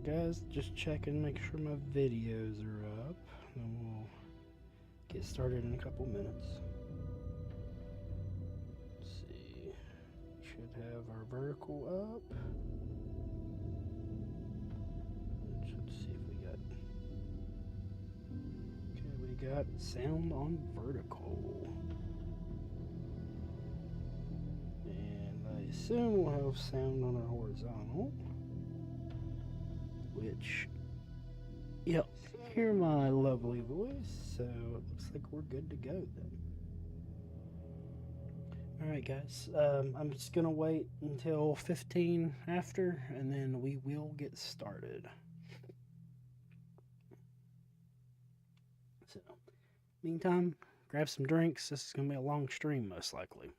Alright guys, just checking, make sure my videos are up, and we'll get started in a couple minutes. Let's see, should have our vertical up. Let's see if we got, okay, we got sound on vertical. And I assume we'll have sound on our horizontal. Which, yep, hear my lovely voice, so it looks like we're good to go then. Alright guys, I'm just gonna wait until 15 after, and then we will get started. So, meantime, grab some drinks. This is gonna be a long stream most likely.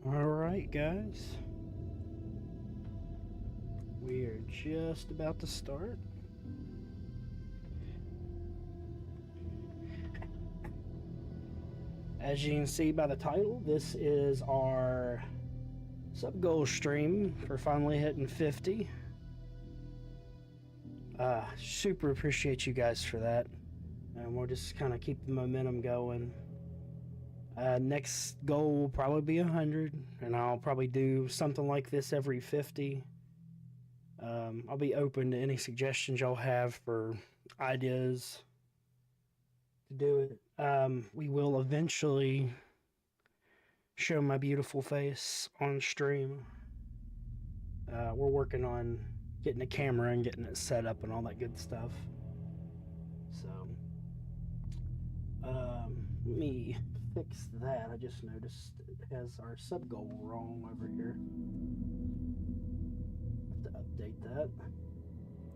Alright guys, we are just about to start. As you can see by the title, this is our sub-goal stream for finally hitting 50. Super appreciate you guys for that, and we'll just kind of keep the momentum going. Next goal will probably be 100, and I'll probably do something like this every 50. I'll be open to any suggestions y'all have for ideas to do it. We will eventually show my beautiful face on stream. We're working on getting a camera and getting it set up and all that good stuff. So, let me fix that. I just noticed it has our sub goal wrong over here. Have to update that.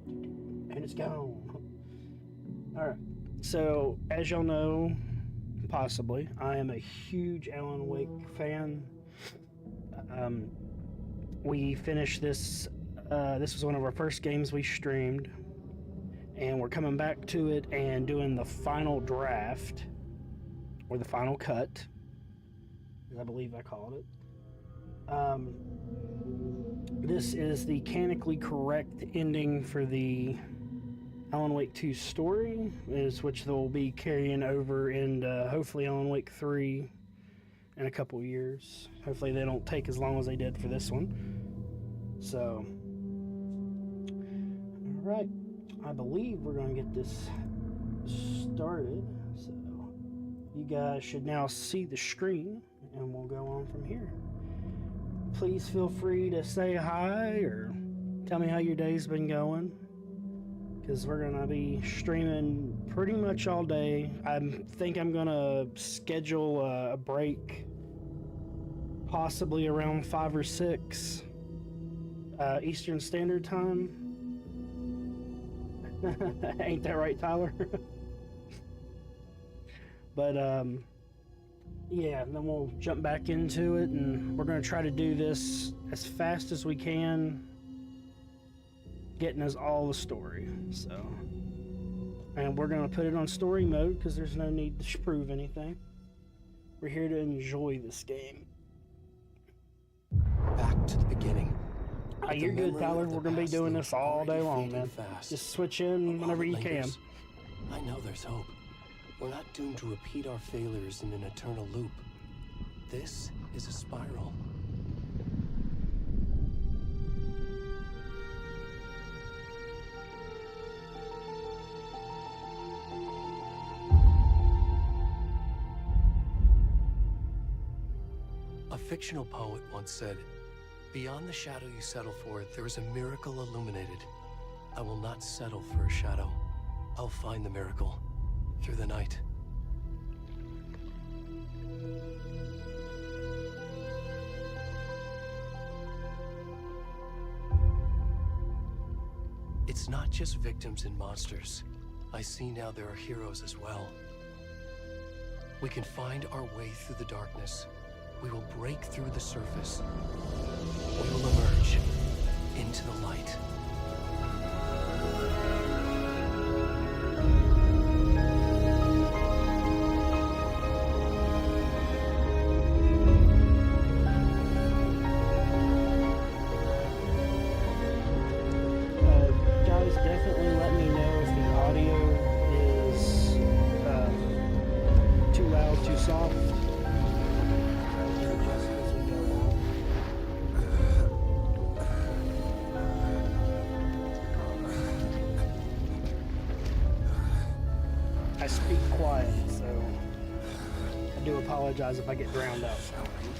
And it's gone. Alright, so as y'all know, possibly, I am a huge Alan Wake fan. We finished this. This was one of our first games we streamed, and we're coming back to it and doing the final draft, or the final cut, as I believe I called it. This is the canonically correct ending for the Alan Wake 2 story, which they'll be carrying over into hopefully Alan Wake 3 in a couple years. Hopefully they don't take as long as they did for this one. So, alright, I believe we're going to get this started. So, you guys should now see the screen, and we'll go on from here. Please feel free to say hi or tell me how your day's been going, because we're going to be streaming pretty much all day. I think I'm going to schedule a break possibly around 5 or 6 Eastern Standard Time. Ain't that right, Tyler? But yeah, then we'll jump back into it, and we're going to try to do this as fast as we can, getting us all the story. So, and we're going to put it on story mode because there's no need to prove anything. We're here to enjoy this game. Back to the beginning. You're good, Tyler. We're going to be doing this all day long, man. Just switch in whenever you can. I know there's hope. We're not doomed to repeat our failures in an eternal loop. This is a spiral. A fictional poet once said, "Beyond the shadow you settle for, there is a miracle illuminated. I will not settle for a shadow. I'll find the miracle through the night." It's not just victims and monsters. I see now there are heroes as well. We can find our way through the darkness. We will break through the surface. We will emerge into the light. Guys, definitely let me know if the audio is too loud, too soft. I speak quiet, so I do apologize if I get drowned out sometimes.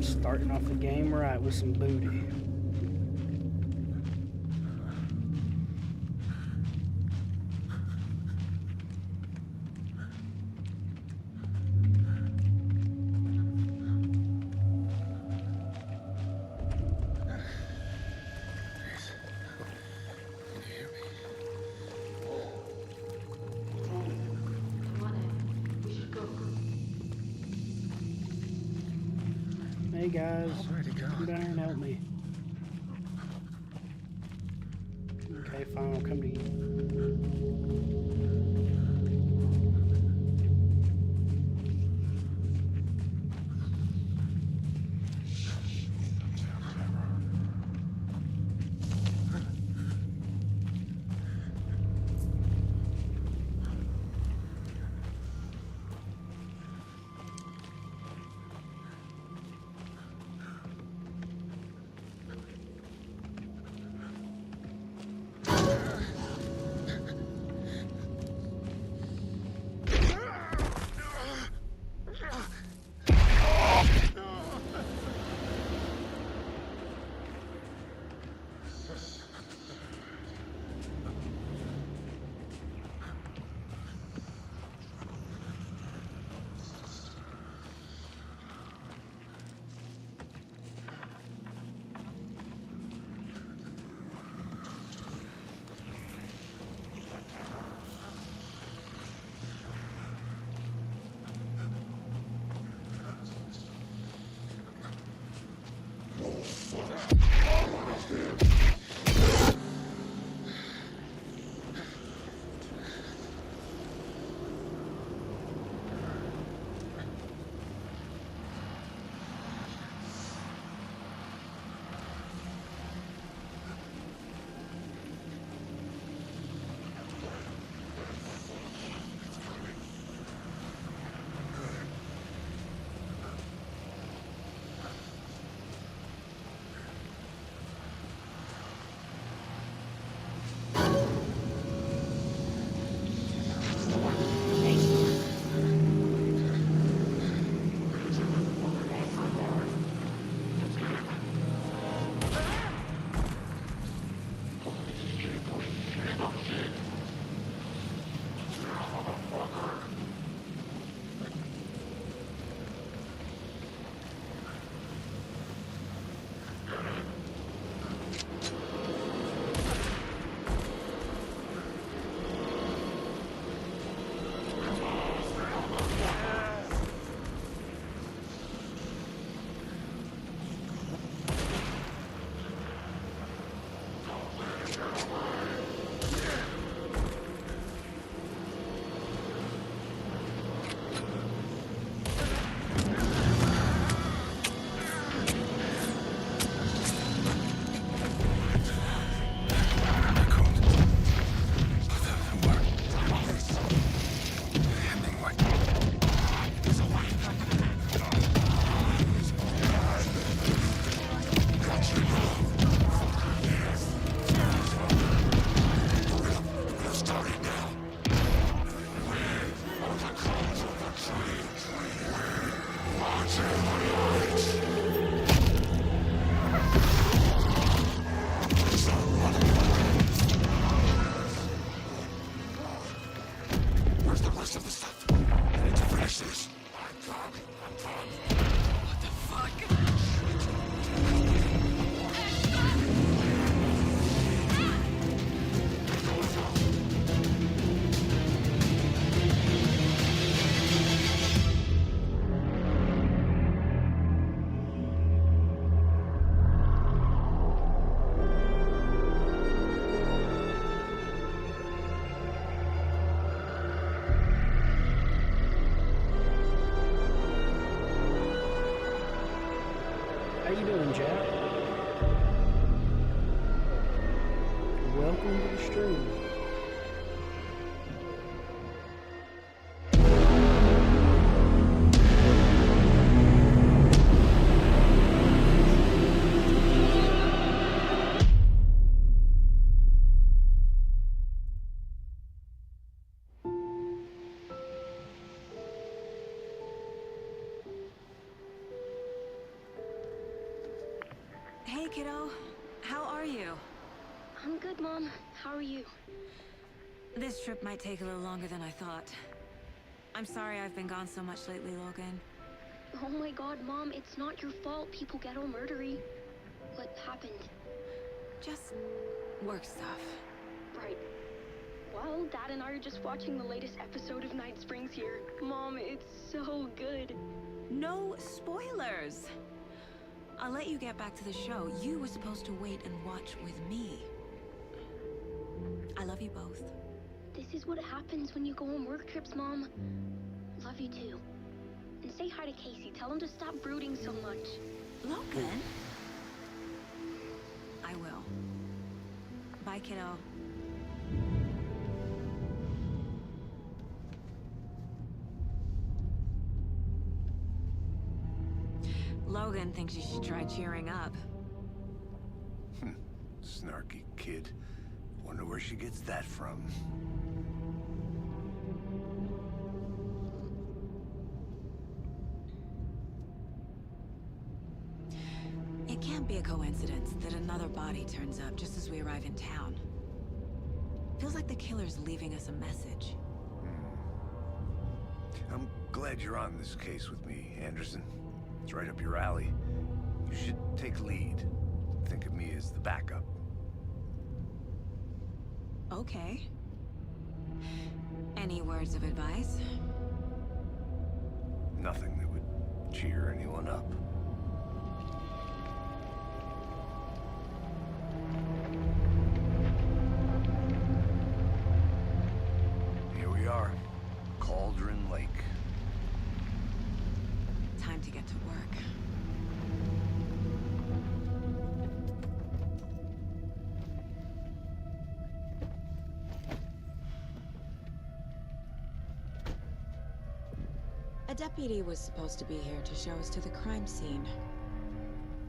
Starting off the game right with some booty. Hey guys, come down here and help me. Okay, fine, I'll come to you. you doing, Jack? Welcome to the stream. Hey, kiddo. How are you? I'm good, Mom. How are you? This trip might take a little longer than I thought. I'm sorry I've been gone so much lately, Logan. Oh my god, Mom, it's not your fault people get all murdery. What happened? Just work stuff. Right. Well, Dad and I are just watching the latest episode of Night Springs here. Mom, it's so good. No spoilers! I'll let you get back to the show. You were supposed to wait and watch with me. I love you both. This is what happens when you go on work trips, Mom. Love you too. And say hi to Casey. Tell him to stop brooding so much. Logan? I will. Bye, kiddo. Logan thinks you should try cheering up. Snarky kid. Wonder where she gets that from. It can't be a coincidence that another body turns up just as we arrive in town. Feels like the killer's leaving us a message. I'm glad you're on this case with me, Anderson. It's right up your alley. You should take lead. Think of me as the backup. Okay. Any words of advice? Nothing that would cheer anyone up. Here we are. Cauldron Lake. Time to get to work. A deputy was supposed to be here to show us to the crime scene.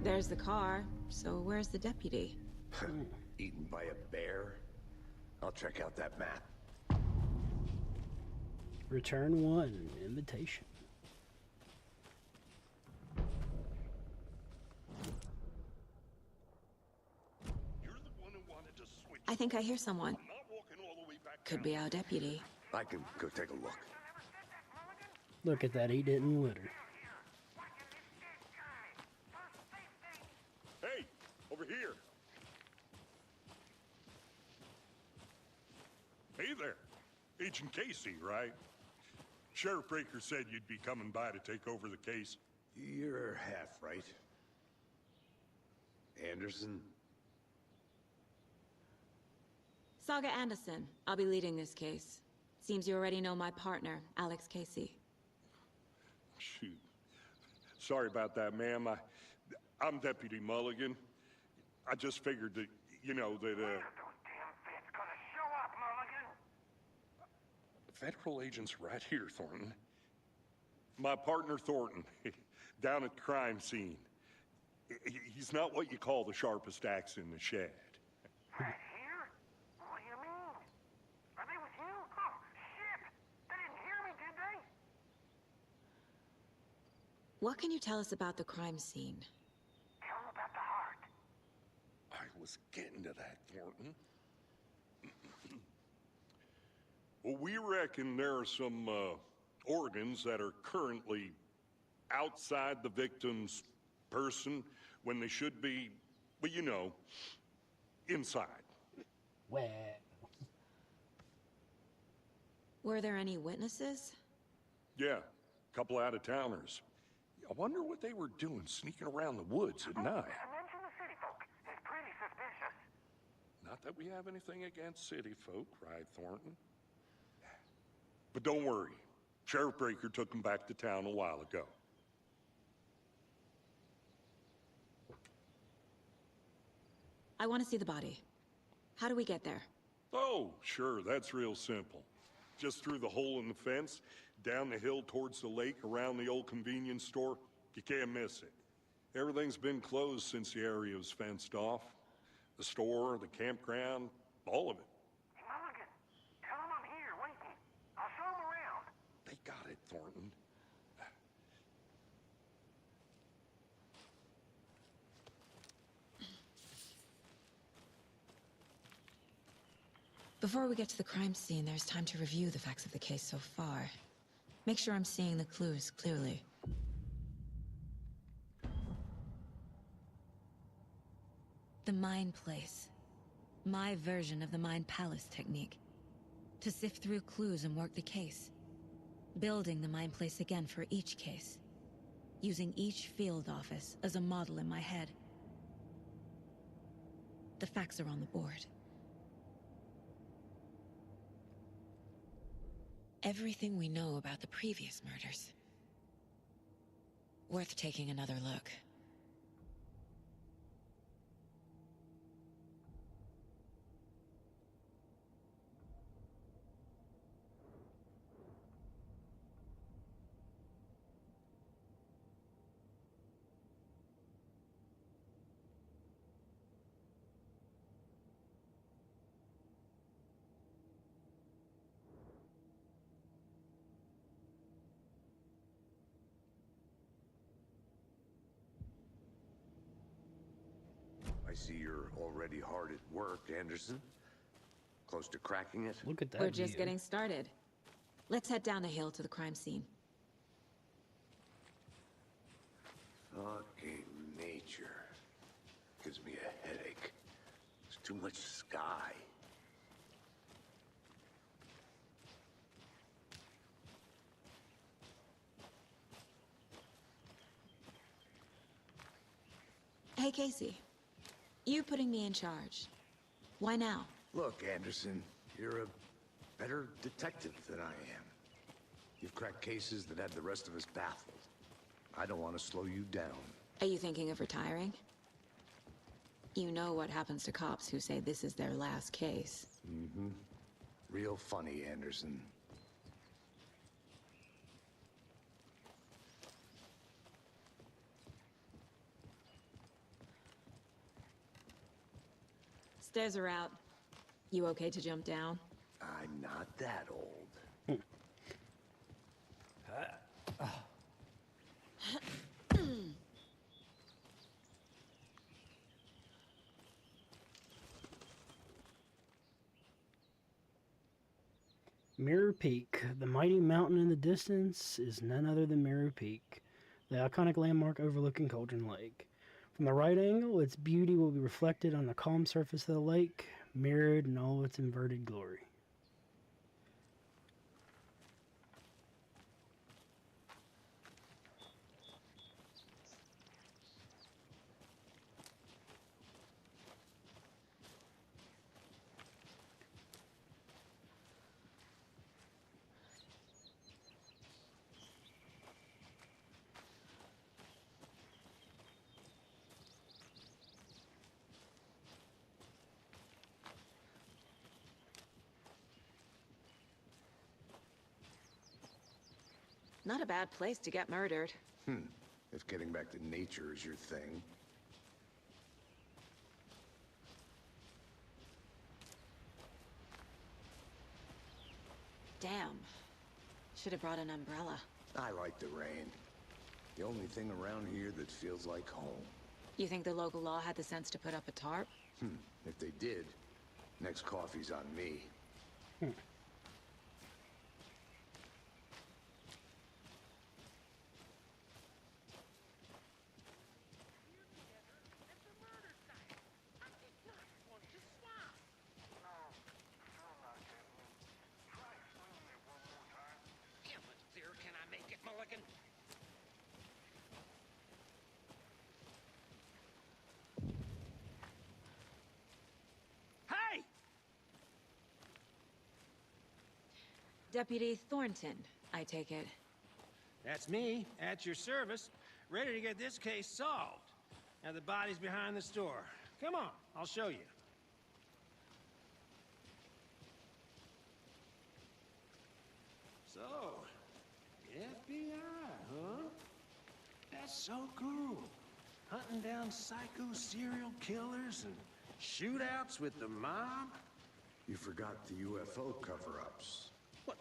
There's the car, so where's the deputy? Eaten by a bear? I'll check out that map. Return 1, invitation. You're the one who wanted to switch. I think I hear someone. I'm not walking all the way back Could down. be our deputy. I can go take a look. Look at that, he didn't litter. Hey, over here. Hey there. Agent Casey, right? Sheriff Breaker said you'd be coming by to take over the case. You're half right. Anderson? Saga Anderson. I'll be leading this case. Seems you already know my partner, Alex Casey. Shoot. Sorry about that, ma'am. I'm Deputy Mulligan. I just figured that, you know, that, Federal agents right here, Thornton. My partner, Thornton, down at the crime scene. He's not what you call the sharpest axe in the shed. Right here? What do you mean? Are they with you? Oh, shit! They didn't hear me, did they? What can you tell us about the crime scene? Tell them about the heart. I was getting to that, Thornton. Well, we reckon there are some organs that are currently outside the victim's person when they should be, well, you know, inside. Well, Were there any witnesses? Yeah, a couple out-of-towners. I wonder what they were doing sneaking around the woods at night. Mention the city folk. It's pretty suspicious. Not that we have anything against city folk, cried Thornton. But don't worry. Sheriff Breaker took them back to town a while ago. I want to see the body. How do we get there? Oh, sure, that's real simple. Just through the hole in the fence, down the hill towards the lake, around the old convenience store. You can't miss it. Everything's been closed since the area was fenced off. The store, the campground, all of it. Mulligan, tell him I'm here, waiting. I'll show him around. They got it, Thornton. Before we get to the crime scene, there's time to review the facts of the case so far. Make sure I'm seeing the clues clearly. The Mind Place. My version of the Mind Palace technique. To sift through clues and work the case. Building the Mind Place again for each case. Using each field office as a model in my head. The facts are on the board. Everything we know about the previous murders. Worth taking another look. I see you're already hard at work, Anderson. Close to cracking it? Look at that We're just view. getting started. Let's head down the hill to the crime scene. Fucking nature. Gives me a headache. There's too much sky. Hey, Casey. You putting me in charge. Why now? Look, Anderson, you're a better detective than I am. You've cracked cases that had the rest of us baffled. I don't want to slow you down. Are you thinking of retiring? You know what happens to cops who say this is their last case. Mm-hmm. Real funny, Anderson. Stairs are out. You okay to jump down? I'm not that old. Mirror Peak. The mighty mountain in the distance is none other than Mirror Peak, the iconic landmark overlooking Cauldron Lake. From the right angle, its beauty will be reflected on the calm surface of the lake, mirrored in all its inverted glory. Not a bad place to get murdered. If getting back to nature is your thing. Damn. Should have brought an umbrella. I like the rain. The only thing around here that feels like home. You think the local law had the sense to put up a tarp? If they did, next coffee's on me. How much clearer can I make it, Mulligan? Hey! Deputy Thornton, I take it. That's me, at your service, ready to get this case solved. Now the body's behind the store. Come on, I'll show you. So, FBI, huh? That's so cool. Hunting down psycho serial killers and shootouts with the mob? You forgot the UFO cover-ups. What?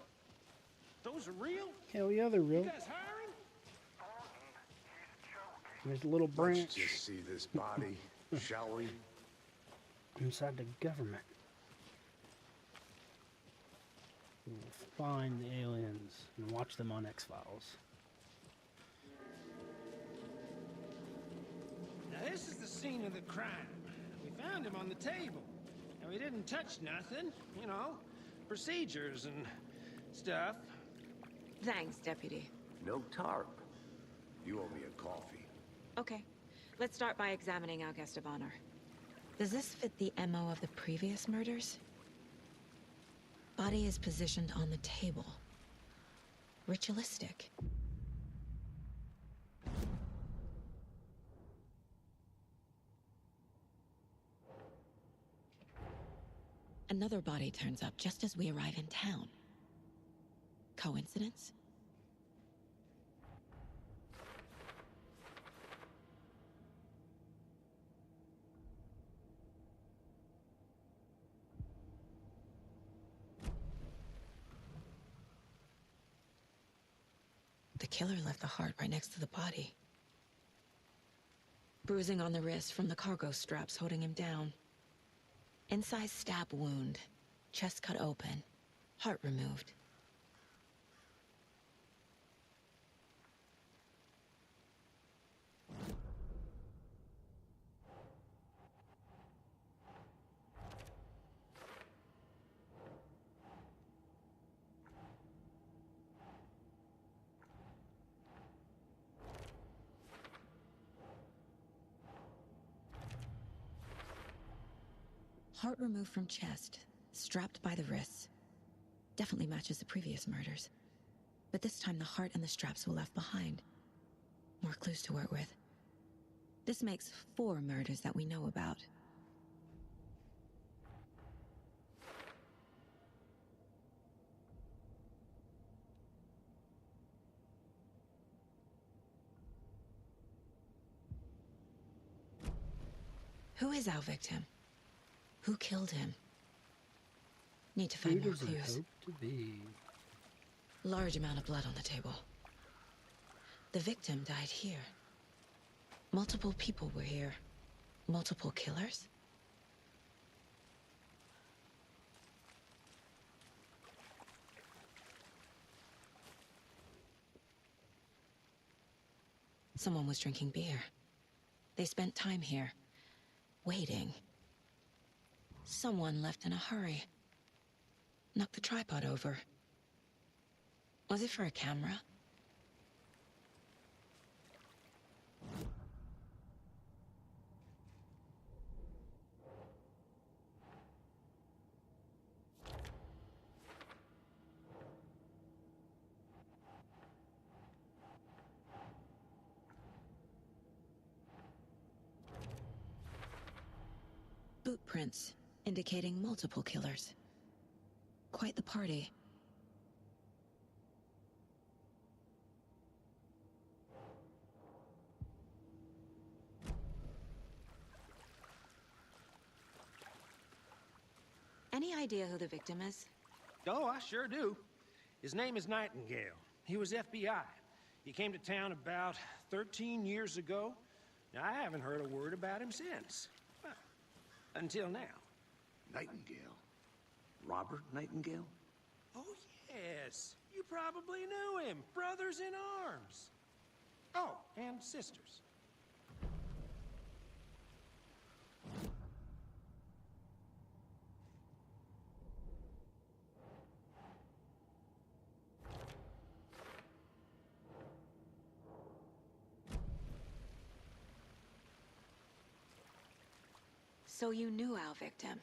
Those are real? Hell yeah, they're You real. guys hiring? There's a little Let's branch just see this body, shall we? inside the government. We'll find the aliens and watch them on X-Files. Now this is the scene of the crime. We found him on the table. And we didn't touch nothing, you know, procedures and stuff. Thanks, Deputy. No tarp. You owe me a coffee. Okay, let's start by examining our guest of honor. Does this fit the MO of the previous murders? Body is positioned on the table. Ritualistic. Another body turns up just as we arrive in town. Coincidence? The killer left the heart right next to the body. Bruising on the wrist from the cargo straps holding him down. Incised stab wound, chest cut open, heart removed. Heart removed from chest, strapped by the wrists. Definitely matches the previous murders. But this time the heart and the straps were left behind. More clues to work with. This makes 4 murders that we know about. Who is our victim? Who killed him? Need to find Who more does he clues. hope to be? Large amount of blood on the table. The victim died here. Multiple people were here. Multiple killers? Someone was drinking beer. They spent time here, waiting. Someone left in a hurry. Knocked the tripod over. Was it for a camera? Boot prints, indicating multiple killers. Quite the party. Any idea who the victim is? Oh, I sure do. His name is Nightingale. He was FBI. He came to town about 13 years ago. Now, I haven't heard a word about him since. Well, until now. Nightingale? Robert Nightingale? Oh, yes. You probably knew him. Brothers in arms. Oh, and sisters. So you knew our victim?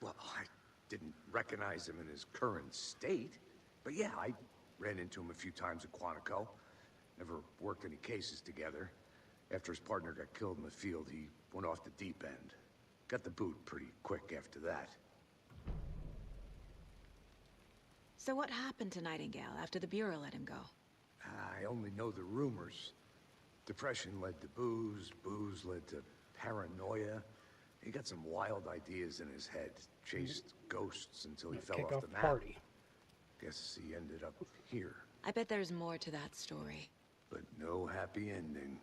Well, I didn't recognize him in his current state. But yeah, I ran into him a few times at Quantico. Never worked any cases together. After his partner got killed in the field, he went off the deep end. Got the boot pretty quick after that. So what happened to Nightingale after the Bureau let him go? I only know the rumors. Depression led to booze, booze led to paranoia. He got some wild ideas in his head, chased ghosts until he fell Kick off off the the map. party. Guess he ended up here, I bet there's more to that story. but no happy ending.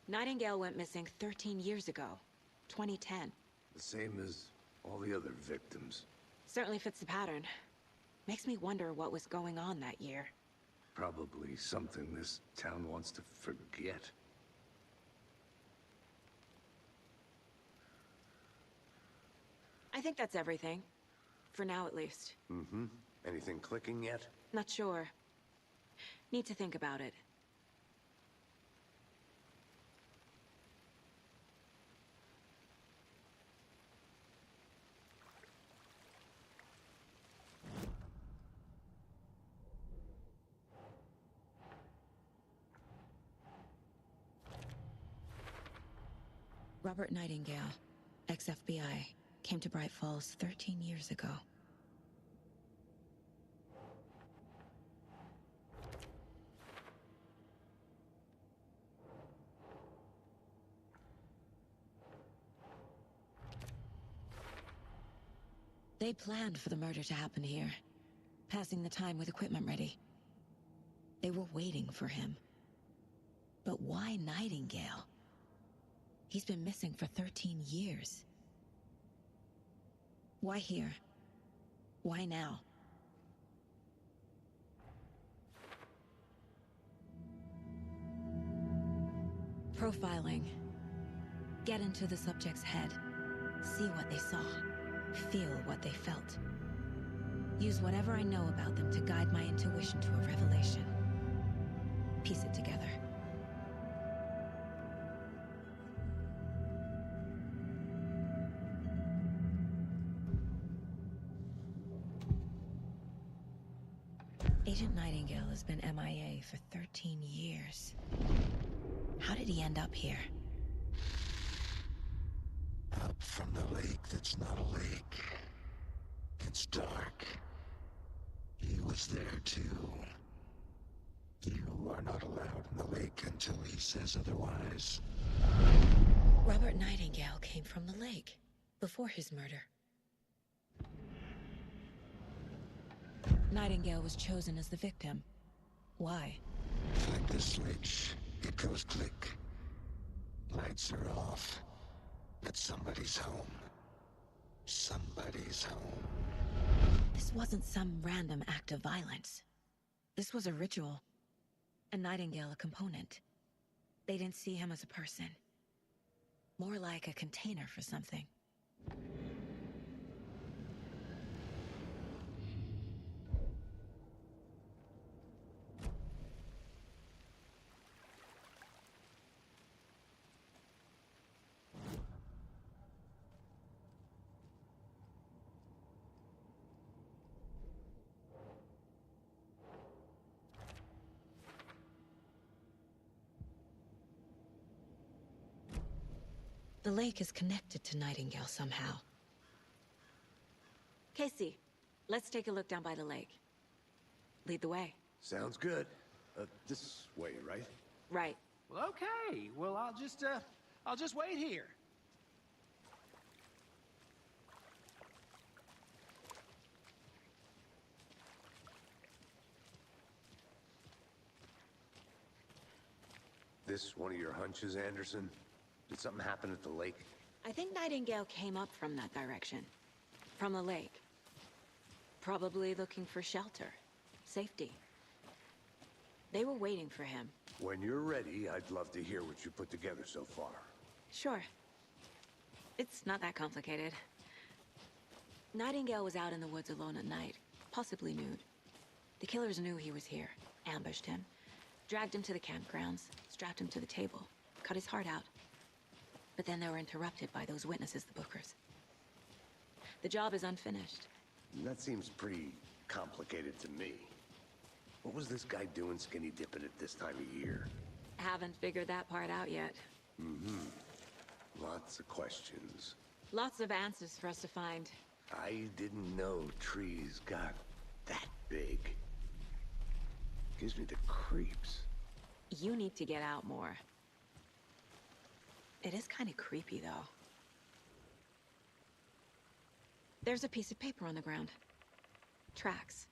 Nightingale went missing 13 years ago, 2010. The same as all the other victims. Certainly fits the pattern. Makes me wonder what was going on that year. Probably something this town wants to forget. I think that's everything. For now, at least. Mm-hmm. Anything clicking yet? Not sure. Need to think about it. Robert Nightingale, ex-FBI, came to Bright Falls 13 years ago. They planned for the murder to happen here, passing the time with equipment ready. They were waiting for him. But why Nightingale? He's been missing for 13 years. Why here? Why now? Profiling. Get into the subject's head. See what they saw. Feel what they felt. Use whatever I know about them to guide my intuition to a revelation. Piece it together. Agent Nightingale has been MIA for 13 years. How did he end up here? Up from the lake that's not a lake. It's dark. He was there too. You are not allowed in the lake until he says otherwise. Robert Nightingale came from the lake, before his murder. Nightingale was chosen as the victim. Why? Flick the switch. It goes click. Lights are off. But somebody's home. Somebody's home. This wasn't some random act of violence. This was a ritual. And Nightingale a component. They didn't see him as a person. More like a container for something. The lake is connected to Nightingale somehow. Casey, let's take a look down by the lake. Lead the way. Sounds good. This way, right? Right. Well, okay. Well, I'll just wait here. This one of your hunches, Anderson? Did something happen at the lake? I think Nightingale came up from that direction. From the lake. Probably looking for shelter. Safety. They were waiting for him. When you're ready, I'd love to hear what you put together so far. Sure. It's not that complicated. Nightingale was out in the woods alone at night, possibly nude. The killers knew he was here, ambushed him, dragged him to the campgrounds, strapped him to the table, cut his heart out. But then they were interrupted by those witnesses, the Bookers. The job is unfinished. That seems pretty complicated to me. What was this guy doing skinny dipping at this time of year? Haven't figured that part out yet. Lots of questions. Lots of answers for us to find. I didn't know trees got that big. Gives me the creeps. You need to get out more. It is kind of creepy, though. There's a piece of paper on the ground. Tracks.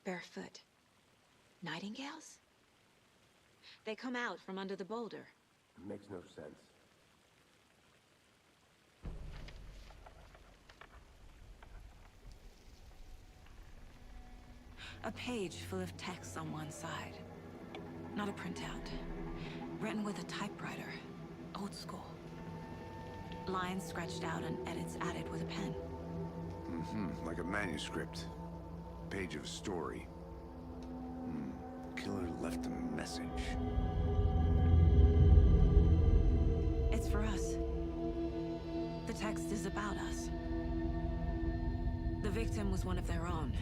Barefoot. Nightingales? They come out from under the boulder. Makes no sense. A page full of text on one side. Not a printout. Written with a typewriter. Old school. Lines scratched out and edits added with a pen. Like a manuscript. Page of a story. Killer left a message. It's for us. The text is about us. The victim was one of their own.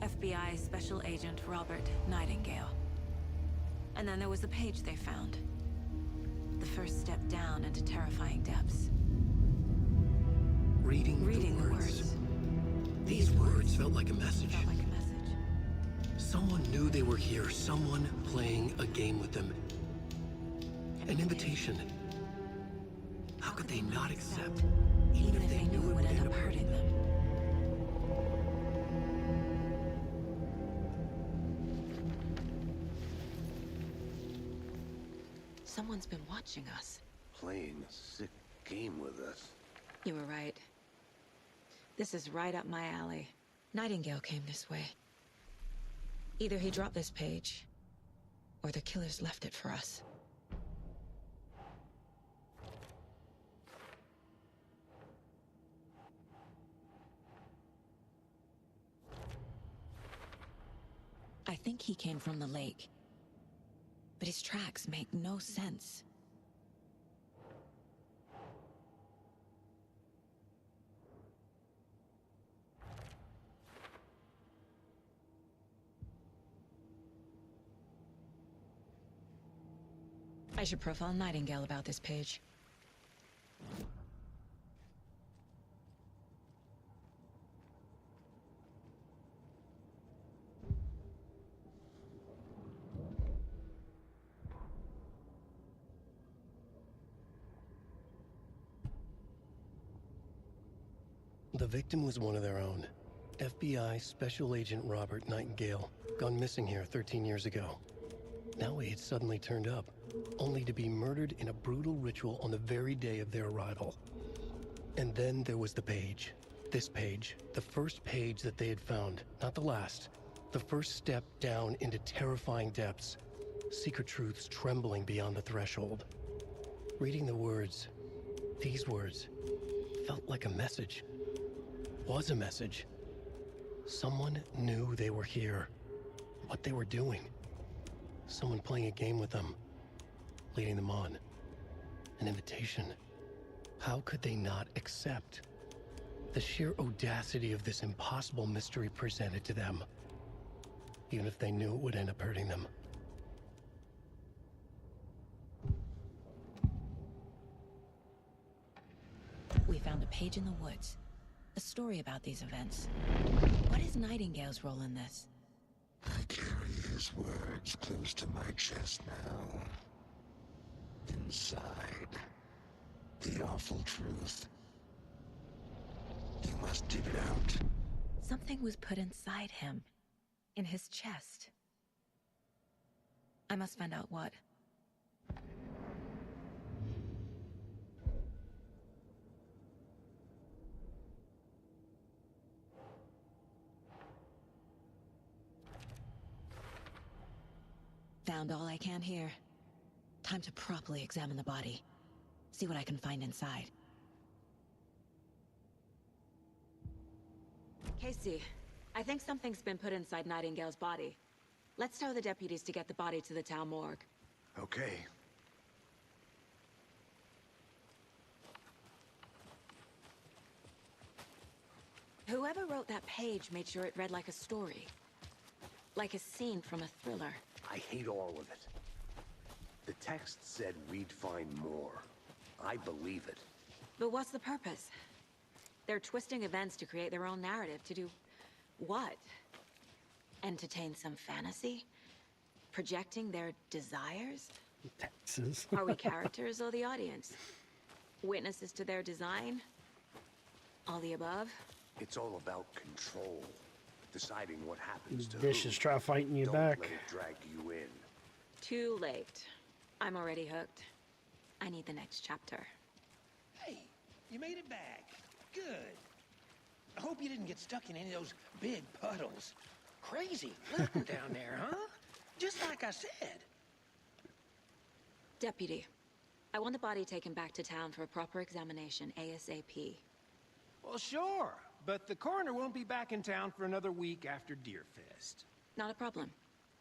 FBI Special Agent Robert Nightingale. And then there was the page they found. The first step down into terrifying depths. Reading the words. These words felt like a message. Felt like a message. Someone knew they were here, someone playing a game with them. An invitation. How could they not accept, even if they knew it would end up hurting them? Someone's been watching us. Playing a sick game with us. You were right. This is right up my alley. Nightingale came this way. Either he dropped this page, or the killers left it for us. I think he came from the lake. But his tracks make no sense. I should profile Nightingale about this page. The victim was one of their own. FBI Special Agent Robert Nightingale, gone missing here 13 years ago. Now he had suddenly turned up, only to be murdered in a brutal ritual on the very day of their arrival. And then there was the page. This page, the first page that they had found, not the last. The first step down into terrifying depths. Secret truths trembling beyond the threshold. Reading the words, these words, felt like a message. Was a message. Someone knew they were here. What they were doing. Someone playing a game with them. Leading them on. An invitation. How could they not accept? The sheer audacity of this impossible mystery presented to them. Even if they knew it would end up hurting them. We found a page in the woods. A story about these events. What is Nightingale's role in this? I carry his words close to my chest now. Inside, the awful truth. You must dig it out. Something was put inside him. In his chest. I must find out what. Found all I can here. Time to properly examine the body. See what I can find inside. Casey, I think something's been put inside Nightingale's body. Let's tell the deputies to get the body to the town morgue. Okay. Whoever wrote that page made sure it read like a story. Like a scene from a thriller. I hate all of it. The text said we'd find more. I believe it. But what's the purpose? They're twisting events to create their own narrative. To do what? Entertain some fantasy? Projecting their desires? Taxes. Are we characters or the audience? Witnesses to their design? All the above? It's all about control. Deciding what happens to Dishes who. try fighting you Don't back. let it drag you in. Too late. I'm already hooked. I need the next chapter. Hey, you made it back. Good. I hope you didn't get stuck in any of those big puddles. Crazy flooding down there, huh? Just like I said. Deputy, I want the body taken back to town for a proper examination ASAP. Well, sure. But the coroner won't be back in town for another week after Deerfest. Not a problem.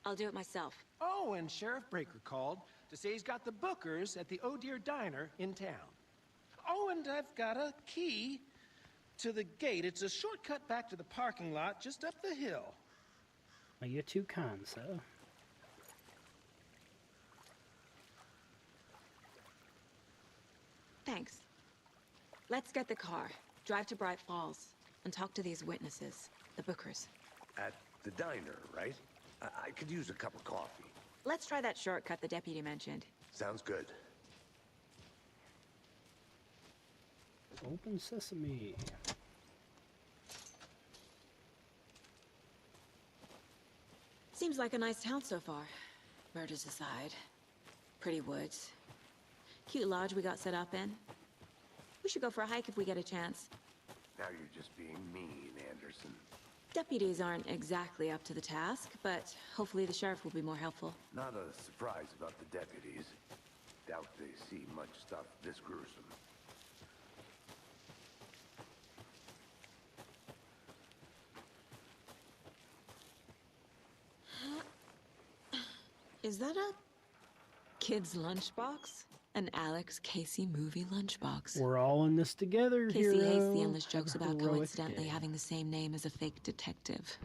I'll do it myself. Oh, and Sheriff Breaker called to say he's got the bookers at the Oh Dear Diner in town. Oh, and I've got a key to the gate. It's a shortcut back to the parking lot just up the hill. Well, you're too kind, sir. Thanks. Let's get the car, drive to Bright Falls, and talk to these witnesses, the bookers. At the diner, right? I could use a cup of coffee. Let's try that shortcut the deputy mentioned. Sounds good. Open sesame. Seems like a nice town so far. Murders aside. Pretty woods. Cute lodge we got set up in. We should go for a hike if we get a chance. Now you're just being mean, Anderson. Deputies aren't exactly up to the task, but hopefully the sheriff will be more helpful. Not a surprise about the deputies. Doubt they see much stuff this gruesome. Is that a kid's lunchbox? An Alex Casey movie lunchbox. We're all in this together, Casey hero. hates the endless jokes about Heroic coincidentally day. having the same name as a fake detective.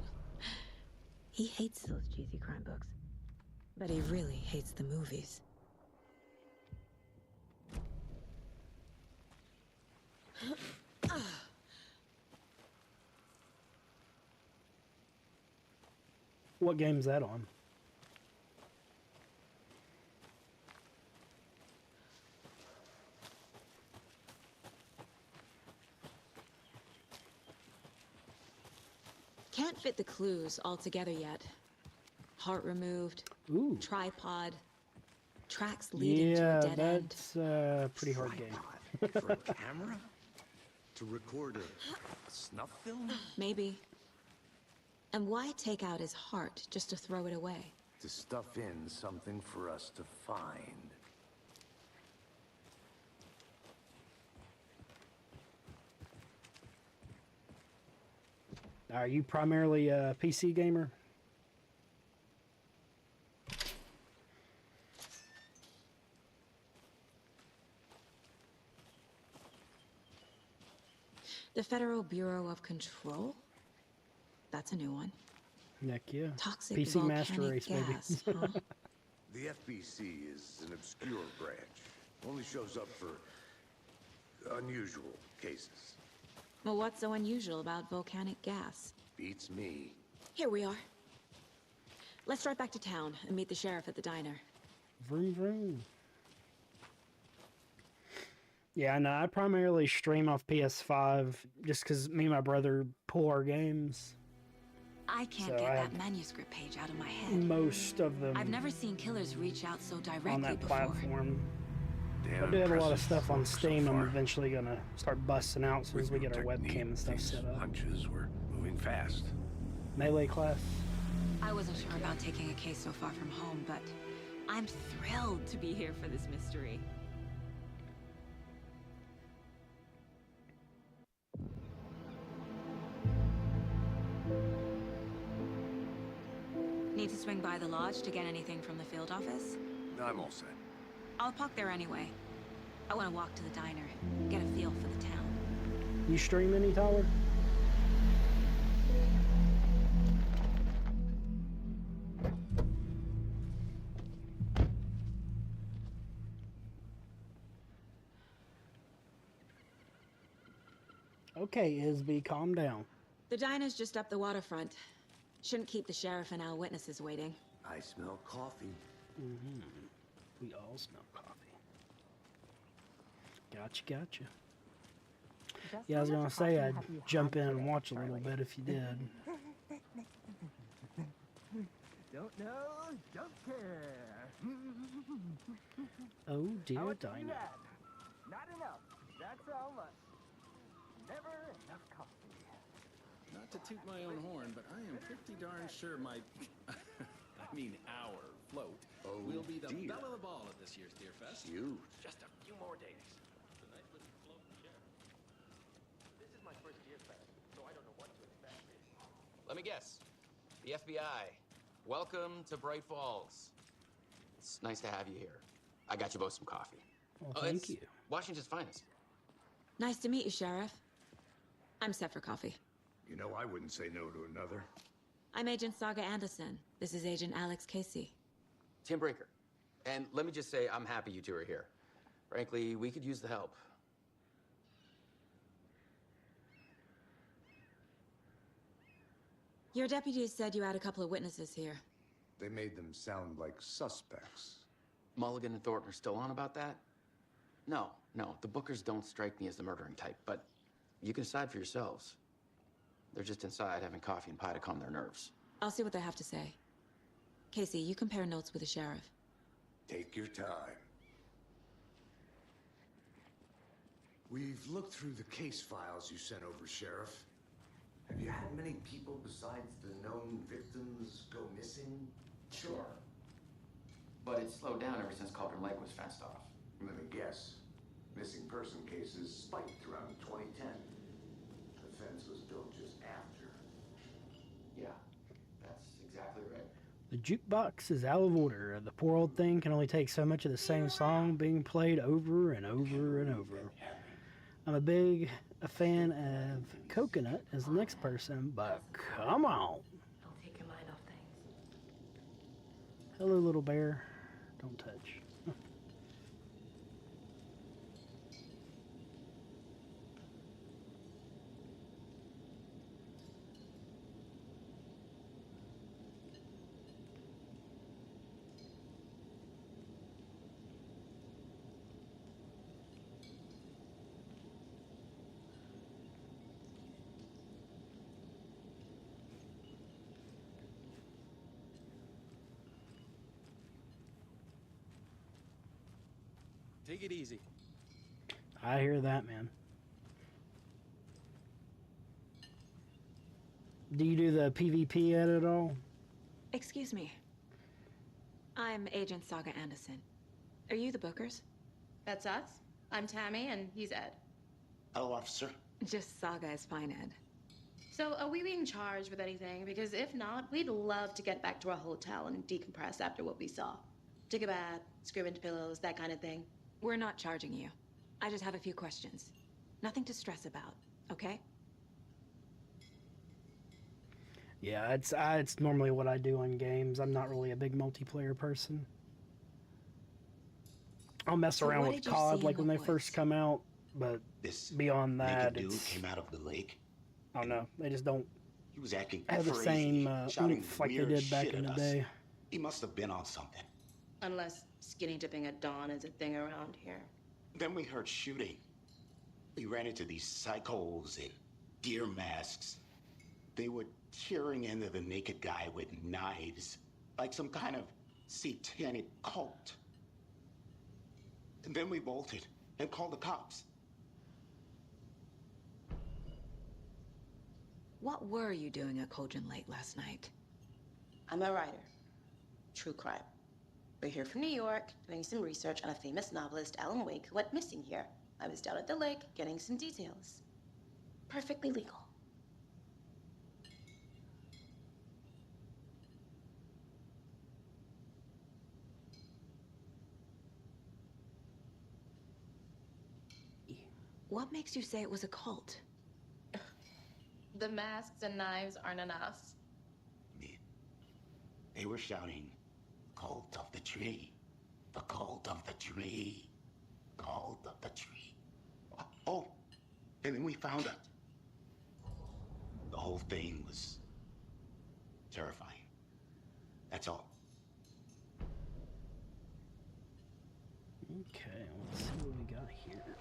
He hates those cheesy crime books. But he really hates the movies. What game's that on? Can't fit the clues all together yet. Heart removed, Ooh. tripod, tracks leading to Yeah, a dead end. that's a pretty hard game. Tripod for a camera? To record a snuff film? Maybe. And why take out his heart just to throw it away? To stuff in something for us to find. Are you primarily a PC gamer? The Federal Bureau of Control? That's a new one. Heck yeah. Toxic PC volcanic Master Race, gas, baby. huh? The FBC is an obscure branch. Only shows up for unusual cases. Well, what's so unusual about volcanic gas? Beats me. Here we are. Let's drive back to town and meet the sheriff at the diner. Vroom vroom. Yeah, no, I primarily stream off PS5 just because me and my brother pull our games. I can't So get I that have manuscript page out of my head. Most of them I've never seen killers reach out so directly on that before. platform. Damn I do have a lot of impressive stuff on work so Steam. I'm far. eventually gonna start busting out as soon as we With get our your webcam technique, and stuff these set up. hunches were moving fast. Melee class. I wasn't sure about taking a case so far from home, but I'm thrilled to be here for this mystery. Need to swing by the lodge to get anything from the field office? I'm all set. I'll park there anyway. I want to walk to the diner, get a feel for the town. You stream any, Tyler? Okay, Isby, calm down. The diner's just up the waterfront. Shouldn't keep the sheriff and our witnesses waiting. I smell coffee. Mm-hmm. We all smell coffee. Gotcha. Yeah, I was gonna say I'd jump in and watch a little bit if you did. Don't know, don't care. Oh dear, How much do you Dinah. add? Not enough. That's how much. Never enough coffee. Not to toot my own horn, but I am pretty darn sure my, I mean our float will be the belle of the ball at this year's Deer Fest. Huge. Just a few more days. This is my first Deer Fest, so I don't know what to expect. Let me guess. The FBI. Welcome to Bright Falls. It's nice to have you here. I got you both some coffee. Well, thank it's you. Washington's finest. Nice to meet you, Sheriff. I'm set for coffee. You know, I wouldn't say no to another. I'm Agent Saga Anderson. This is Agent Alex Casey. Tim Brinker. And let me just say, I'm happy you two are here. Frankly, we could use the help. Your deputies said you had a couple of witnesses here. They made them sound like suspects. Mulligan and Thornton are still on about that? No, the Bookers don't strike me as the murdering type, but you can decide for yourselves. They're just inside having coffee and pie to calm their nerves. I'll see what they have to say. Casey, you compare notes with the sheriff. Take your time. We've looked through the case files you sent over, Sheriff. Have you had many people besides the known victims go missing? Sure. But it's slowed down ever since Cauldron Lake was fenced off. Let me guess. Missing person cases spiked around 2010. The fence was built just after. Yeah, that's exactly right. The jukebox is out of order. The poor old thing can only take so much of the same song being played over and over and over. I'm a fan of Coconut as the next person, but come on. Don't take your mind off things. Hello, little bear. Don't touch. Take it easy. I hear that, man. Do you do the PvP at all? Excuse me. I'm Agent Saga Anderson. Are you the Bookers? That's us. I'm Tammy, and he's Ed. Hello, officer. Just Saga is fine, Ed. So, are we being charged with anything? Because if not, we'd love to get back to our hotel and decompress after what we saw. Take a bath, scream into pillows, that kind of thing. We're not charging you. I just have a few questions. Nothing to stress about, okay? Yeah, it's normally what I do on games. I'm not really a big multiplayer person. I'll mess So around what with did you see COD in like the when they woods? first come out, but This beyond that, naked dude it's came out of the lake. I don't know. They just don't He was acting have the crazy, same shouting oomph like they weird did back shit in the at us. day. He must have been on something. Unless skinny dipping at dawn is a thing around here. Then we heard shooting. We ran into these psychos in deer masks. They were tearing into the naked guy with knives, like some kind of satanic cult. And then we bolted and called the cops. What were you doing at Cauldron Lake last night? I'm a writer. True crime. We're here from New York, doing some research on a famous novelist, Alan Wake, who went missing here. I was down at the lake, getting some details. Perfectly legal. What makes you say it was a cult? The masks and knives aren't enough. They were shouting, "Cult of the tree, the cult of the tree, cult of the tree." Oh, and then we found whole thing was terrifying. That's all. Okay, let's see what we got here.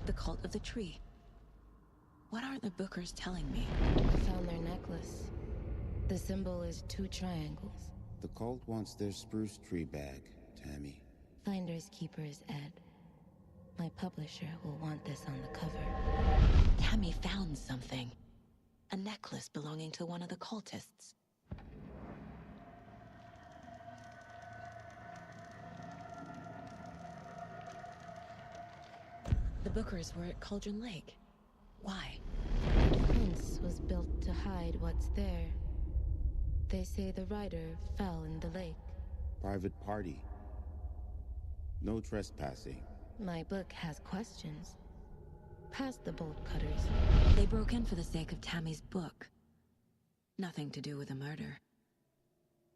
The cult of the tree. What aren't the Bookers telling me? I found their necklace. The symbol is 2 triangles. The cult wants their spruce tree bag, Tammy. Finders keepers, Ed. My publisher will want this on the cover. Tammy found something. A necklace belonging to one of the cultists. The Bookers were at Cauldron Lake. Why? The fence was built to hide what's there. They say the rider fell in the lake. Private party. No trespassing. My book has questions. Past the bolt cutters. They broke in for the sake of Tammy's book. Nothing to do with the murder.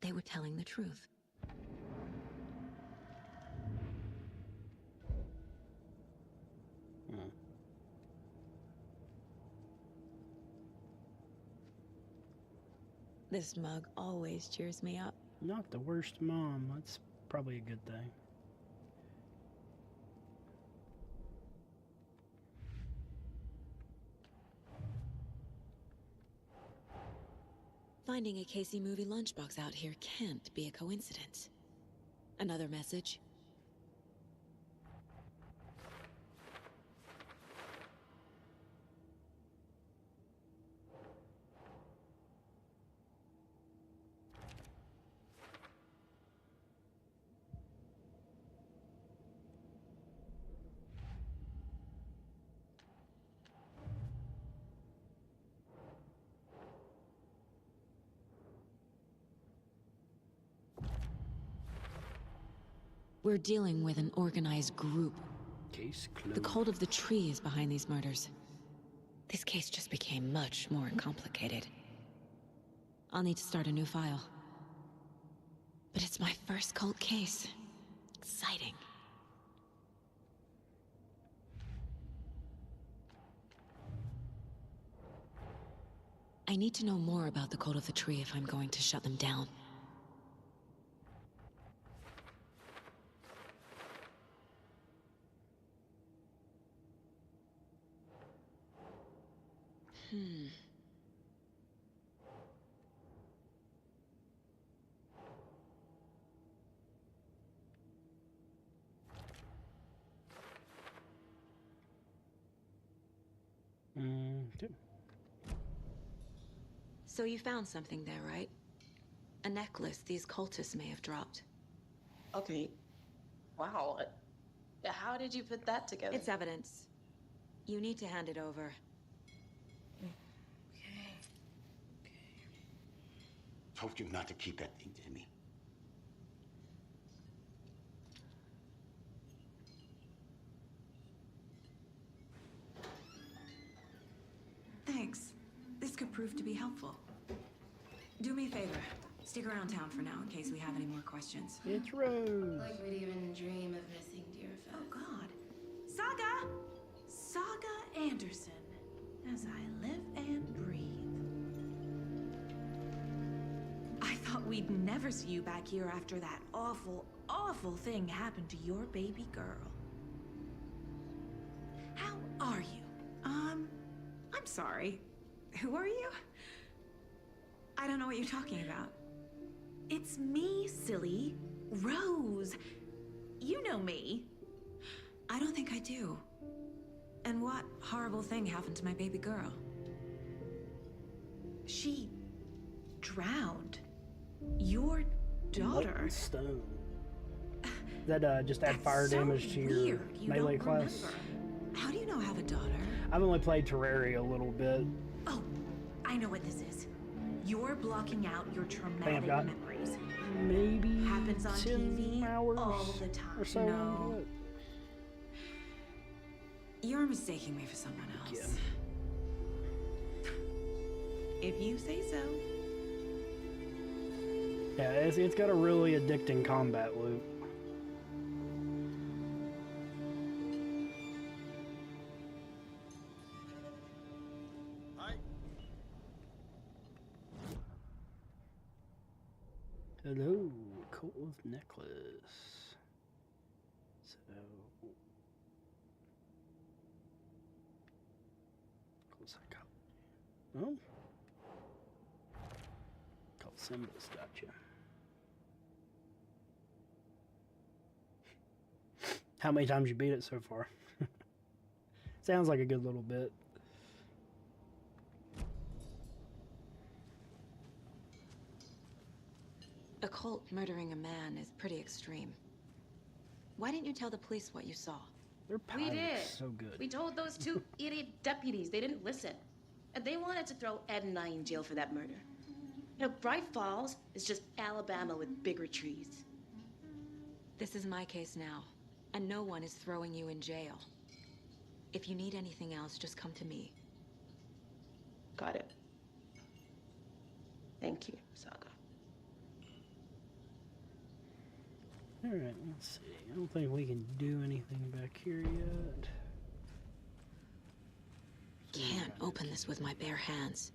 They were telling the truth. This mug always cheers me up. Not the worst mom. That's probably a good thing. Finding a Casey movie lunchbox out here can't be a coincidence. Another message? We're dealing with an organized group. Case closed. The cult of the tree is behind these murders. This case just became much more complicated. I'll need to start a new file. But it's my first cult case. Exciting. I need to know more about the cult of the tree if I'm going to shut them down. So you found something there, right? A necklace these cultists may have dropped. Okay. Wow. How did you put that together? It's evidence. You need to hand it over. Told you not to keep that thing to me. Thanks. This could prove to be helpful. Do me a favor. Stick around town for now in case we have any more questions. It's Rose. Like we'd even dream of missing dear Fest. Oh, God. Saga! Saga Anderson. As I live and breathe. I thought we'd never see you back here after that awful, awful thing happened to your baby girl. How are you? I'm sorry. Who are you? I don't know what you're talking about. It's me, silly. Rose. You know me. I don't think I do. And what horrible thing happened to my baby girl? She drowned. Your daughter. Molten stone. That just add fire damage to your melee class. How do you know I have a daughter? I've only played Terraria a little bit. Oh, I know what this is. You're blocking out your traumatic memories. Maybe happens on 10 TV hours all the time. Or so. No. You're mistaking me for someone else. If you say so. Yeah, it's got a really addicting combat loop. Hello, coat with necklace. So, what's that called? Oh, called symbols. Gotcha. How many times you beat it so far? Sounds like a good little bit. A cult murdering a man is pretty extreme. Why didn't you tell the police what you saw? Their We pilot's did. so good. We told those two idiot deputies. They didn't listen. And they wanted to throw Ed and I in jail for that murder. You know, Bright Falls is just Alabama with bigger trees. This is my case now, and no one is throwing you in jail. If you need anything else, just come to me. Got it. Thank you, Saga. Alright, let's see. I don't think we can do anything back here yet. Can't open this with my bare hands.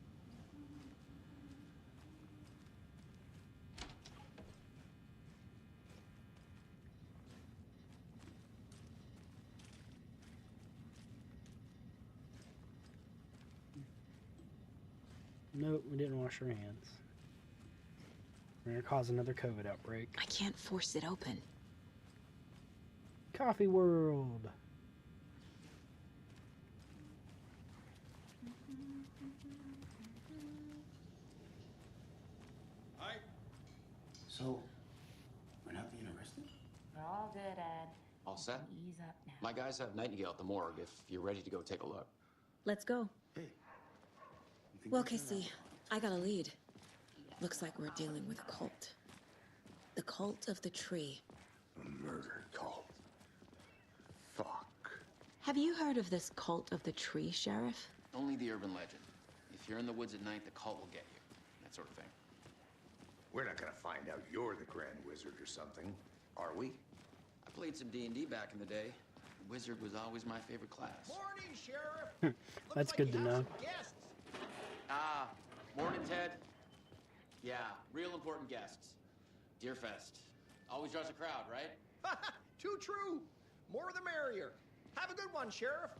Nope, we didn't wash our hands. We're gonna cause another COVID outbreak. I can't force it open. Coffee World. Hi. So, we're not being arrested? We're all good, Ed. All set? Ease up now. My guys have Nightingale at the morgue if you're ready to go take a look. Let's go. Hey. Well, Casey, I got a lead. Looks like we're dealing with a cult. The cult of the tree. A murder cult. Fuck. Have you heard of this cult of the tree, Sheriff? Only the urban legend. If you're in the woods at night, the cult will get you. That sort of thing. We're not gonna find out you're the Grand Wizard or something, are we? I played some D&D back in the day. Wizard was always my favorite class. Morning, Sheriff. That's good to know. Guests. Ah, morning, Ted. Yeah, real important guests. Deerfest. Always draws a crowd, right? Too true. More the merrier. Have a good one, Sheriff.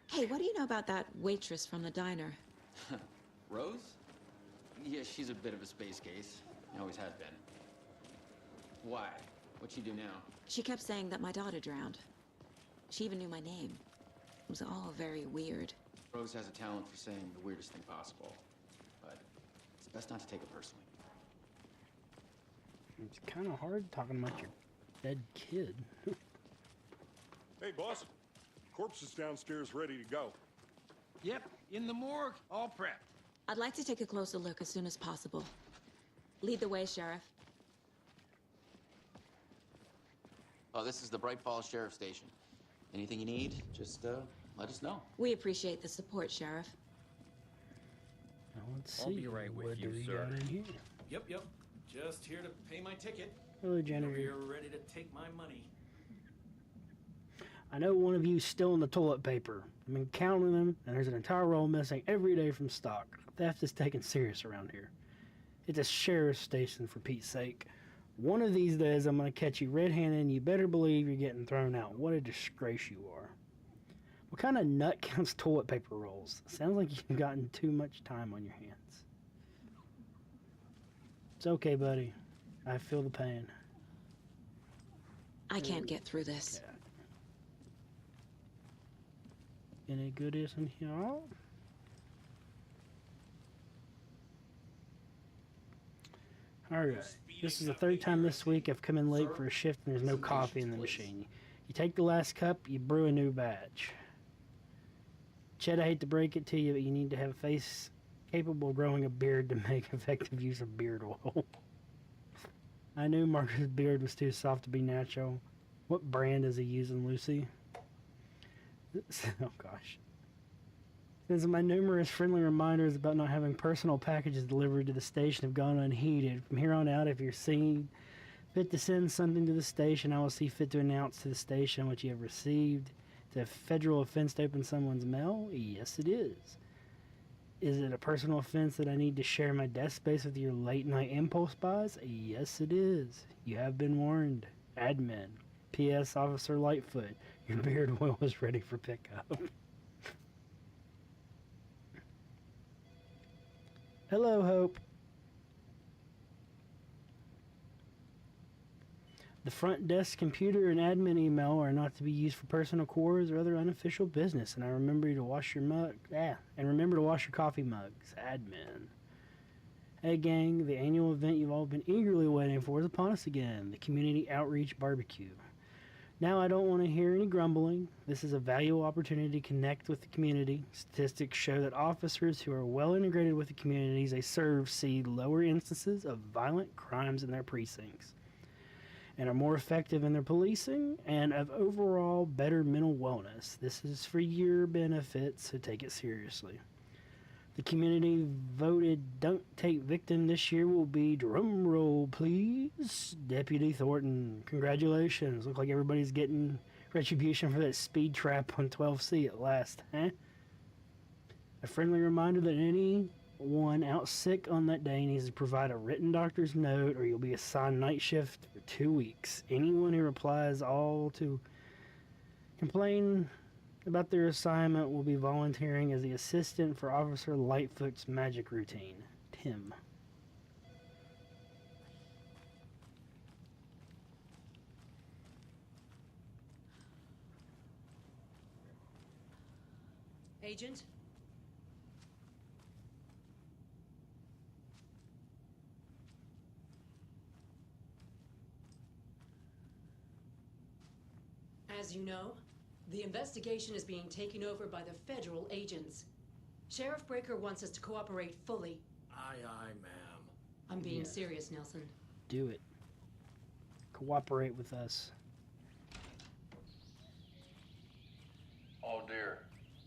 Hey, what do you know about that waitress from the diner? Rose? Yeah, she's a bit of a space case. Always has been. Why? What'd she do now? She kept saying that my daughter drowned. She even knew my name. It was all very weird. Rose has a talent for saying the weirdest thing possible. But it's best not to take it personally. It's kind of hard talking about your dead kid. Hey, boss. Corpse is downstairs ready to go. Yep, in the morgue, all prepped. I'd like to take a closer look as soon as possible. Lead the way, Sheriff. Oh, this is the Bright Falls Sheriff Station. Anything you need, just let us know. We appreciate the support, Sheriff. Now let's see. I'll be right with what you, do we sir. got in here? Yep. Just here to pay my ticket. Hello, Over Jennifer. here ready to take my money. I know one of you stealing the toilet paper. I've been counting them, and there's an entire roll missing every day from stock. Theft is taken serious around here. It's a sheriff's station, for Pete's sake. One of these days, I'm going to catch you red-handed, and you better believe you're getting thrown out. What a disgrace you are. What kind of nut counts toilet paper rolls? Sounds like you've gotten too much time on your hands. It's okay, buddy. I feel the pain. I can't get through this. Any goodies in here? Alright, this is the third time this week I've come in late for a shift and there's no coffee in the machine. You take the last cup, you brew a new batch. Chet, I hate to break it to you, but you need to have a face capable of growing a beard to make effective use of beard oil. I knew Marcus' beard was too soft to be natural. What brand is he using, Lucy? Oh gosh. Since my numerous friendly reminders about not having personal packages delivered to the station have gone unheeded, from here on out, if you're seen fit to send something to the station, I will see fit to announce to the station what you have received. It's a federal offense to open someone's mail? Yes, it is. Is it a personal offense that I need to share my desk space with your late-night impulse buys? Yes, it is. You have been warned. Admin. P.S. Officer Lightfoot. Your beard oil is ready for pickup. Hello, Hope. The front desk computer and admin email are not to be used for personal quarters or other unofficial business. And remember to wash your coffee mugs. Admin. Hey gang, the annual event you've all been eagerly waiting for is upon us again. The Community Outreach Barbecue. Now I don't want to hear any grumbling. This is a valuable opportunity to connect with the community. Statistics show that officers who are well integrated with the communities they serve see lower instances of violent crimes in their precincts, and are more effective in their policing and of overall better mental wellness. This is for your benefit, so take it seriously. The community voted Don't Take Victim this year will be, drum roll please, Deputy Thornton. Congratulations. Look like everybody's getting retribution for that speed trap on 12C at last, huh? A friendly reminder that anyone out sick on that day needs to provide a written doctor's note or you'll be assigned night shift for 2 weeks. Anyone who replies all to complain about their assignment will be volunteering as the assistant for Officer Lightfoot's magic routine. Tim. Agent? As you know, the investigation is being taken over by the federal agents. Sheriff Breaker wants us to cooperate fully. Aye, ma'am. I'm being serious, Nelson. Do it. Cooperate with us. Oh dear,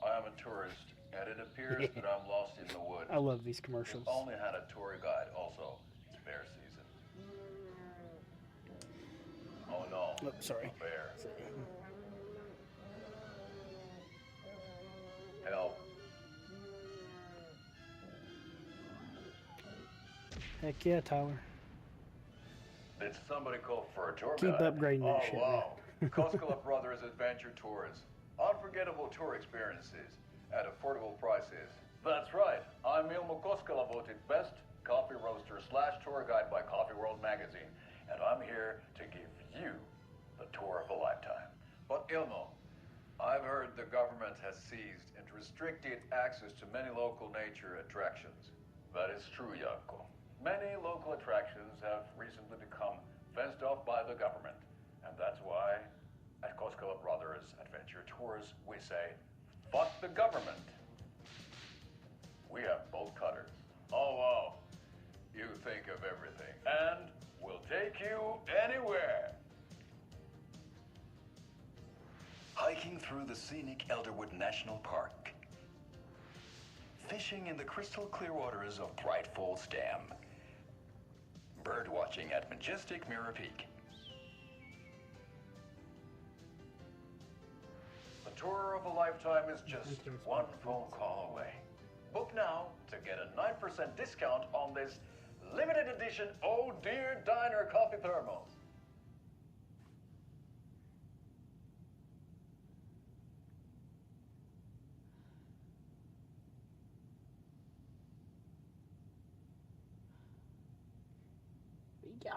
I am a tourist, and it appears that I'm lost in the woods. I love these commercials. We've only had a tour guide also. It's bear season. Oh no. Oh, sorry. A bear. Help. Heck yeah, Tyler. Did somebody call for a tour Keep guide? upgrading that shit, wow. Koskela Brothers Adventure Tours. Unforgettable tour experiences at affordable prices. That's right. I'm Ilmo Koskela, voted best coffee roaster / tour guide by Coffee World magazine. And I'm here to give you the tour of a lifetime. But Ilmo, I've heard the government has seized and restricted access to many local nature attractions. That is true, Yanko. Many local attractions have recently become fenced off by the government. And that's why, at Koskela Brothers Adventure Tours, we say, fuck the government. We have bolt cutters. Oh, wow. You think of everything. And we'll take you anywhere. Hiking through the scenic Elderwood National Park. Fishing in the crystal clear waters of Bright Falls Dam. Bird watching at majestic Mirror Peak. The tour of a lifetime is just one phone call away. Book now to get a 9% discount on this limited edition Oh Dear Diner coffee thermos. Yeah.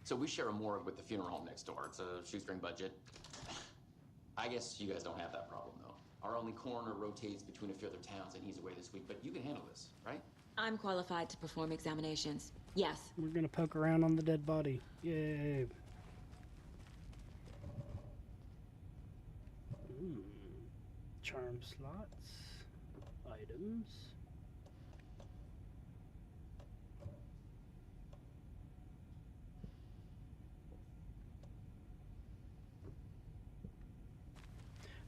So we share a morgue with the funeral home next door. It's a shoestring budget. I guess you guys don't have that problem, though. Our only coroner rotates between a few other towns, and he's away this week. But you can handle this, right? I'm qualified to perform examinations. Yes. We're gonna poke around on the dead body. Yay. Charm slots. Items.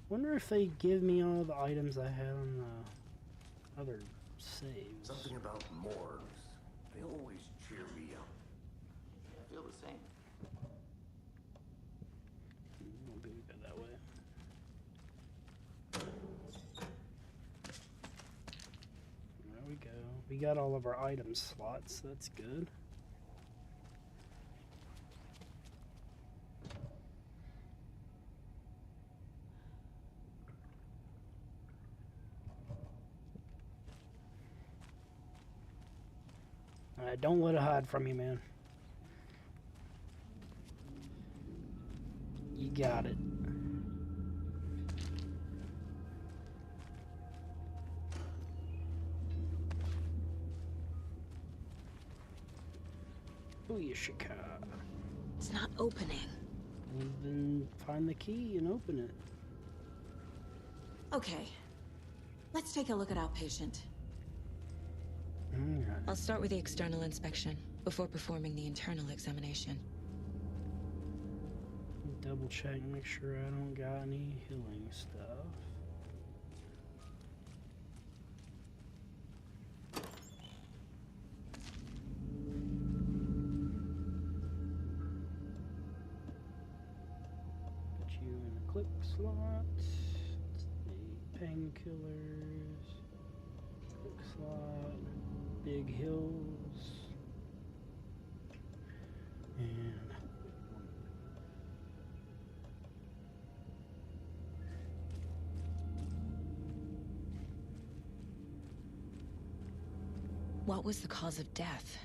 Wonder if they give me all the items I had on the other saves. Something about morgues. They always cheer me up. feel the same. Maybe we go that way. There we go. We got all of our item slots. That's good. Don't let it hide from you, man. You got it. Booyashika. It's not opening. Well, then find the key and open it. Okay. Let's take a look at our patient. Alright. I'll start with the external inspection before performing the internal examination. Double check, make sure I don't got any healing stuff. Put you in a click slot. Let's see, painkillers. Click slot. Big hills. And what was the cause of death?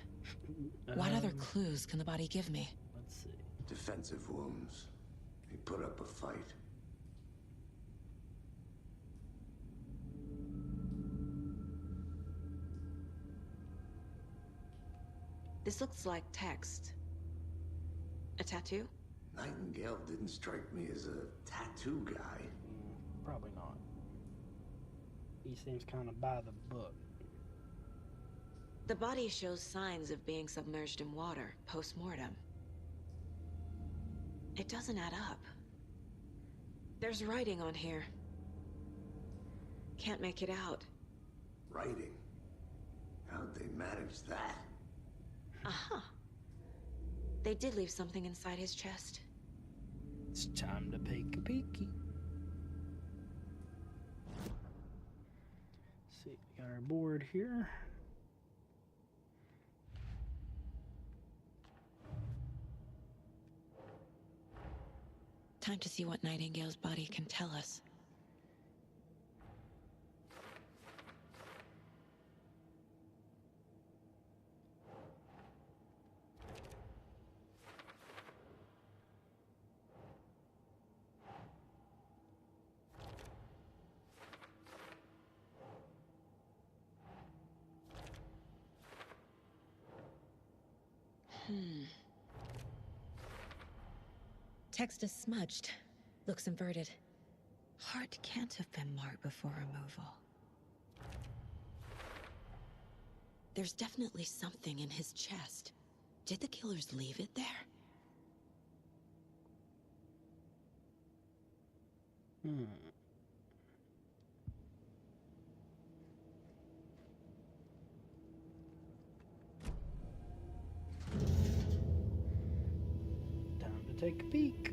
What other clues can the body give me? Let's see. Defensive wounds. He put up a fight. This looks like text. A tattoo? Nightingale didn't strike me as a tattoo guy. Probably not. He seems kind of by the book. The body shows signs of being submerged in water post-mortem. It doesn't add up. There's writing on here. Can't make it out. Writing? How'd they manage that? Uh-huh. They did leave something inside his chest. It's time to take a peeky. See, we got our board here. Time to see what Nightingale's body can tell us. Text is smudged. Looks inverted. Heart can't have been marked before removal. There's definitely something in his chest. Did the killers leave it there? Time to take a peek.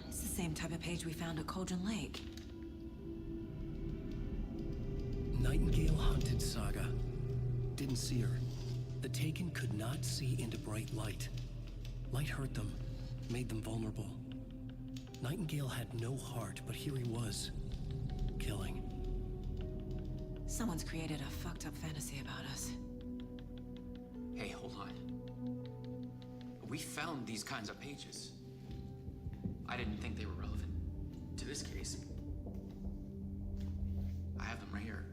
It's the same type of page we found at Cauldron Lake. Nightingale hunted Saga. Didn't see her. The Taken could not see into bright light. Light hurt them, made them vulnerable. Nightingale had no heart, but here he was, killing. Someone's created a fucked up fantasy about us. Hey, hold on. We found these kinds of pages. I didn't think they were relevant to this case. I have them right here.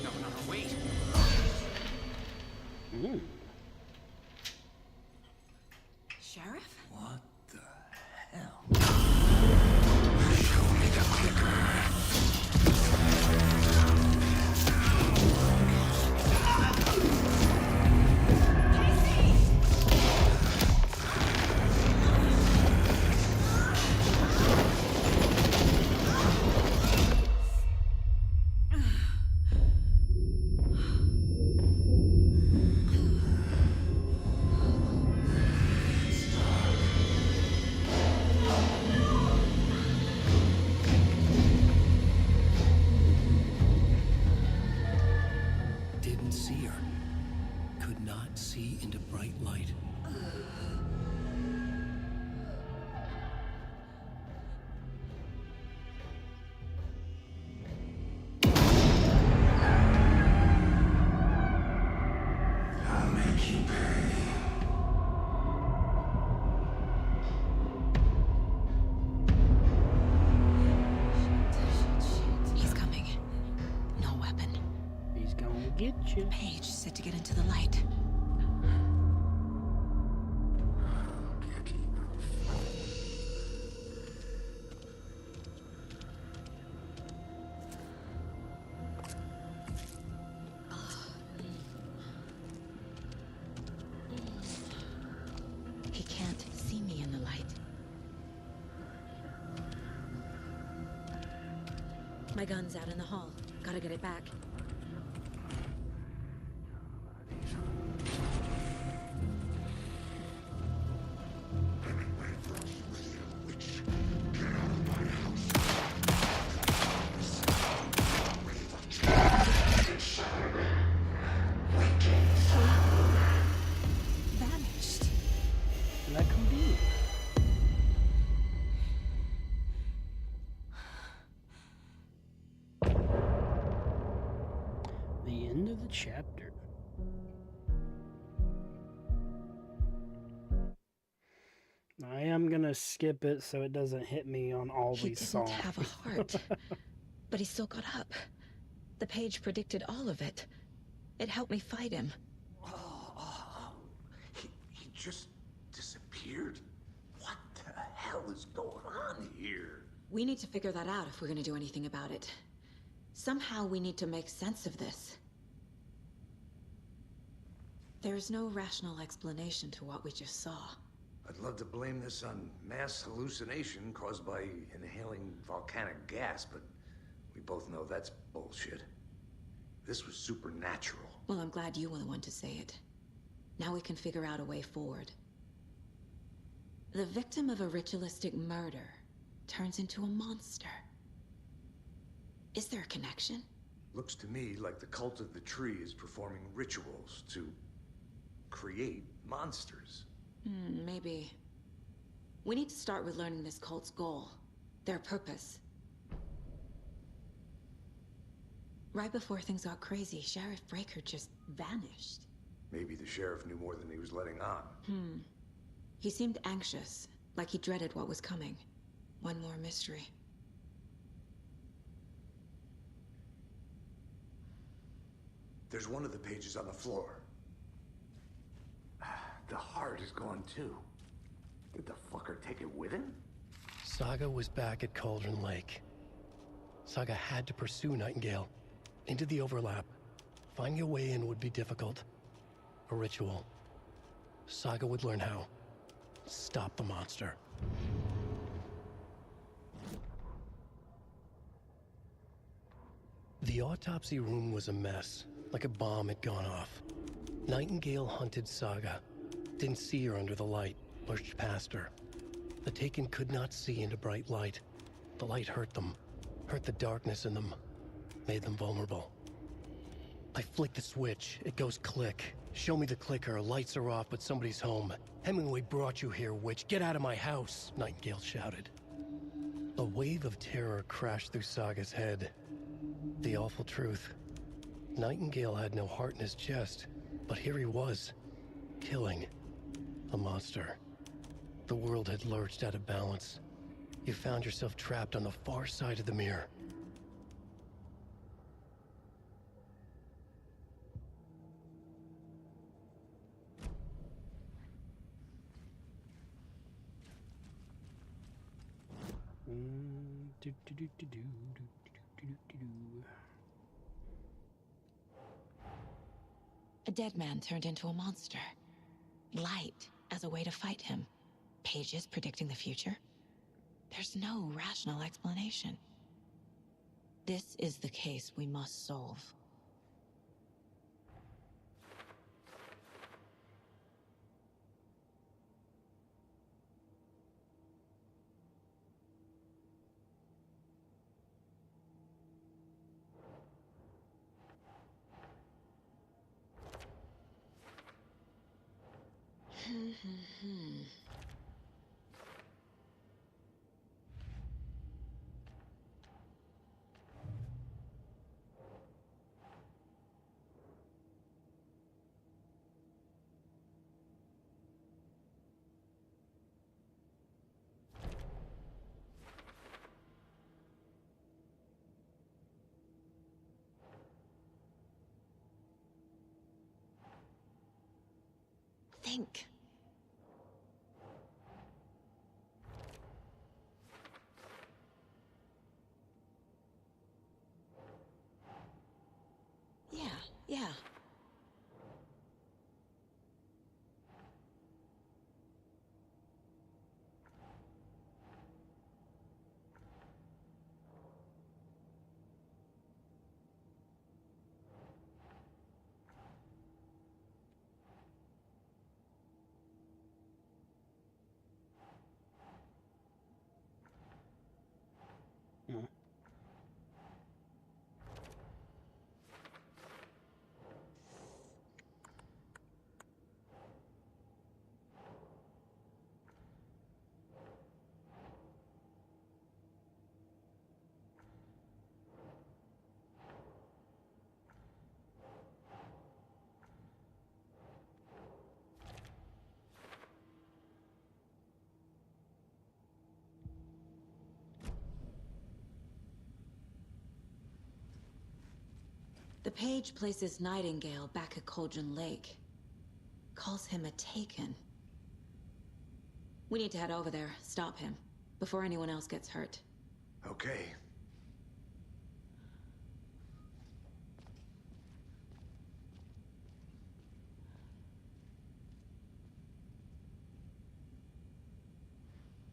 No, wait. get you. Paige said to get into the light. He can't see me in the light. My gun's out in the hall. Gotta get it back. Vanished. And that come be? The end of the chapter. I am gonna skip it so it doesn't hit me on all He these didn't songs. have a heart, but he still got up. The page predicted all of it. It helped me fight him. He just disappeared? What the hell is going on here? We need to figure that out if we're gonna do anything about it. Somehow we need to make sense of this. There's no rational explanation to what we just saw. I'd love to blame this on mass hallucination caused by inhaling volcanic gas, but we both know that's bullshit. This was supernatural. Well, I'm glad you were the one to say it. Now we can figure out a way forward. The victim of a ritualistic murder turns into a monster. Is there a connection? Looks to me like the cult of the tree is performing rituals to create monsters. Maybe. We need to start with learning this cult's goal, their purpose. Right before things got crazy, Sheriff Breaker just vanished. Maybe the sheriff knew more than he was letting on. He seemed anxious, like he dreaded what was coming. One more mystery. There's one of the pages on the floor. The heart is gone too. Did the fucker take it with him? Saga was back at Cauldron Lake. Saga had to pursue Nightingale. Into the overlap. Finding a way in would be difficult. A ritual. Saga would learn how. Stop the monster. The autopsy room was a mess, like a bomb had gone off. Nightingale hunted Saga. Didn't see her under the light, pushed past her. The Taken could not see into bright light. The light hurt them, hurt the darkness in them, made them vulnerable. I flick the switch, it goes click. Show me the clicker, lights are off, but somebody's home. Hemingway brought you here, witch. Get out of my house, Nightingale shouted. A wave of terror crashed through Saga's head. The awful truth. Nightingale had no heart in his chest, but here he was, killing a monster. The world had lurched out of balance. You found yourself trapped on the far side of the mirror. A dead man turned into a monster. Light as a way to fight him. Pages predicting the future. There's no rational explanation. This is the case we must solve. think. Yeah. Hmm. The page places Nightingale back at Cauldron Lake. Calls him a Taken. We need to head over there, stop him, before anyone else gets hurt. Okay.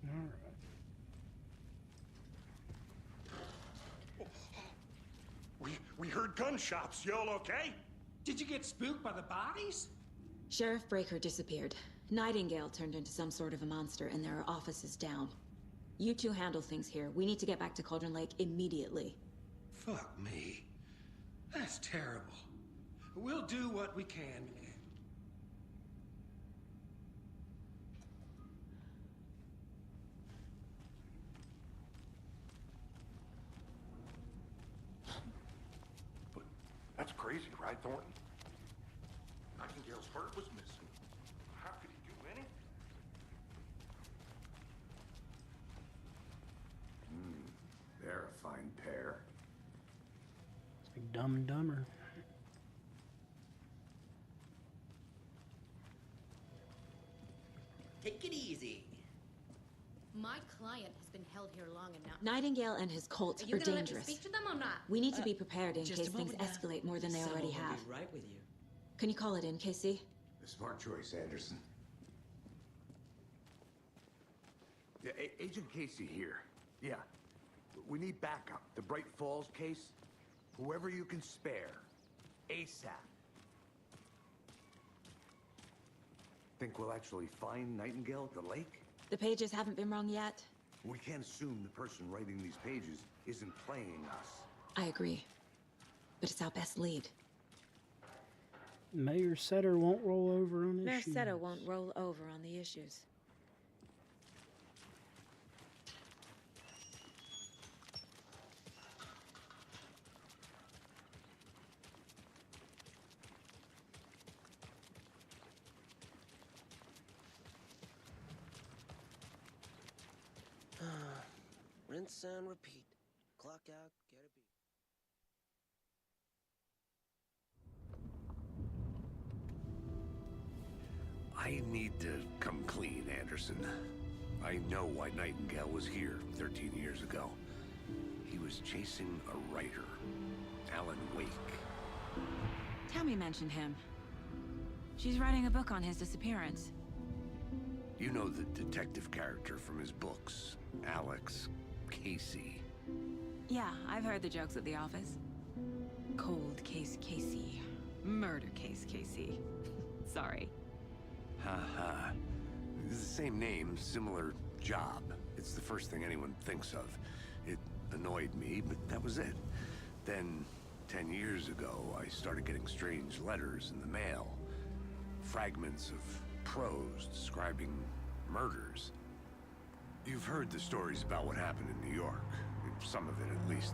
All right. We heard gunshots. Y'all okay? Did you get spooked by the bodies? Sheriff Breaker disappeared. Nightingale turned into some sort of a monster, and there are offices down. You two handle things here. We need to get back to Cauldron Lake immediately. Fuck me. That's terrible. We'll do what we can, man. That's crazy, right, Thornton? Nightingale's heart was missing. How could he do anything? They're a fine pair. It's like Dumb and Dumber. Take it easy. My client has been held here long enough. Nightingale and his cult Are you are gonna dangerous. let me speak to them or not? We need to be prepared in just case a things moment now. escalate more than they Someone already will have. be right with you. Can you call it in, Casey? A smart choice, Anderson. Yeah, Agent Casey here. Yeah. We need backup. The Bright Falls case. Whoever you can spare. ASAP. Think we'll actually find Nightingale at the lake? The pages haven't been wrung yet. We can't assume the person writing these pages isn't playing us. I agree. But it's our best lead. Mayor Setter won't roll over on Mayor issues. Setter won't roll over on the issues. Rinse and repeat. Clock out, get a beat. I need to come clean, Anderson. I know why Nightingale was here 13 years ago. He was chasing a writer, Alan Wake. Tammy mentioned him. She's writing a book on his disappearance. You know the detective character from his books, Alex Casey. Yeah, I've heard the jokes at the office. Cold case Casey. Murder case Casey. Sorry. Ha ha. It's the same name, similar job. It's the first thing anyone thinks of. It annoyed me, but that was it. Then, 10 years ago, I started getting strange letters in the mail. Fragments of prose describing murders. You've heard the stories about what happened in New York. Some of it, at least.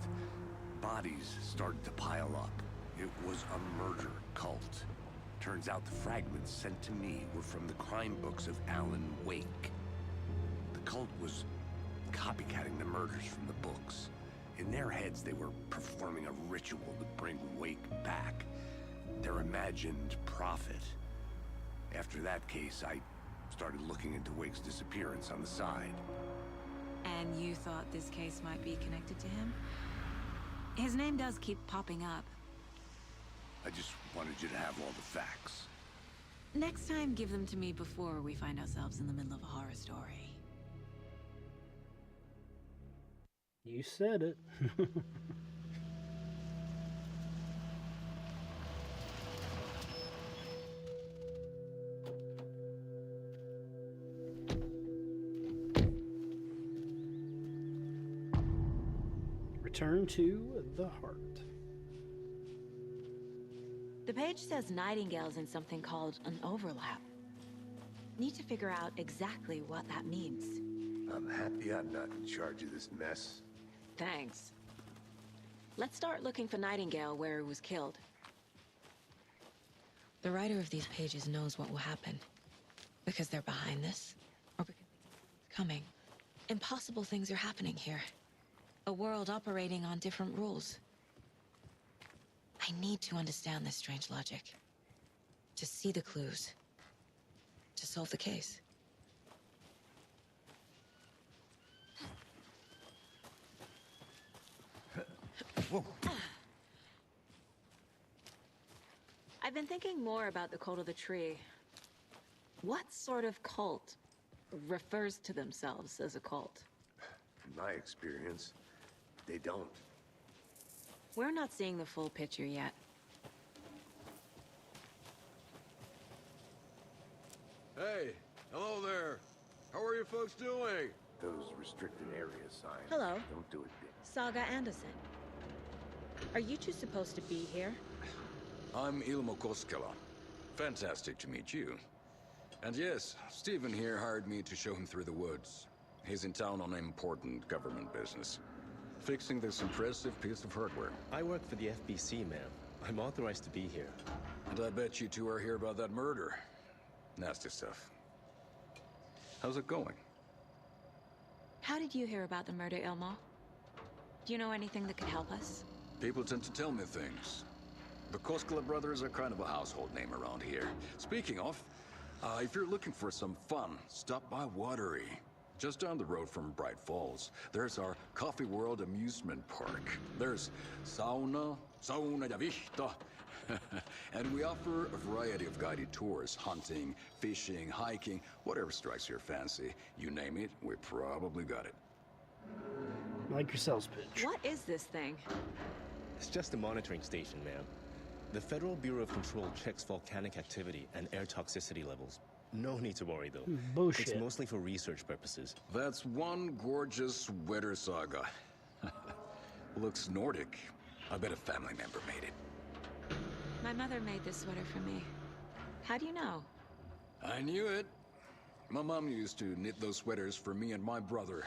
Bodies started to pile up. It was a murder cult. Turns out the fragments sent to me were from the crime books of Alan Wake. The cult was copycatting the murders from the books. In their heads, they were performing a ritual to bring Wake back. Their imagined prophet. After that case, I started looking into Wake's disappearance on the side. And you thought this case might be connected to him? His name does keep popping up. I just wanted you to have all the facts. Next time, give them to me before we find ourselves in the middle of a horror story. You said it. Return to the heart. The page says Nightingale's in something called an overlap. Need to figure out exactly what that means. I'm happy I'm not in charge of this mess. Thanks. Let's start looking for Nightingale where he was killed. The writer of these pages knows what will happen. Because they're behind this, or because it's coming. Impossible things are happening here. A world operating on different rules. I need to understand this strange logic. To see the clues. To solve the case. Whoa. I've been thinking more about the cult of the tree. What sort of cult refers to themselves as a cult? In my experience, they don't. We're not seeing the full picture yet. Hey, hello there. How are you folks doing? Those restricted area signs. Hello. Don't do it, Dick. Saga Anderson. Are you two supposed to be here? I'm Ilmo Koskela. Fantastic to meet you. And yes, Stephen here hired me to show him through the woods. He's in town on important government business. Fixing this impressive piece of hardware. I work for the FBC, ma'am. I'm authorized to be here. And I bet you two are here about that murder. Nasty stuff. How's it going? How did you hear about the murder, Ilmo? Do you know anything that could help us? People tend to tell me things. The Koskela brothers are kind of a household name around here. Speaking of, if you're looking for some fun, stop by Watery. Just down the road from Bright Falls, there's our Coffee World amusement park. There's sauna ja vihta. And we offer a variety of guided tours, hunting, fishing, hiking, whatever strikes your fancy. You name it, we probably got it. Like your sales pitch. What is this thing? It's just a monitoring station, ma'am. The Federal Bureau of Control checks volcanic activity and air toxicity levels. No need to worry, though. Bullshit. It's mostly for research purposes. That's one gorgeous weather saga. Looks Nordic. I bet a family member made it. My mother made this sweater for me. How do you know? I knew it. My mom used to knit those sweaters for me and my brother.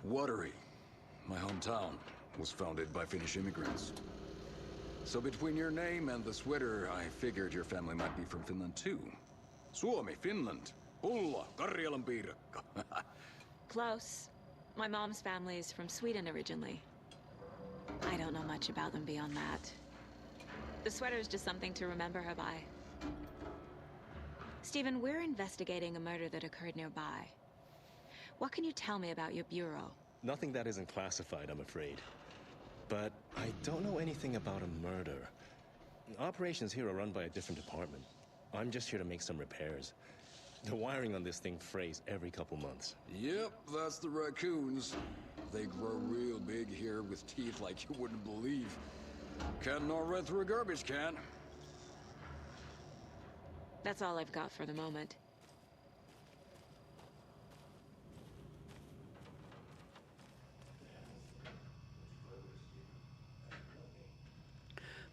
Watery, my hometown, was founded by Finnish immigrants. So between your name and the sweater, I figured your family might be from Finland too. Suomi, Finland. Pulla, Karjalan piirakka. Close. My mom's family is from Sweden originally. I don't know much about them beyond that. The sweater is just something to remember her by. Stephen, we're investigating a murder that occurred nearby. What can you tell me about your bureau? Nothing that isn't classified, I'm afraid. But I don't know anything about a murder. Operations here are run by a different department. I'm just here to make some repairs. The wiring on this thing frays every couple months. Yep, that's the raccoons. They grow real big here with teeth like you wouldn't believe. Can't gnaw right through a garbage can. That's all I've got for the moment.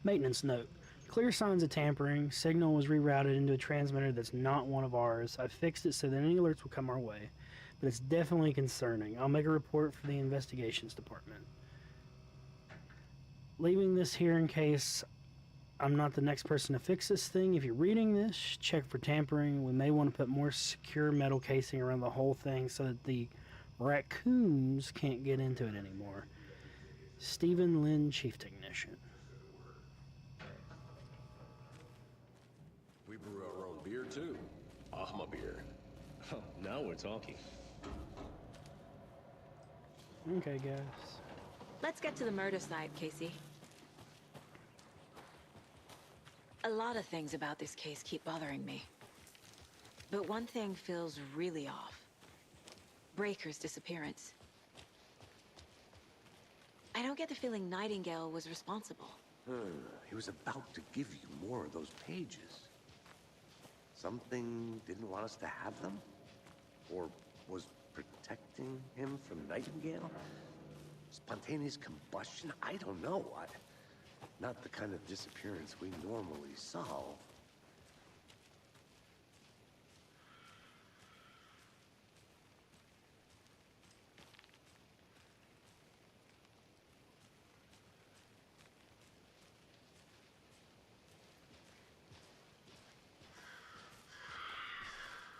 Maintenance note. Clear signs of tampering. Signal was rerouted into a transmitter that's not one of ours. I fixed it so that any alerts will come our way. But it's definitely concerning. I'll make a report for the investigations department. Leaving this here in case I'm not the next person to fix this thing. If you're reading this, check for tampering. We may want to put more secure metal casing around the whole thing so that the raccoons can't get into it anymore. Stephen Lynn, Chief Technician. We were Bahama beer. Oh, now we're talking. Okay, guys. Let's get to the murder side, Casey. A lot of things about this case keep bothering me. But one thing feels really off. Breaker's disappearance. I don't get the feeling Nightingale was responsible. He was about to give you more of those pages. Something didn't want us to have them? Or was protecting him from Nightingale? Spontaneous combustion? I don't know. Not the kind of disappearance we normally solve.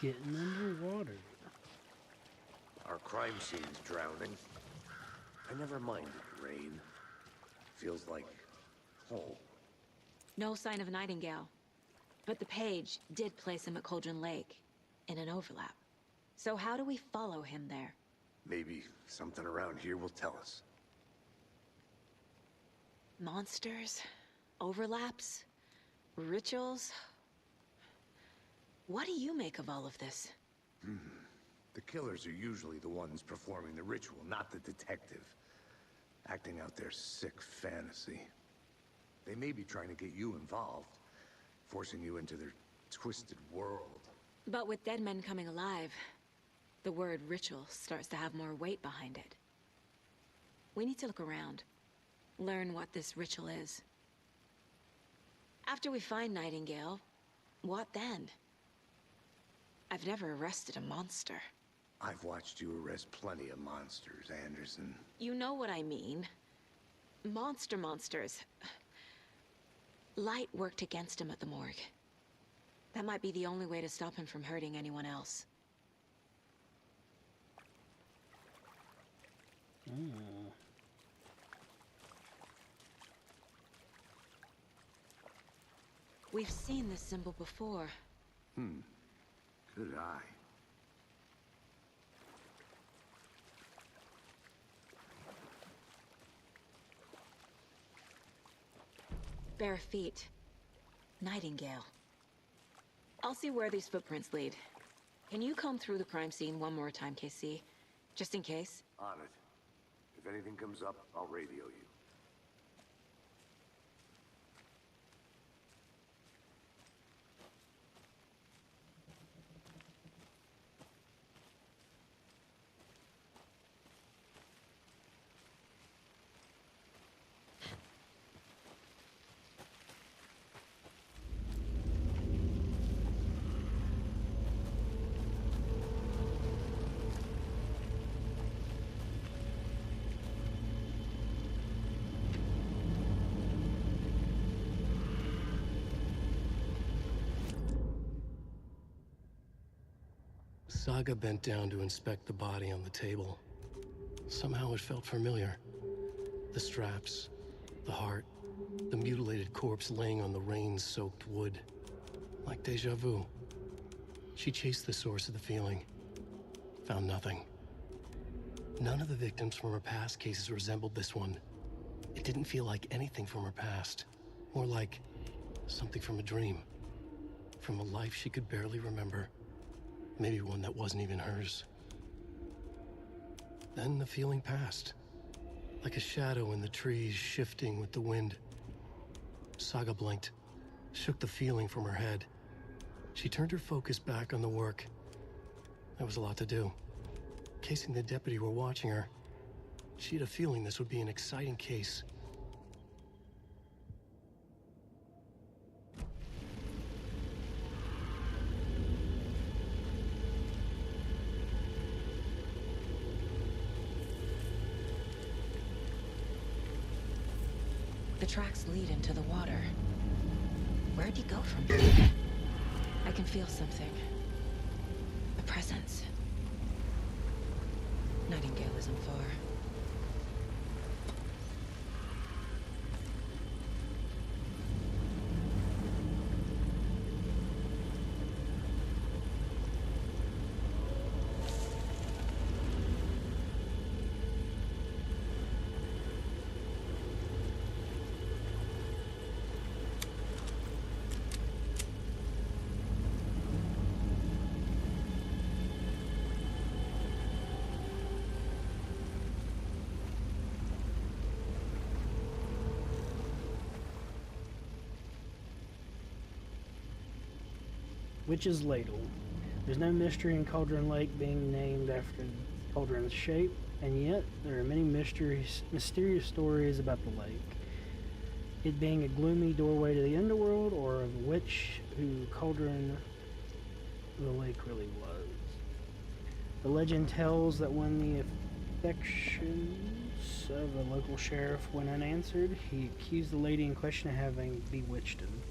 Getting underwater. Our crime scene's drowning. I never minded rain. Feels like home. No sign of Nightingale. But the page did place him at Cauldron Lake, in an overlap. So how do we follow him there? Maybe something around here will tell us. Monsters? Overlaps? Rituals? What do you make of all of this? The killers are usually the ones performing the ritual, not the detective. Acting out their sick fantasy. They may be trying to get you involved, forcing you into their twisted world. But with dead men coming alive, the word ritual starts to have more weight behind it. We need to look around, learn what this ritual is. After we find Nightingale, what then? I've never arrested a monster. I've watched you arrest plenty of monsters, Anderson. You know what I mean. Monsters. Light worked against him at the morgue. That might be the only way to stop him from hurting anyone else. We've seen this symbol before. Good eye. Bare feet. Nightingale. I'll see where these footprints lead. Can you comb through the crime scene one more time, KC? Just in case? On it. If anything comes up, I'll radio you. Saga bent down to inspect the body on the table. Somehow it felt familiar. The straps, the heart, the mutilated corpse laying on the rain-soaked wood. Like deja vu. She chased the source of the feeling. Found nothing. None of the victims from her past cases resembled this one. It didn't feel like anything from her past. More like something from a dream. From a life she could barely remember. Maybe one that wasn't even hers. Then the feeling passed. Like a shadow in the trees shifting with the wind. Saga blinked, shook the feeling from her head. She turned her focus back on the work. There was a lot to do. Casey and the deputy were watching her. She had a feeling this would be an exciting case. The tracks lead into the water. Where'd he go from here? I can feel something. A presence. Nightingale isn't far. Witch's Ladle. There's no mystery in Cauldron Lake being named after Cauldron's shape, and yet there are many mysterious stories about the lake. It being a gloomy doorway to the underworld, or of a witch who Cauldron the lake really was. The legend tells that when the affections of a local sheriff went unanswered, he accused the lady in question of having bewitched him.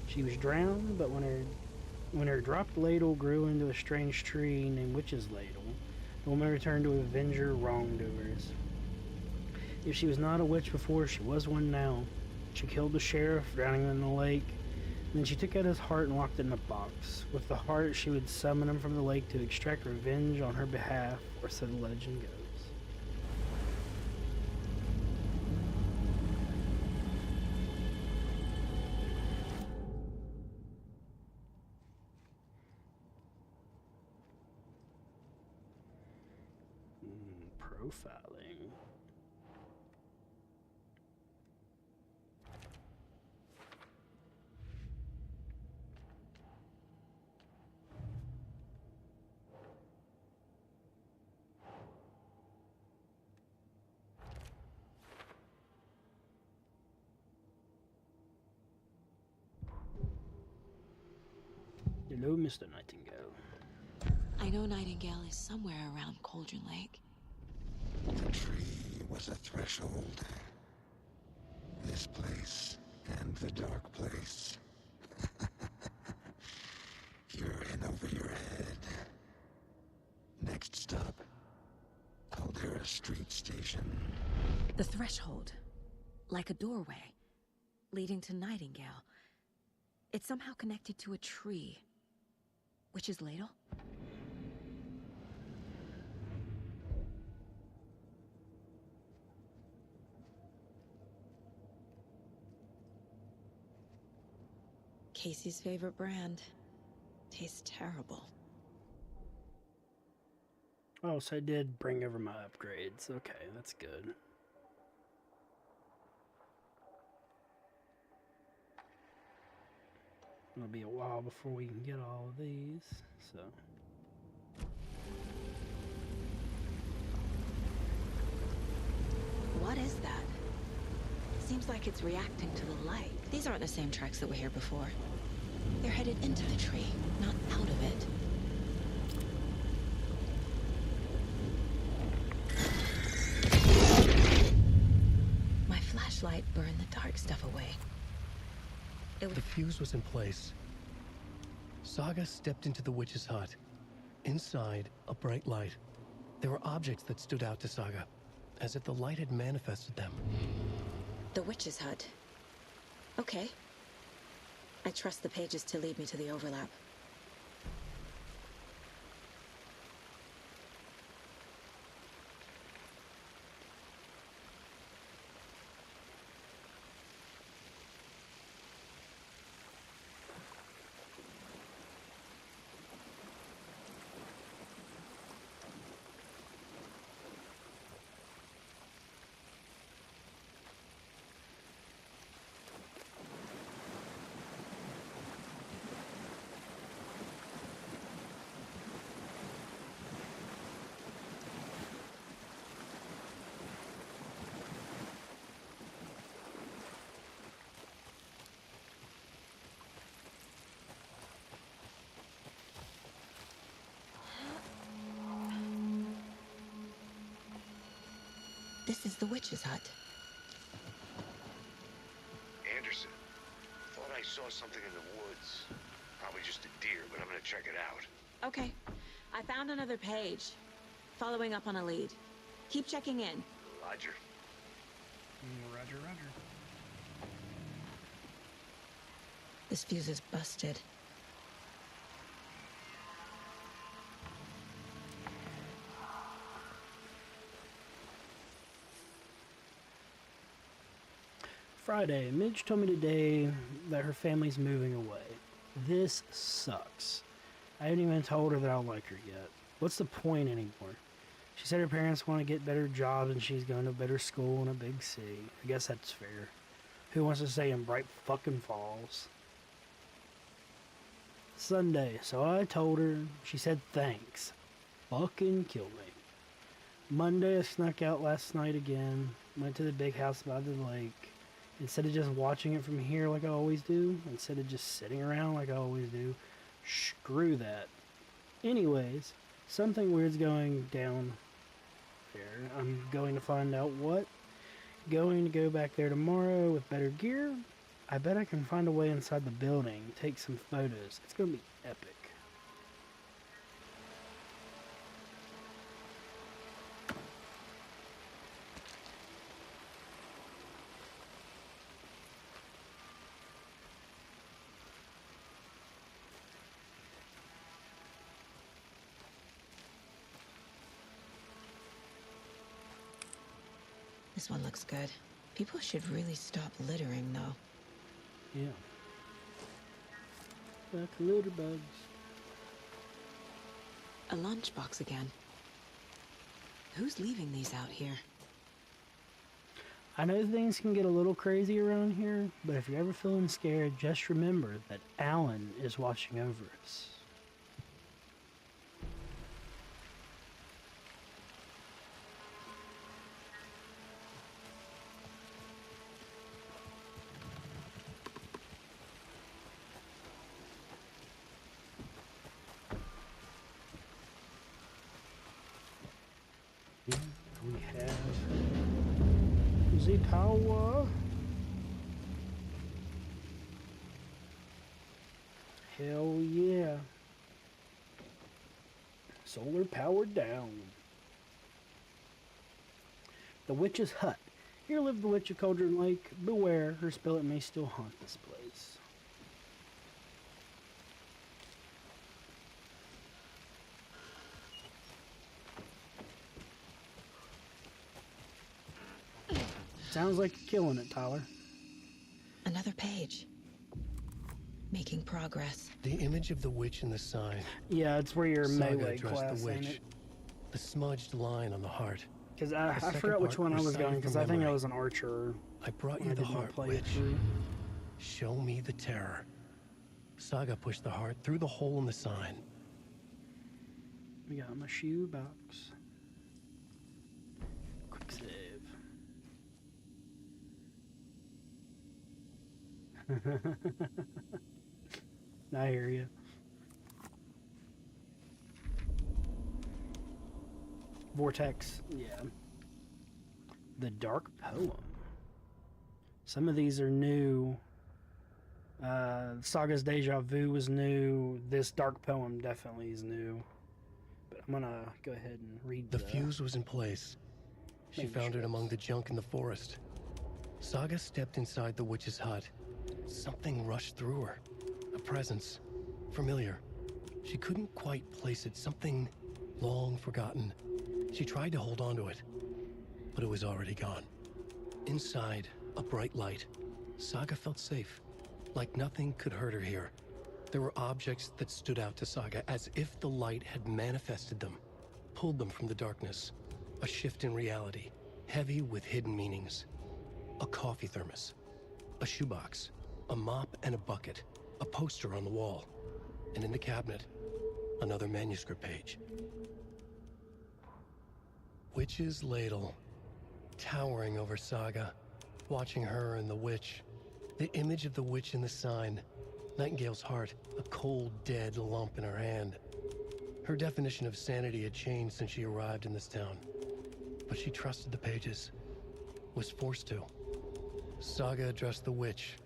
She was drowned, but when her dropped ladle grew into a strange tree named Witch's Ladle, the woman returned to avenge her wrongdoers. If she was not a witch before, she was one now. She killed the sheriff, drowning him in the lake. Then she took out his heart and locked it in a box. With the heart, she would summon him from the lake to extract revenge on her behalf, or so the legend goes. Profiling. Hello, Mr. Nightingale. I know Nightingale is somewhere around Cauldron Lake. The tree was a threshold. This place and the dark place. You're in over your head. Next stop, Caldera Street Station. The threshold. Like a doorway. Leading to Nightingale. It's somehow connected to a tree. Witch's Ladle? Casey's favorite brand. Tastes terrible. Oh, so I did bring over my upgrades. Okay, that's good. It'll be a while before we can get all of these, so... What is that? Seems like it's reacting to the light. These aren't the same tracks that were here before. They're headed into the tree, not out of it. My flashlight burned the dark stuff away. The fuse was in place. Saga stepped into the witch's hut. Inside, a bright light. There were objects that stood out to Saga, as if the light had manifested them. The witch's hut. Okay. I trust the pages to lead me to the overlap. This is the witch's hut. Anderson, thought I saw something in the woods. Probably just a deer, but I'm gonna check it out. Okay. I found another page. Following up on a lead. Keep checking in. Roger. Roger, roger. This fuse is busted. Friday. Midge told me today that her family's moving away. This sucks. I haven't even told her that I don't like her yet. What's the point anymore? She said her parents want to get better jobs and she's going to a better school in a big city. I guess that's fair. Who wants to stay in Bright fucking Falls? Sunday, so I told her. She said thanks. Fucking kill me. Monday, I snuck out last night again. Went to the big house by the lake. Instead of just watching it from here like I always do, instead of just sitting around like I always do, screw that. Anyways, something weird's going down there. I'm going to find out what. Going to go back there tomorrow with better gear. I bet I can find a way inside the building, take some photos. It's going to be epic. This one looks good. People should really stop littering, though. Yeah. Like litter bugs. A lunchbox again. Who's leaving these out here? I know things can get a little crazy around here, but if you're ever feeling scared, just remember that Alan is watching over us. We have the power. Hell yeah. Solar powered down. The Witch's Hut. Here lived the Witch of Cauldron Lake. Beware, her spirit may still haunt this place. Sounds like you're killing it, Tyler. Another page. Making progress. The image of the witch in the sign. Yeah, it's where your Saga melee addressed class, the ain't witch. it? The smudged line on the heart. Because I The second forgot which part one I was recited going, because from I think I memory. was an archer. I brought when you I the did my heart, playthrough. witch. Show me the terror. Saga pushed the heart through the hole in the sign. We got my shoe box. Quick save. I hear you. Vortex, yeah. The Dark Poem. Some of these are new. Saga's Deja Vu was new. This Dark Poem definitely is new. But I'm gonna go ahead and read The fuse was in place. She found it among the junk in the forest. Saga stepped inside the witch's hut. Something rushed through her. A presence. Familiar. She couldn't quite place it. Something long forgotten. She tried to hold on to it, but it was already gone. Inside, a bright light. Saga felt safe, like nothing could hurt her here. There were objects that stood out to Saga as if the light had manifested them, pulled them from the darkness. A shift in reality, heavy with hidden meanings. A coffee thermos, a shoebox, a mop and a bucket, a poster on the wall, and in the cabinet, another manuscript page. Witch's ladle, towering over Saga, watching her and the witch. The image of the witch in the sign, Nightingale's heart, a cold, dead lump in her hand. Her definition of sanity had changed since she arrived in this town, but she trusted the pages, was forced to. Saga addressed the witch.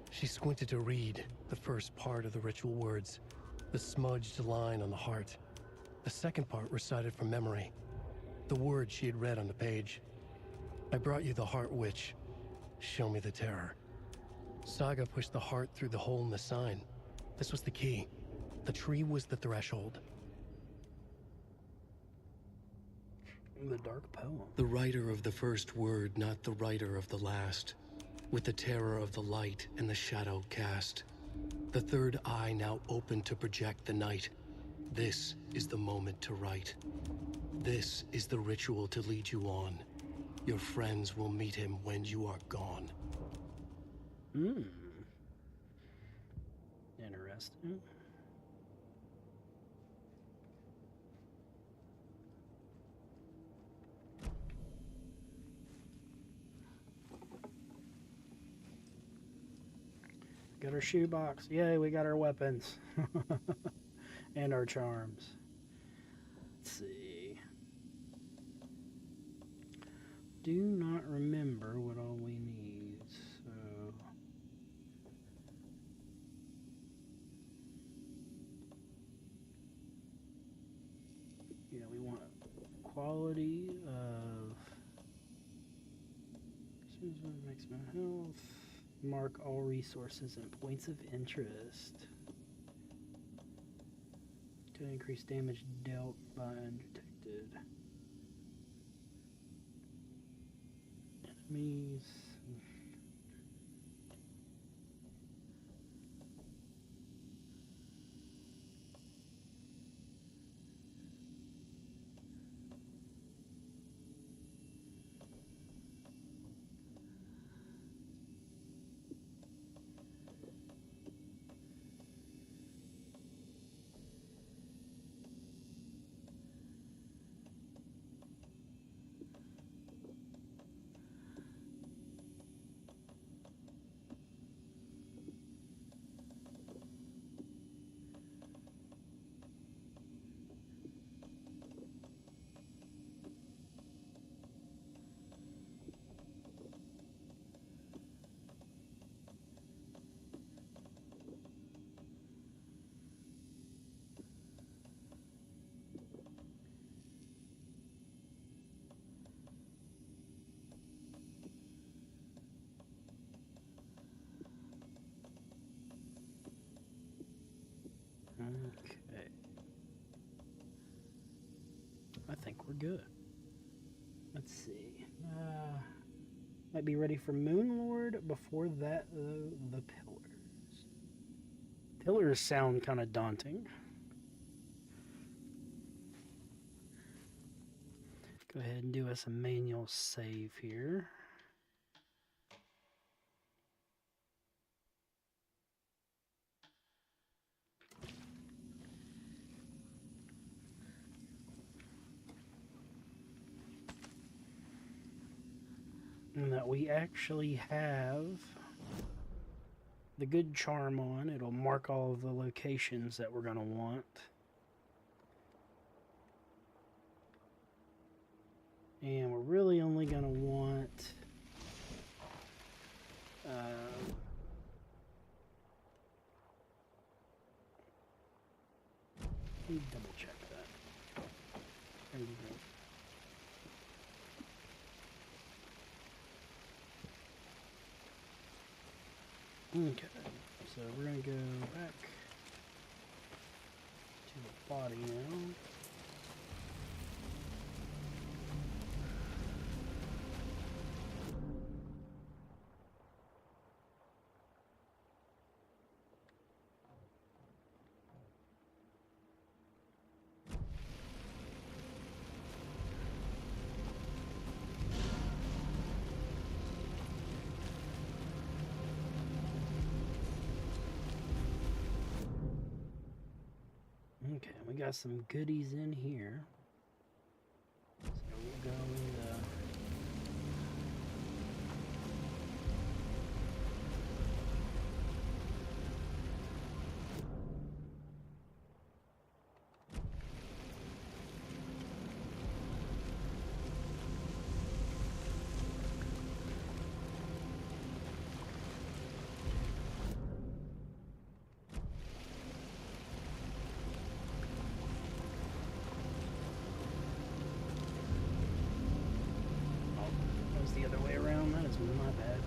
She squinted to read the first part of the ritual words, the smudged line on the heart. The second part recited from memory, the words she had read on the page. I brought you the heart, witch. Show me the terror. Saga pushed the heart through the hole in the sign. This was the key. The tree was the threshold. The Dark Poem. The writer of the first word, not the writer of the last. With the terror of the light and the shadow cast. The third eye now open to project the night. This is the moment to write. This is the ritual to lead you on. Your friends will meet him when you are gone. Interesting. Got our shoebox. Yay, we got our weapons. And our charms. Let's see. Do not remember what all we need, so... Yeah, we want quality of... maximum health. Mark all resources and points of interest. To increase damage dealt by undetected enemies. Okay. I think we're good. Let's see. Might be ready for Moonlord. Before that, though, the Pillars. Pillars sound kind of daunting. Go ahead and do us a manual save here. And that we actually have the good charm on. It'll mark all of the locations that we're going to want. And we're really only going to want let me double check that. There we go. Okay, so we're going to go back to the body now. Okay, we got some goodies in here. So we'll go and the other way around. That is my bad.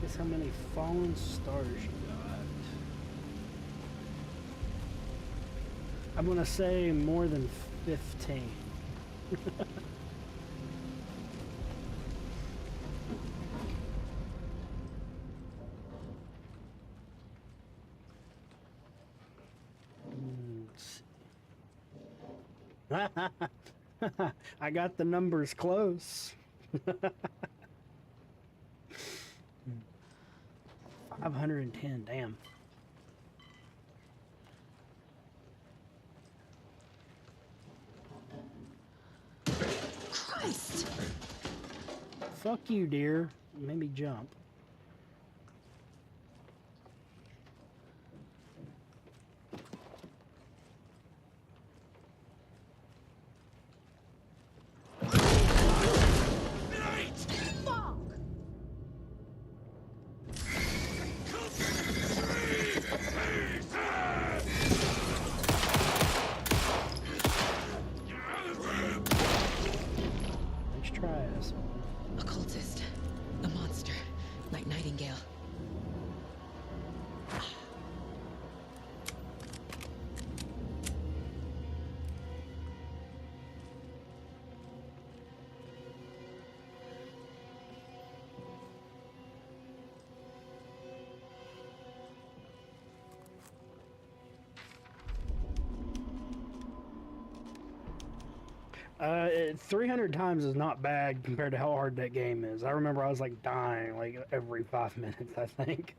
Guess how many fallen stars you got? I'm gonna say more than 15. I got the numbers close. 510, damn. Fuck you, dear. You made me jump. Nice try, asshole. A cultist. A monster. Like Nightingale. Uh, 300 times is not bad compared to how hard that game is. I remember I was like dying like every 5 minutes, I think.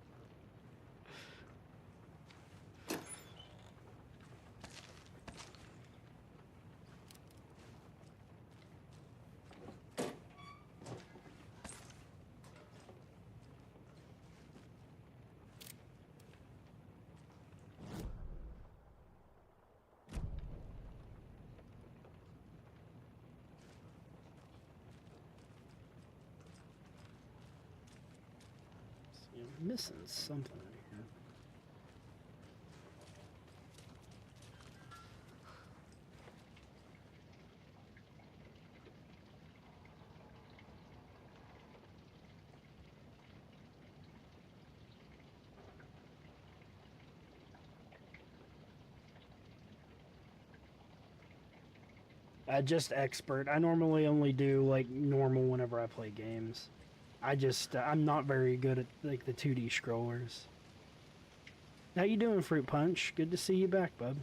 I'm missing something here. Just expert. I normally only do like normal whenever I play games. I'm not very good at like the 2D scrollers. How you doing, Fruit Punch? Good to see you back, bub.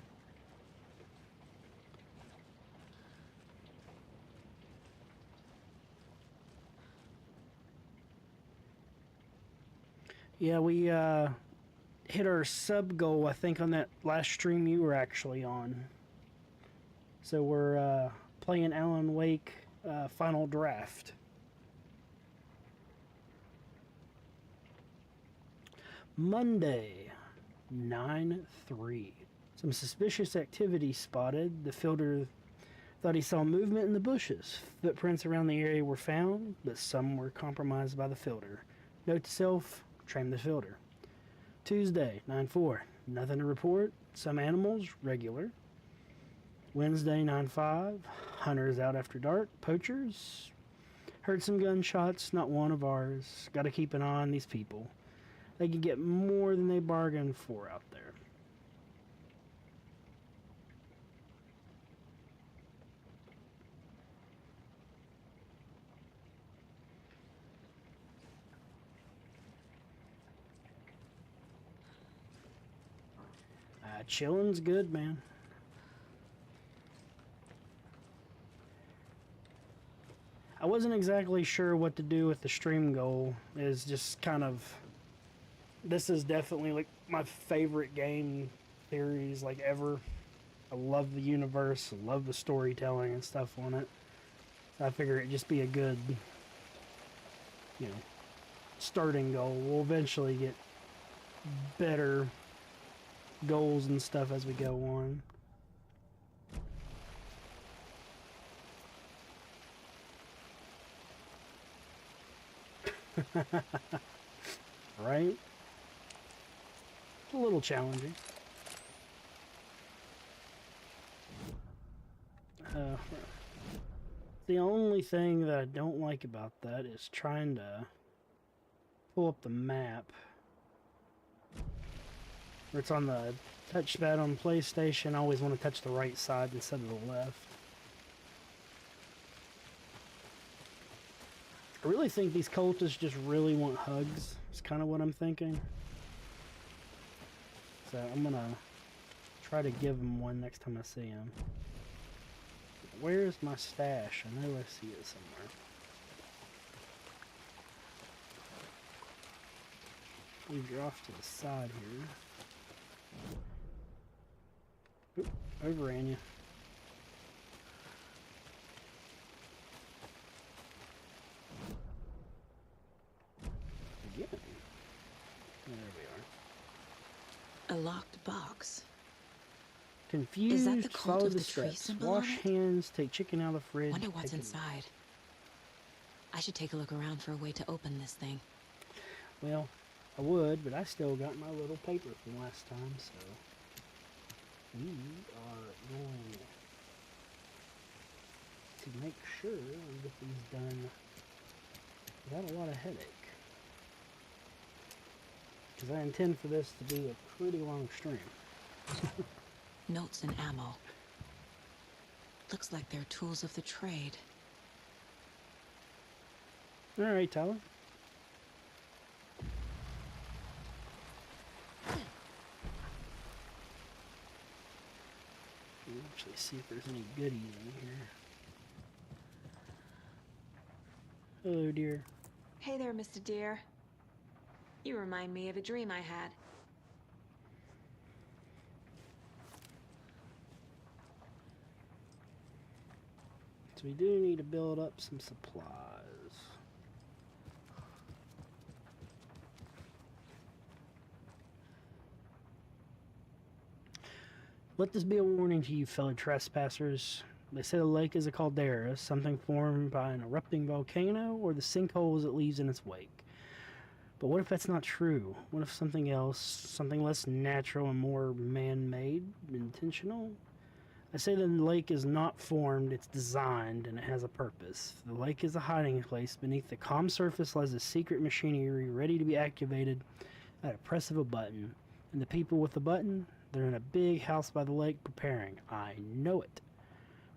Yeah, we hit our sub goal, I think, on that last stream you were actually on. So we're playing Alan Wake Final Draft. Monday, 9/3. Some suspicious activity spotted. The fielder thought he saw movement in the bushes. Footprints around the area were found, but some were compromised by the fielder. Note to self, train the fielder. Tuesday, 9/4. Nothing to report. Some animals, regular. Wednesday, 9/5. Hunters out after dark. Poachers. Heard some gunshots, not one of ours. Gotta keep an eye on these people. They can get more than they bargained for out there. Chilling's good, man. I wasn't exactly sure what to do with the stream goal. Is just kind of... This is definitely like my favorite game series like ever. I love the universe, I love the storytelling and stuff on it. So I figure it'd just be a good, you know, starting goal. We'll eventually get better goals and stuff as we go on. Right? A little challenging. The only thing that I don't like about that is trying to pull up the map. Where it's on the touchpad on PlayStation, I always want to touch the right side instead of the left. I really think these cultists just really want hugs. It's kind of what I'm thinking. So I'm gonna try to give them one next time I see him. Where's my stash? I know I see it somewhere. Move you off to the side here. Oop, overran you. A locked box. Confused, Is that the cult follow of the the tree steps. symbol on Wash it? hands, take chicken out of the fridge. Wonder what's take it- inside. I should take a look around for a way to open this thing. Well, I would, but I still got my little paper from last time, so we are going to make sure we get these done without a lot of headache. Because I intend for this to be a pretty long stream. Notes and ammo. Looks like they're tools of the trade. Alright, Tyler. Let's actually see if there's any goodies in here. Hello, dear. Hey there, Mr. Deer. You remind me of a dream I had. So we do need to build up some supplies. Let this be a warning to you, fellow trespassers. They say the lake is a caldera, something formed by an erupting volcano, or the sinkholes it leaves in its wake. But what if that's not true? What if something else, something less natural and more man-made, intentional? I say that the lake is not formed, it's designed, and it has a purpose. The lake is a hiding place. Beneath the calm surface lies a secret machinery ready to be activated at a press of a button. And the people with the button, they're in a big house by the lake preparing. I know it.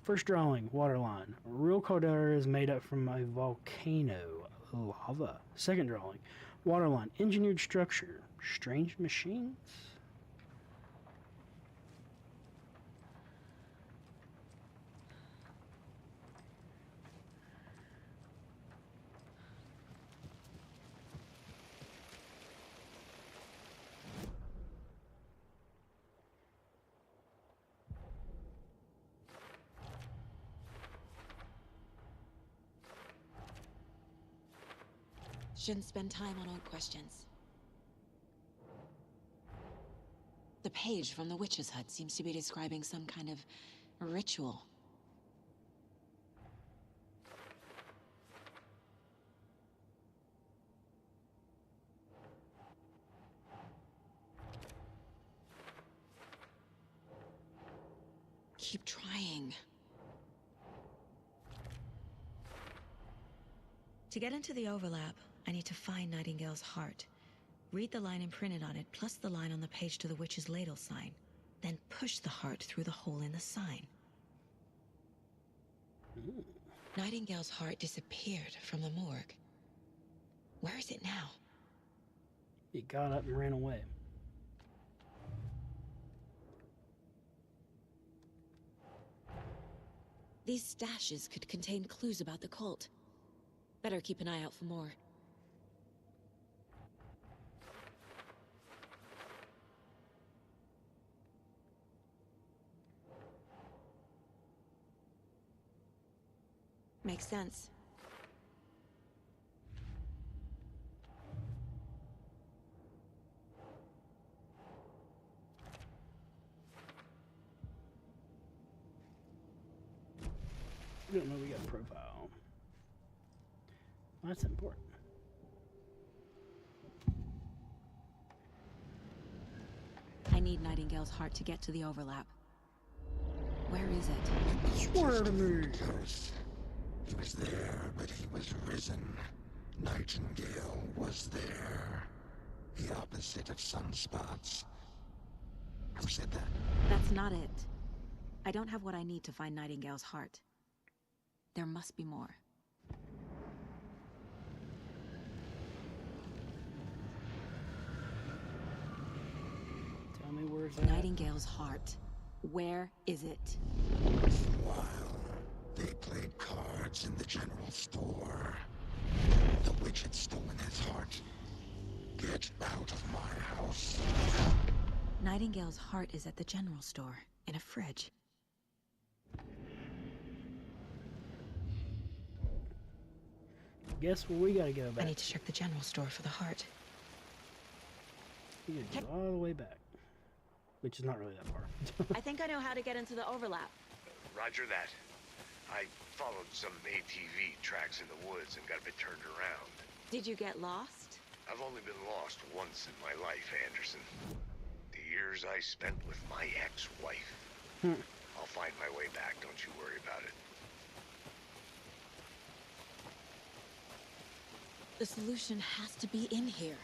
First drawing, waterline. A real caldera is made up from a volcano, lava. Second drawing, waterline, engineered structure. Strange machines? Shouldn't spend time on old questions. The page from the witch's hut seems to be describing some kind of ritual. Keep trying. To get into the overlap, I need to find Nightingale's heart. Read the line imprinted on it, plus the line on the page to the witch's ladle sign. Then push the heart through the hole in the sign. Ooh. Nightingale's heart disappeared from the morgue. Where is it now? It got up and ran away. These stashes could contain clues about the cult. Better keep an eye out for more. Makes sense. We don't know we got a profile. That's important. I need Nightingale's heart to get to the overlap. Where is it? Swear to me! He was there, but he was risen. Nightingale was there. The opposite of sunspots. Who said that? That's not it. I don't have what I need to find Nightingale's heart. There must be more. Tell me where's that? Nightingale's heart. Where is it? While they played cards in the general store, the witch had stolen his heart. Get out of my house. Nightingale's heart is at the general store, in a fridge. Guess where we gotta go back? I need to check the general store for the heart. We gotta go all the way back. which is not really that far. I think I know how to get into the overlap. Roger that. I followed some ATV tracks in the woods and got a bit turned around. Did you get lost? I've only been lost once in my life, Anderson. The years I spent with my ex-wife. I'll find my way back, don't you worry about it. The solution has to be in here.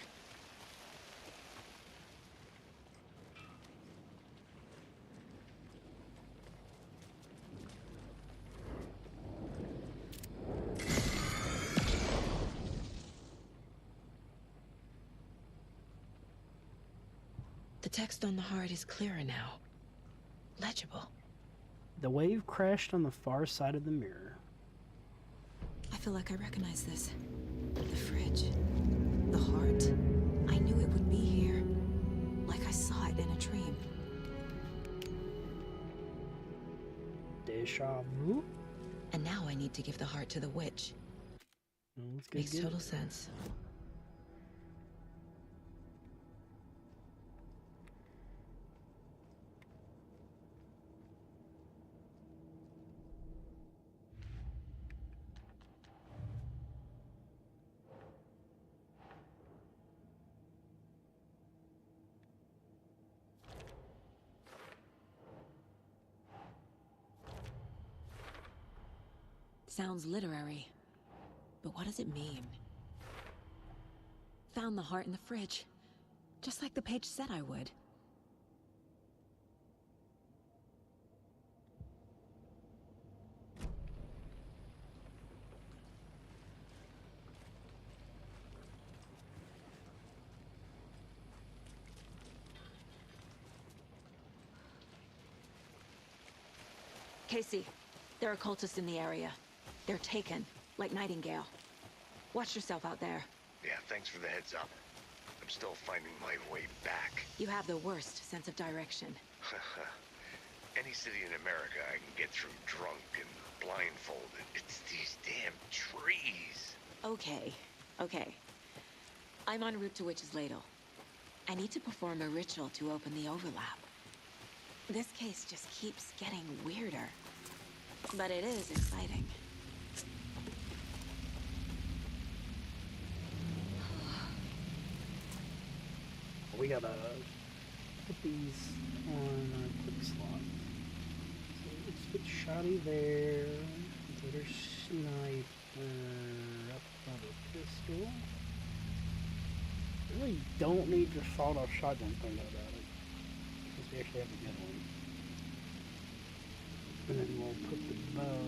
The text on the heart is clearer now. Legible. The wave crashed on the far side of the mirror. I feel like I recognize this. The fridge. The heart. I knew it would be here. Like I saw it in a dream. Deja vu? And now I need to give the heart to the witch. Makes total sense. Sounds literary, but what does it mean? Found the heart in the fridge, just like the page said I would. Casey, there are cultists in the area. They're taken, like Nightingale. Watch yourself out there. Yeah, thanks for the heads up. I'm still finding my way back. You have the worst sense of direction. Any city in America I can get through drunk and blindfolded. It's these damn trees. Okay, okay. I'm en route to Witch's Ladle. I need to perform a ritual to open the overlap. This case just keeps getting weirder. But it is exciting. We gotta put these on our quick slot. So let's put Shotty there. Put her sniper up on a pistol. Really don't need your sawed-off shotgun thing about it. Because we actually have a good one. And then we'll put the bow,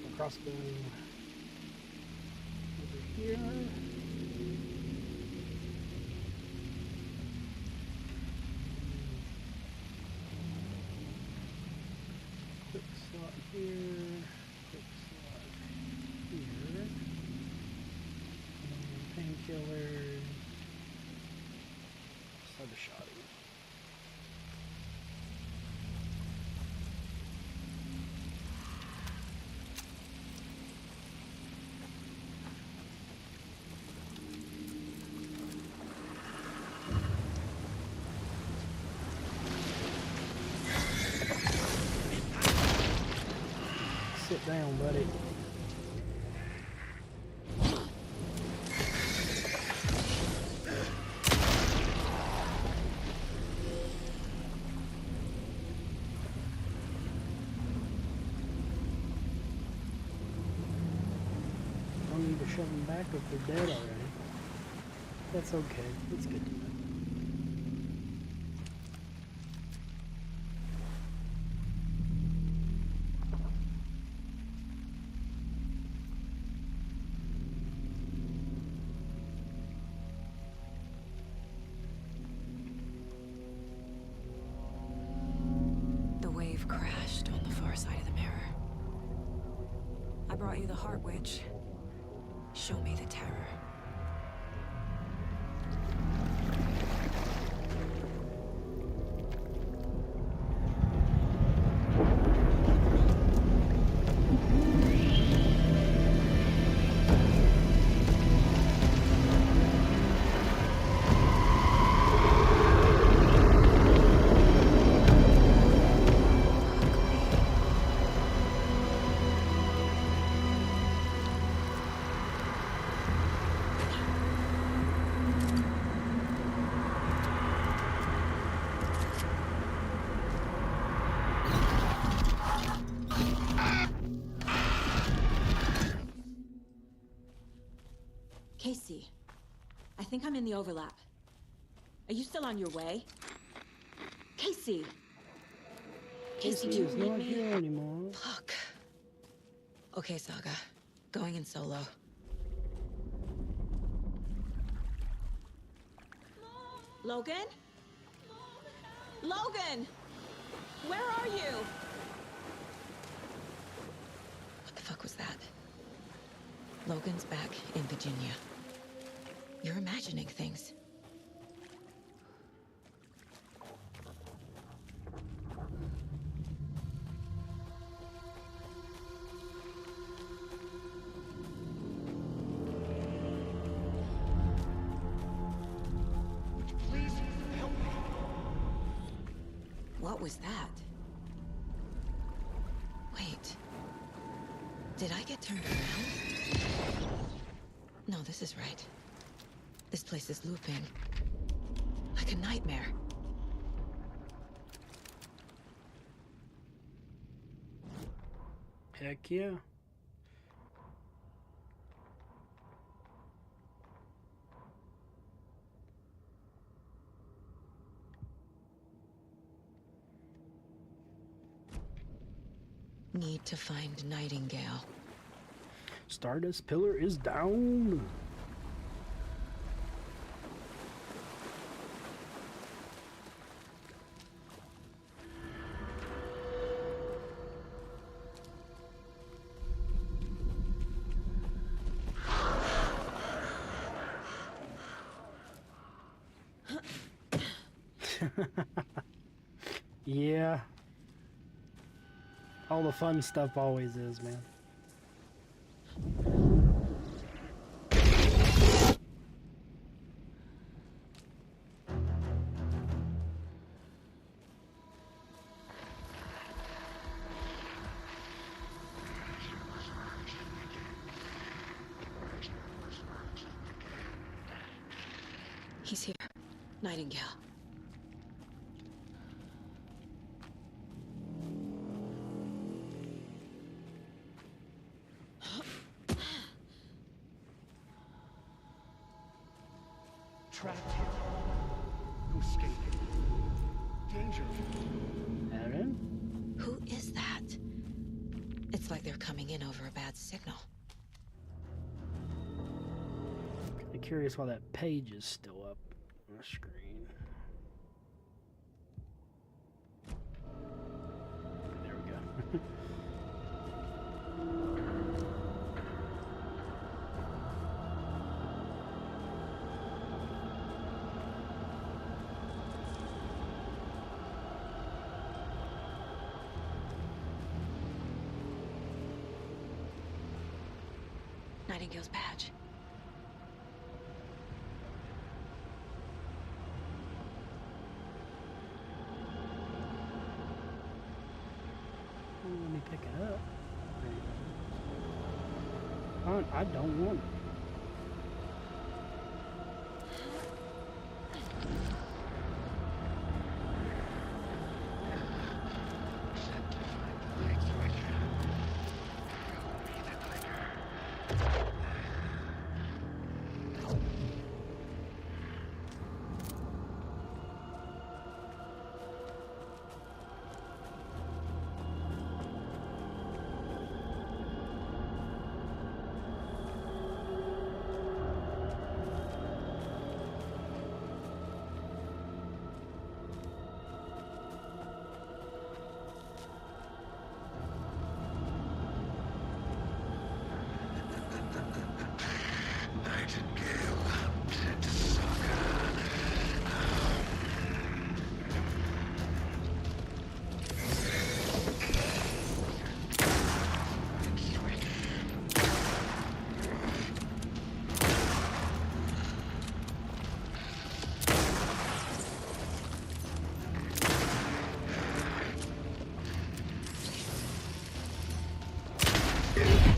the crossbow, over here. Quick slot here, quick slot here. And painkiller. Slide the shotty. Sit down, buddy. Don't need to shove them back if they're dead already. That's okay. It's good to know. Crashed on the far side of the mirror. I brought you the Heart Witch. Show me the terror. I think I'm in the overlap. Are you still on your way? Casey! Casey, do you is read not me? here anymore. Fuck. Okay, Saga. Going in solo. Logan? Logan! Where are you? What the fuck was that? Logan's back in Virginia. You're imagining things. Please help me. What was that? Wait. Did I get turned around? No, this is right. This place is looping. Like a nightmare. Heck yeah. Need to find Nightingale. Stardust pillar is down. Yeah. All the fun stuff always is, man. He's here. Nightingale. Trapped here. No escaping. Danger. Aaron? Who is that? It's like they're coming in over a bad signal. I'm curious why that page is still up on the screen. There we go. Nightingale's badge. Let me pick it up. I don't want it.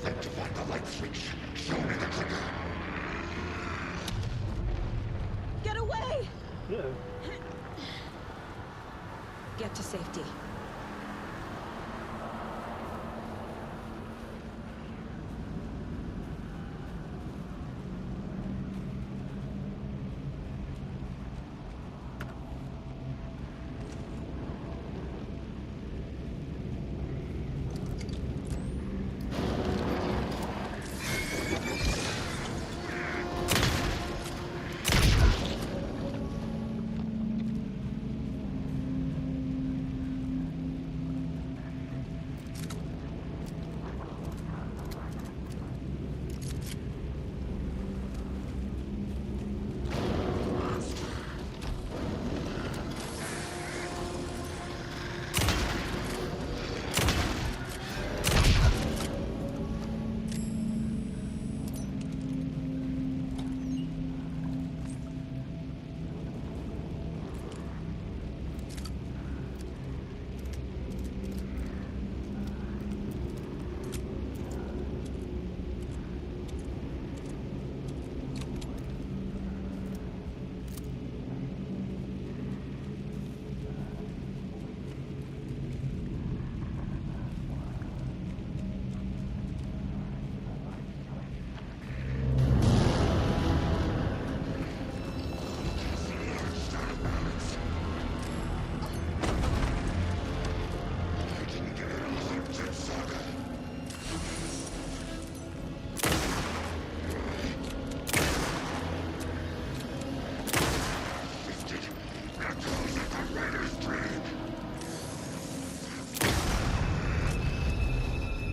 Activate the light switch. Show me the clicker. Get away! Yeah. Get to safety.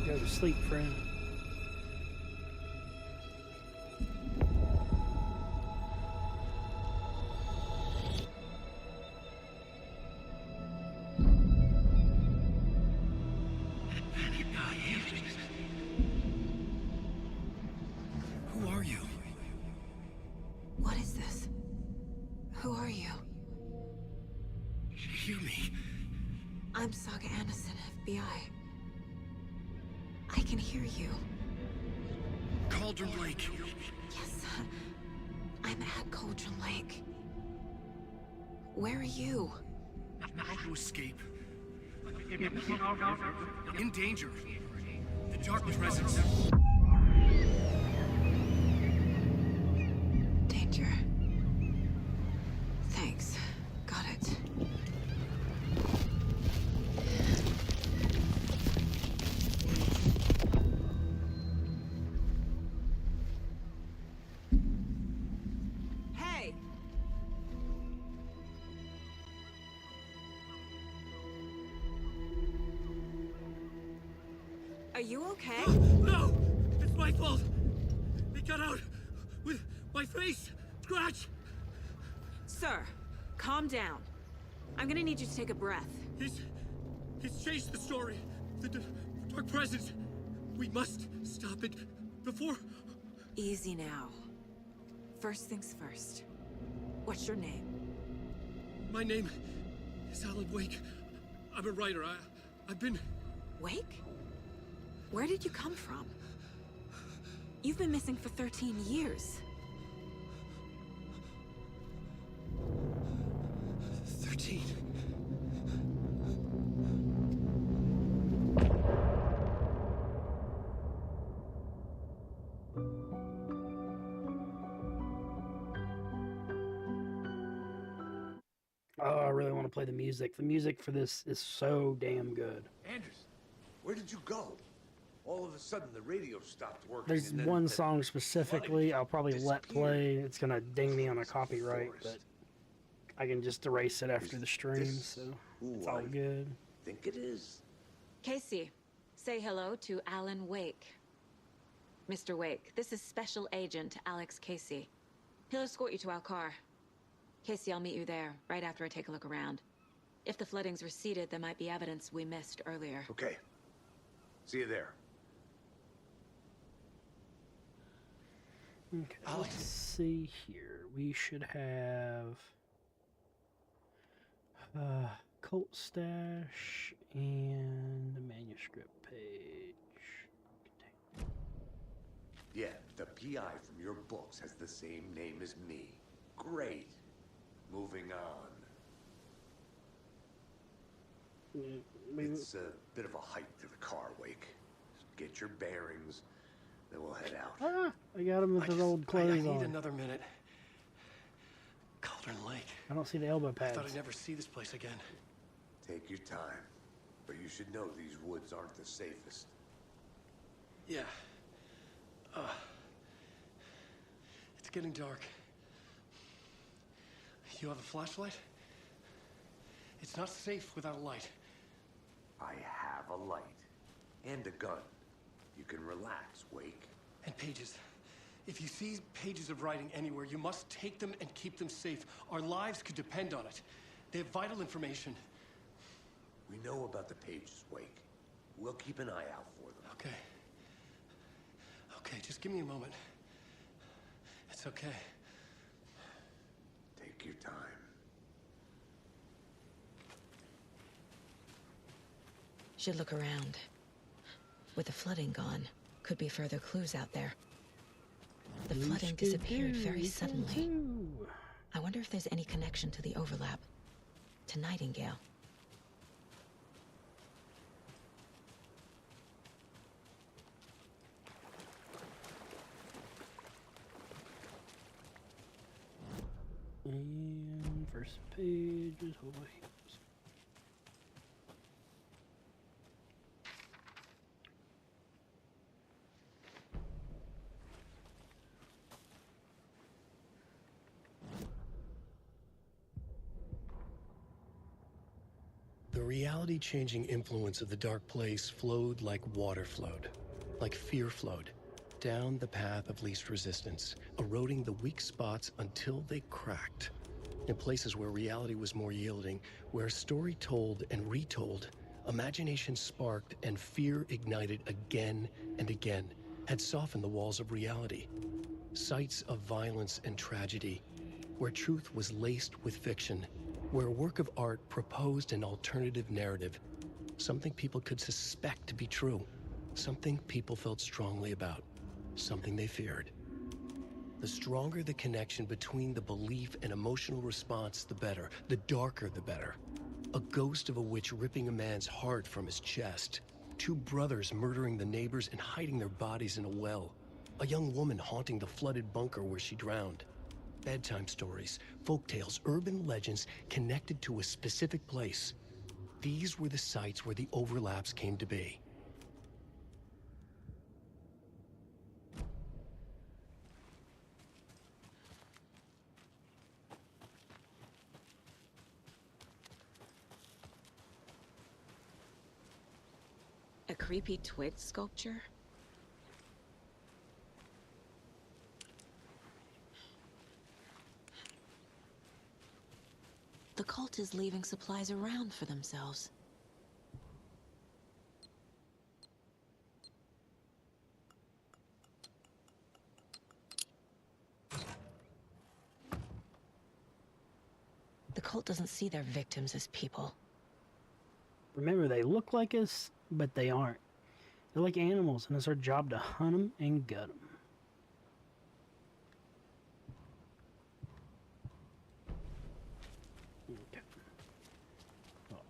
Go to sleep, friend. Who are you? What is this? Who are you? Hear me. I'm Saga Anderson, FBI. I can hear you. Cauldron Lake. Yes, I'm at Cauldron Lake. Where are you? About to escape. In danger. The Dark Presence. Danger. Thanks. Got it. Hey! Are you okay? No! It's my fault! They got out with my face! Scratch! Sir, calm down. I'm gonna need you to take a breath. He's changed the story. The Dark Presence. We must stop it before... Easy now. First things first. What's your name? My name is Alan Wake. I'm a writer. I've been... Wake? Where did you come from? You've been missing for 13 years. 13. Oh, I really want to play the music. The music for this is so damn good. Anderson, where did you go? All of a sudden, the radio stopped working. There's and then one the song specifically I'll probably let play. It's gonna ding me on a copyright, but I can just erase it after the stream, so it's all good. Think it is. Casey, say hello to Alan Wake. Mr. Wake, this is Special Agent Alex Casey. He'll escort you to our car. Casey, I'll meet you there, right after I take a look around. If the flooding's receded, there might be evidence we missed earlier. Okay. See you there. Okay, let's see here. We should have cult stash and the manuscript page. Yeah, the PI from your books has the same name as me. Great. Moving on. It's a bit of a hike to the car, Wake. Get your bearings, then we'll head out. Ah, I got him with his old clothes I need on. another minute. Cauldron Lake. I don't see the elbow I pads. thought I'd never see this place again. Take your time. But you should know these woods aren't the safest. Yeah. It's getting dark. You have a flashlight? It's not safe without a light. I have a light. And a gun. You can relax, Wake. And pages. If you see pages of writing anywhere, you must take them and keep them safe. Our lives could depend on it. They have vital information. We know about the pages, Wake. We'll keep an eye out for them. Okay. Okay, just give me a moment. It's okay. Take your time. Should look around. With the flooding gone, could be further clues out there. The flooding disappeared very suddenly. I wonder if there's any connection to the overlap. To Nightingale. And first page is Hawaii. The reality-changing influence of the dark place flowed like water flowed, like fear flowed, down the path of least resistance, eroding the weak spots until they cracked. In places where reality was more yielding, where story told and retold, imagination sparked and fear ignited again and again, had softened the walls of reality. Sites of violence and tragedy, where truth was laced with fiction, where a work of art proposed an alternative narrative, something people could suspect to be true, something people felt strongly about, something they feared. The stronger the connection between the belief and emotional response, the better. The darker, the better. A ghost of a witch ripping a man's heart from his chest. Two brothers murdering the neighbors and hiding their bodies in a well. A young woman haunting the flooded bunker where she drowned. Bedtime stories, folktales, urban legends connected to a specific place. These were the sites where the overlaps came to be. A creepy twig sculpture? The cult is leaving supplies around for themselves. The cult doesn't see their victims as people. Remember, they look like us, but they aren't. They're like animals, and it's our job to hunt them and gut them. Okay. Well,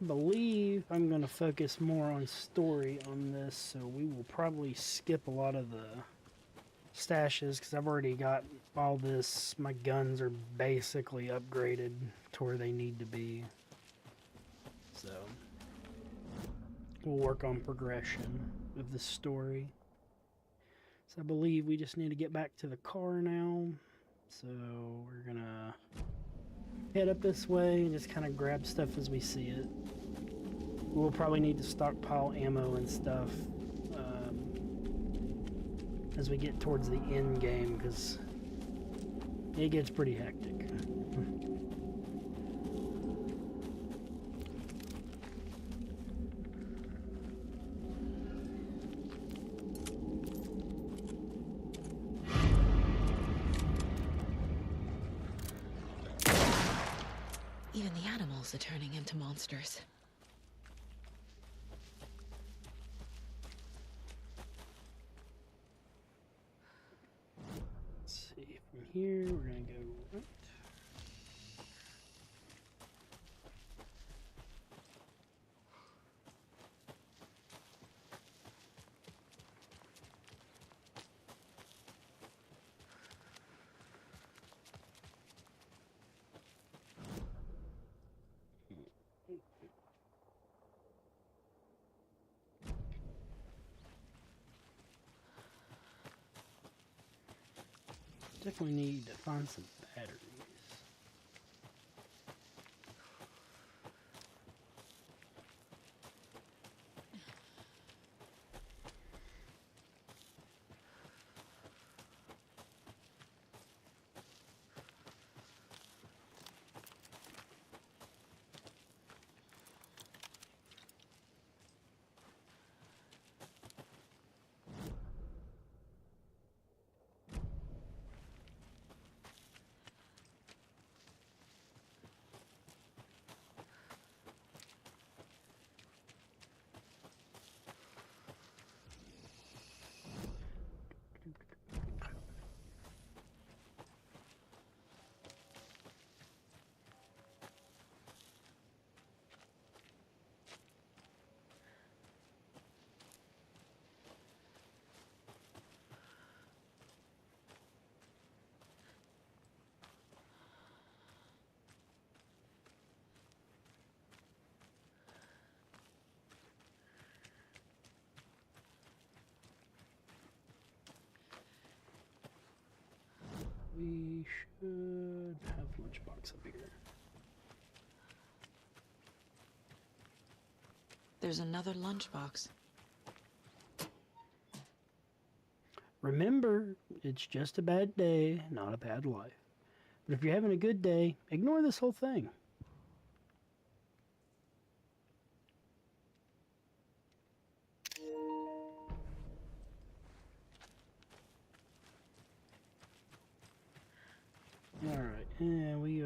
I believe I'm going to focus more on story on this, so we will probably skip a lot of the stashes, because I've already got all this. My guns are basically upgraded to where they need to be. So we'll work on progression of the story. So I believe we just need to get back to the car now. So we're gonna head up this way and just kind of grab stuff as we see it. We'll probably need to stockpile ammo and stuff as we get towards the end game, because it gets pretty hectic. Even the animals are turning into monsters. Let's see, from here we're gonna go right. Definitely need to find some batteries. We should have lunchbox up here. There's another lunchbox. Remember, it's just a bad day, not a bad life. But if you're having a good day, ignore this whole thing. Alright, and we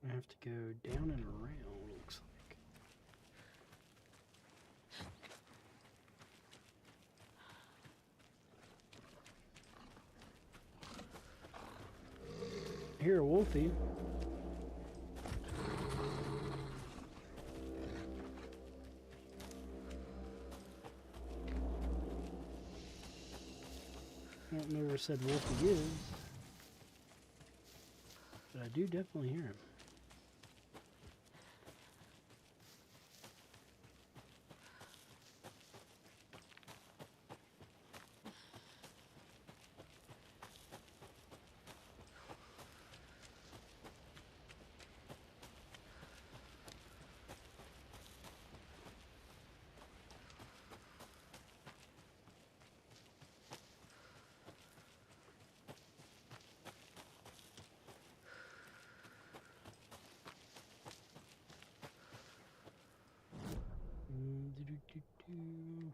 have to go down and around, looks like. Here, Wolfie. I don't know where said Wolfie is, but I do definitely hear him.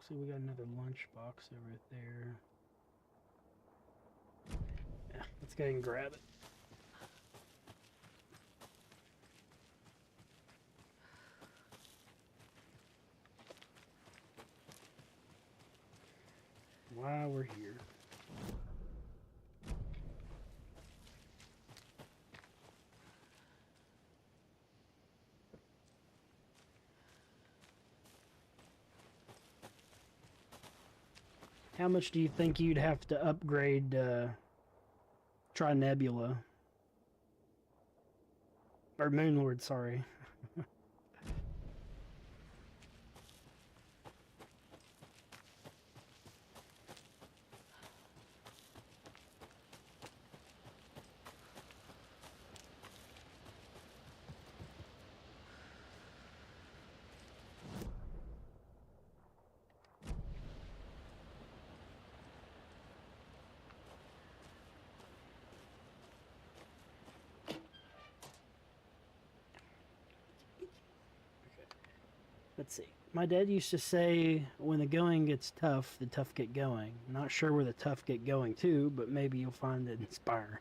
So we got another lunchbox over there. Yeah, let's go ahead and grab it. While we're here. How much do you think you'd have to upgrade Trinebula? Or Moonlord, sorry. Let's see. My dad used to say, when the going gets tough, the tough get going. Not sure where the tough get going to, but maybe you'll find it inspiring.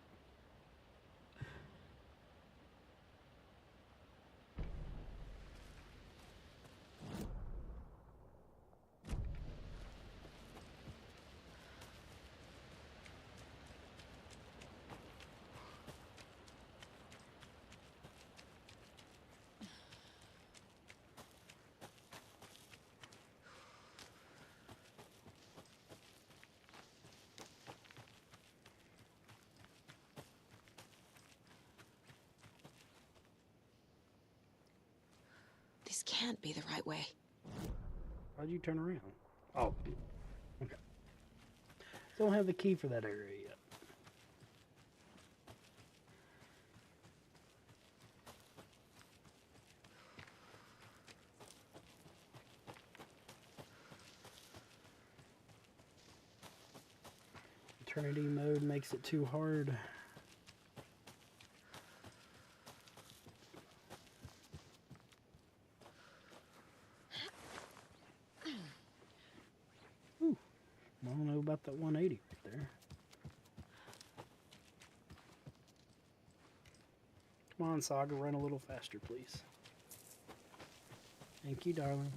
This can't be the right way. How'd you turn around? Oh, okay. Don't have the key for that area yet. Eternity mode makes it too hard. Ooh, I don't know about that 180 right there. Come on, Saga, run a little faster, please. Thank you, darling.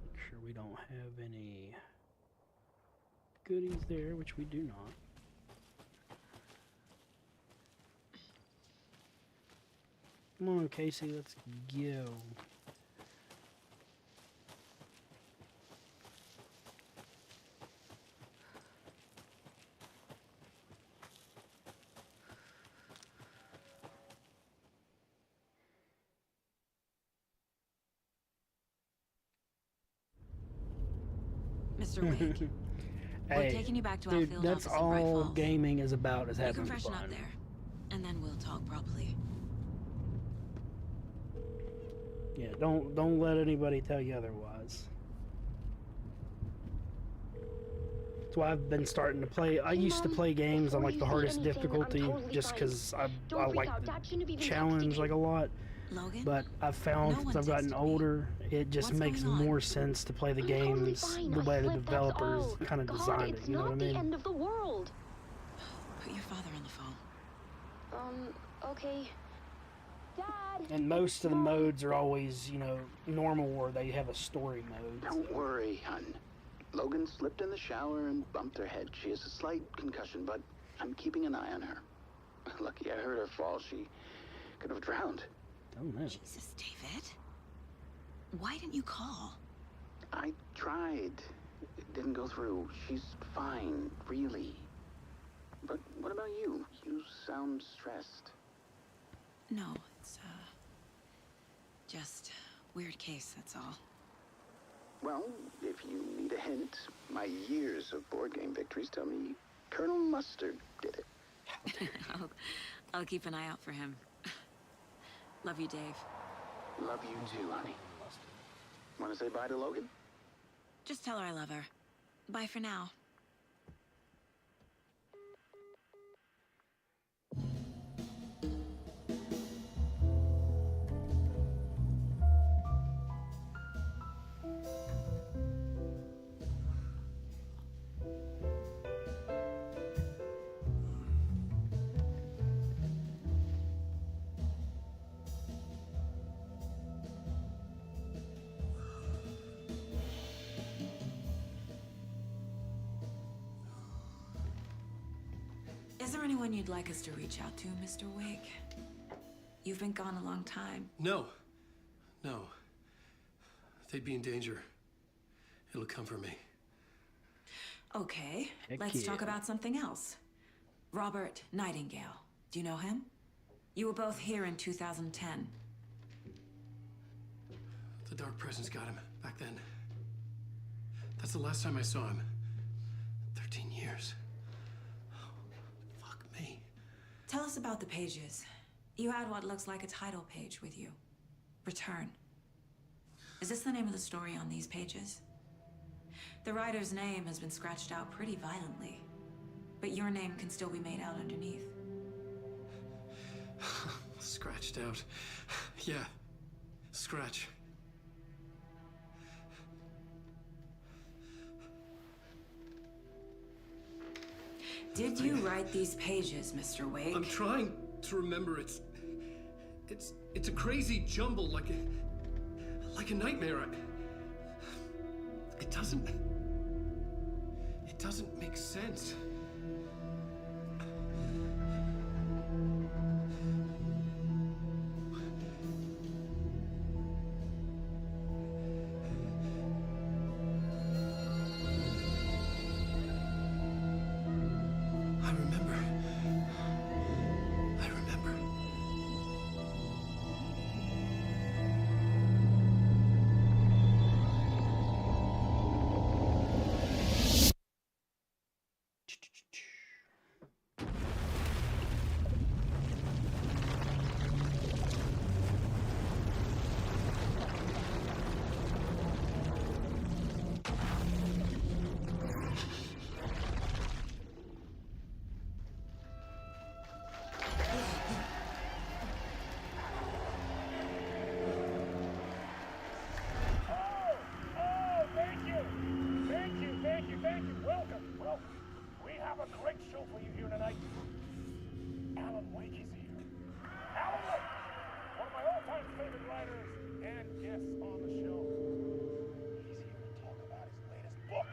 Make sure we don't have any goodies there, which we do not. Come on, Casey, let's go. Mr. Wake. We're Hey, taking you back to our dude, field that's office in Bright all Falls. gaming is about, is You having can freshen fun. up there, and then we'll talk properly. Yeah, don't let anybody tell you otherwise. That's why I've been starting to play. I used to play games on like the hardest difficulty just because I like the challenge like a lot. Logan? But I've found since I've gotten older, it just makes more sense to play the games the way the developers kind of designed it. You know what I mean? End of the world. Put your father on the phone. Okay. Dad. And most of the modes are always, you know, normal or they have a story mode. Don't worry, hun. Logan slipped in the shower and bumped her head. She has a slight concussion, but I'm keeping an eye on her. Lucky I heard her fall. She could have drowned. Oh, no. Jesus, David. Why didn't you call? I tried. It didn't go through. She's fine, really. But what about you? You sound stressed. No, it's, just weird case, that's all. Well, if you need a hint, my years of board game victories tell me Colonel Mustard did it. I'll keep an eye out for him. Love you, Dave. Love you too, honey. Want to say bye to Logan? Just tell her I love her. Bye for now. Is there anyone you'd like us to reach out to, Mr. Wake? You've been gone a long time. No. No. They'd be in danger. It'll come for me. Okay, Heck let's yeah. talk about something else. Robert Nightingale. Do you know him? You were both here in 2010. The Dark Presence got him back then. That's the last time I saw him. 13 years. Fuck me. Tell us about the pages. You had what looks like a title page with you. Return. Is this the name of the story on these pages? The writer's name has been scratched out pretty violently, but your name can still be made out underneath. Scratched out. Yeah. Scratch. Did you write these pages, Mr. Wake? I'm trying to remember. It's a crazy jumble, like a nightmare. It doesn't make sense. I remember. Welcome. We have a great show for you here tonight. Alan Wake is here. Alan Wake, one of my all-time favorite writers and guests on the show. He's here to talk about his latest book.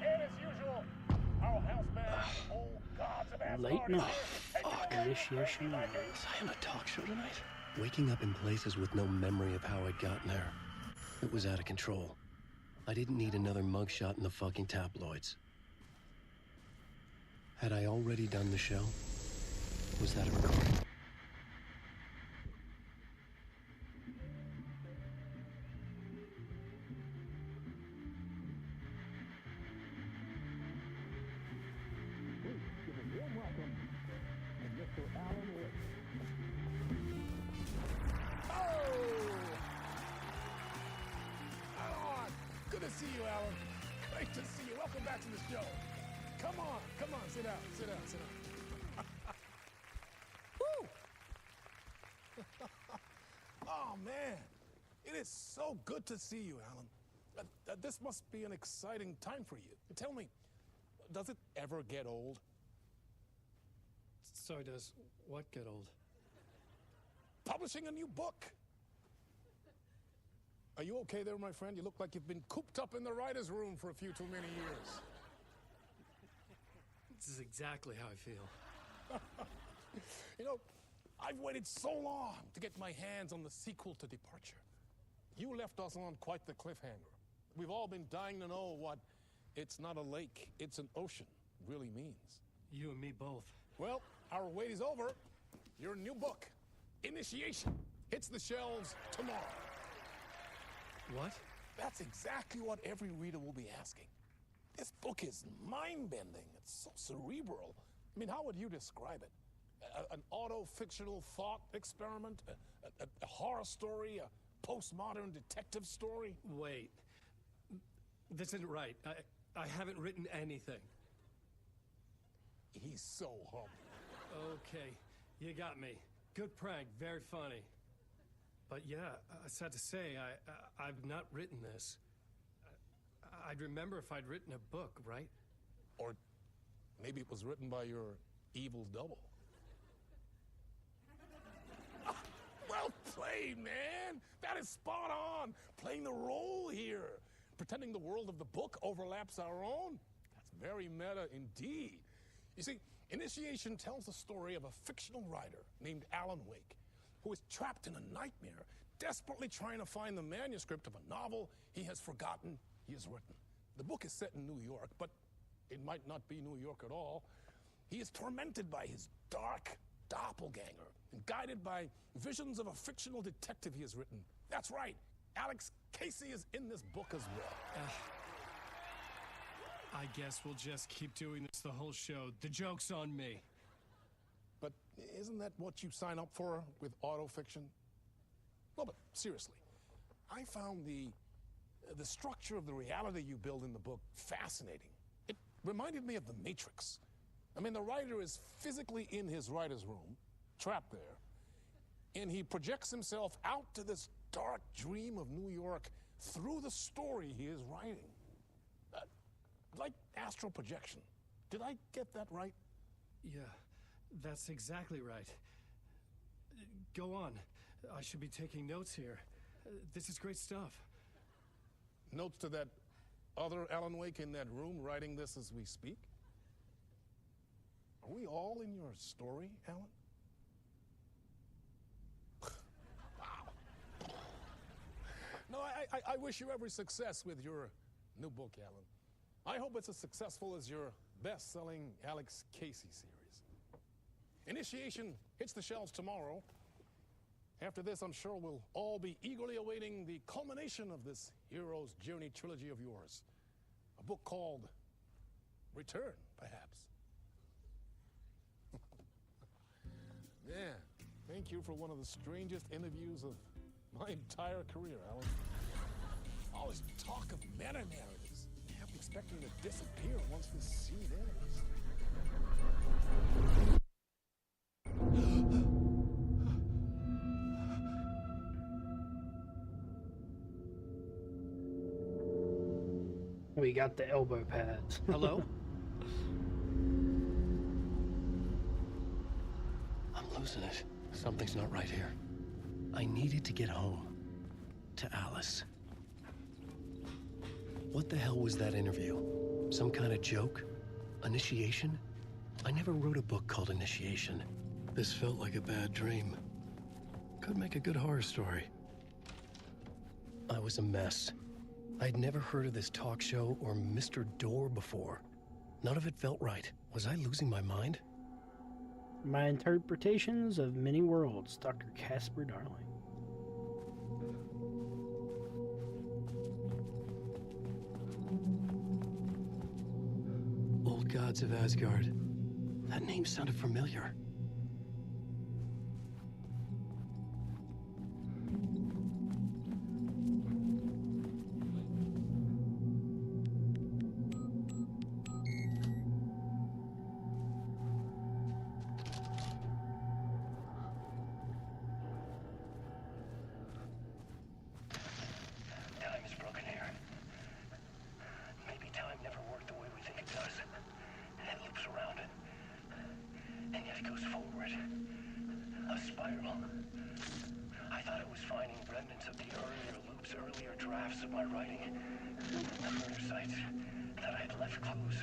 And as usual, our house band, Old Gods of Asgard. Late night. Initiation hours. I have a talk show tonight. Waking up in places with no memory of how I'd gotten there. It was out of control. I didn't need another mugshot in the fucking tabloids. Had I already done the show? Was that a recording? see you, Alan. Great to see you. Welcome back to the show. Come on, sit down, sit down, sit down. Woo! Oh, man. It is so good to see you, Alan. This must be an exciting time for you. Tell me, does it ever get old? So does what get old? Publishing a new book. Are you okay there, my friend? You look like you've been cooped up in the writer's room for a few too many years. This is exactly how I feel. You know, I've waited so long to get my hands on the sequel to Departure. You left us on quite the cliffhanger. We've all been dying to know what "it's not a lake, it's an ocean" really means. You and me both. Well, our wait is over. Your new book, Initiation, hits the shelves tomorrow. What? That's exactly what every reader will be asking. This book is mind-bending. It's so cerebral. I mean, how would you describe it? An auto-fictional thought experiment? A horror story? A postmodern detective story? Wait. This isn't right. I haven't written anything. He's so humble. Okay, you got me. Good prank, very funny. But yeah, sad to say, I've not written this. I'd remember if I'd written a book, right? Or maybe it was written by your evil double. Well played, man! That is spot on! Playing the role here. Pretending the world of the book overlaps our own. That's very meta indeed. You see, Initiation tells the story of a fictional writer named Alan Wake, who is trapped in a nightmare, desperately trying to find the manuscript of a novel he has forgotten he has written. The book is set in New York, but it might not be New York at all. He is tormented by his dark doppelganger and guided by visions of a fictional detective he has written. That's right, Alex Casey is in this book as well. I guess we'll just keep doing this the whole show. The joke's on me. But isn't that what you sign up for with autofiction? No, but seriously, I found the structure of the reality you build in the book fascinating. It reminded me of The Matrix. I mean, the writer is physically in his writer's room, trapped there, and he projects himself out to this dark dream of New York through the story he is writing. Like astral projection. Did I get that right? Yeah, that's exactly right. Go on. I should be taking notes here. This is great stuff. Notes to that other Alan Wake in that room writing this as we speak? Are we all in your story, Alan? Wow. No, I wish you every success with your new book, Alan. I hope it's as successful as your best-selling Alex Casey series. Initiation hits the shelves tomorrow. After this, I'm sure we'll all be eagerly awaiting the culmination of this hero's journey trilogy of yours. A book called Return, perhaps. Yeah, thank you for one of the strangest interviews of my entire career, Alan. All this talk of meta-narratives. I'm expecting to disappear once this scene ends. We got the elbow pads. Hello? I'm losing it. Something's not right here. I needed to get home. To Alice. What the hell was that interview? Some kind of joke? Initiation? I never wrote a book called Initiation. This felt like a bad dream. Could make a good horror story. I was a mess. I'd never heard of this talk show or Mr. Door before. None of it felt right. Was I losing my mind? My interpretations of many worlds, Dr. Casper Darling. Old Gods of Asgard. That name sounded familiar. drafts of my writing, the murder sites, that I had left clues,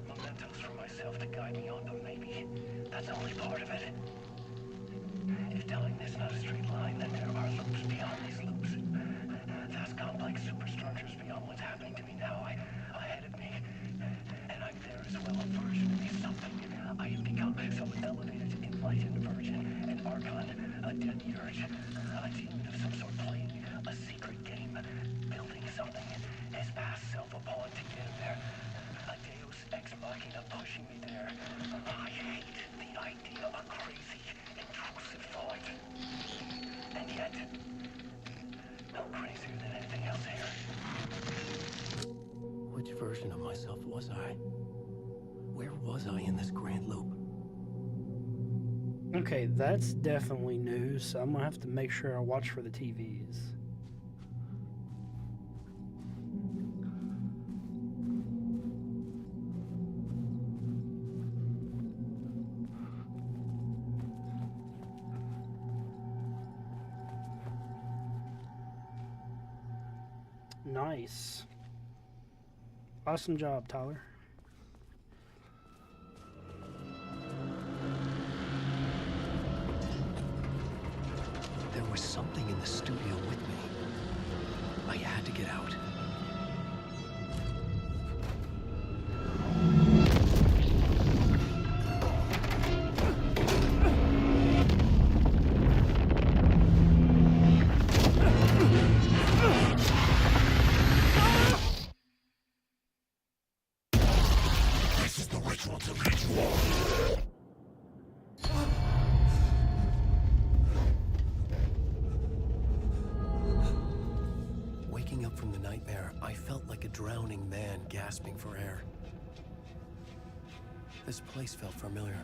mementos for myself to guide me on, but maybe that's only part of it. If telling is not a straight line, then there are loops beyond these loops. Vast complex superstructures beyond what's happening to me now, ahead of me. And I'm there as well, a version of me, something. I have become so elevated, enlightened virgin, an archon, a demiurge, a demon of some sort playing a secret game, building something, his past self upon to get him there. A deus ex machina pushing me there. I hate the idea of crazy, intrusive thought. And yet, no crazier than anything else here. Which version of myself was I? Where was I in this grand loop? Okay, that's definitely new, so I'm gonna have to make sure I watch for the TVs. Nice. Awesome job, Tyler. There was something in the studio with me. I had to get out. This is the ritual to lead you on. Waking up from the nightmare, I felt like a drowning man gasping for air. This place felt familiar.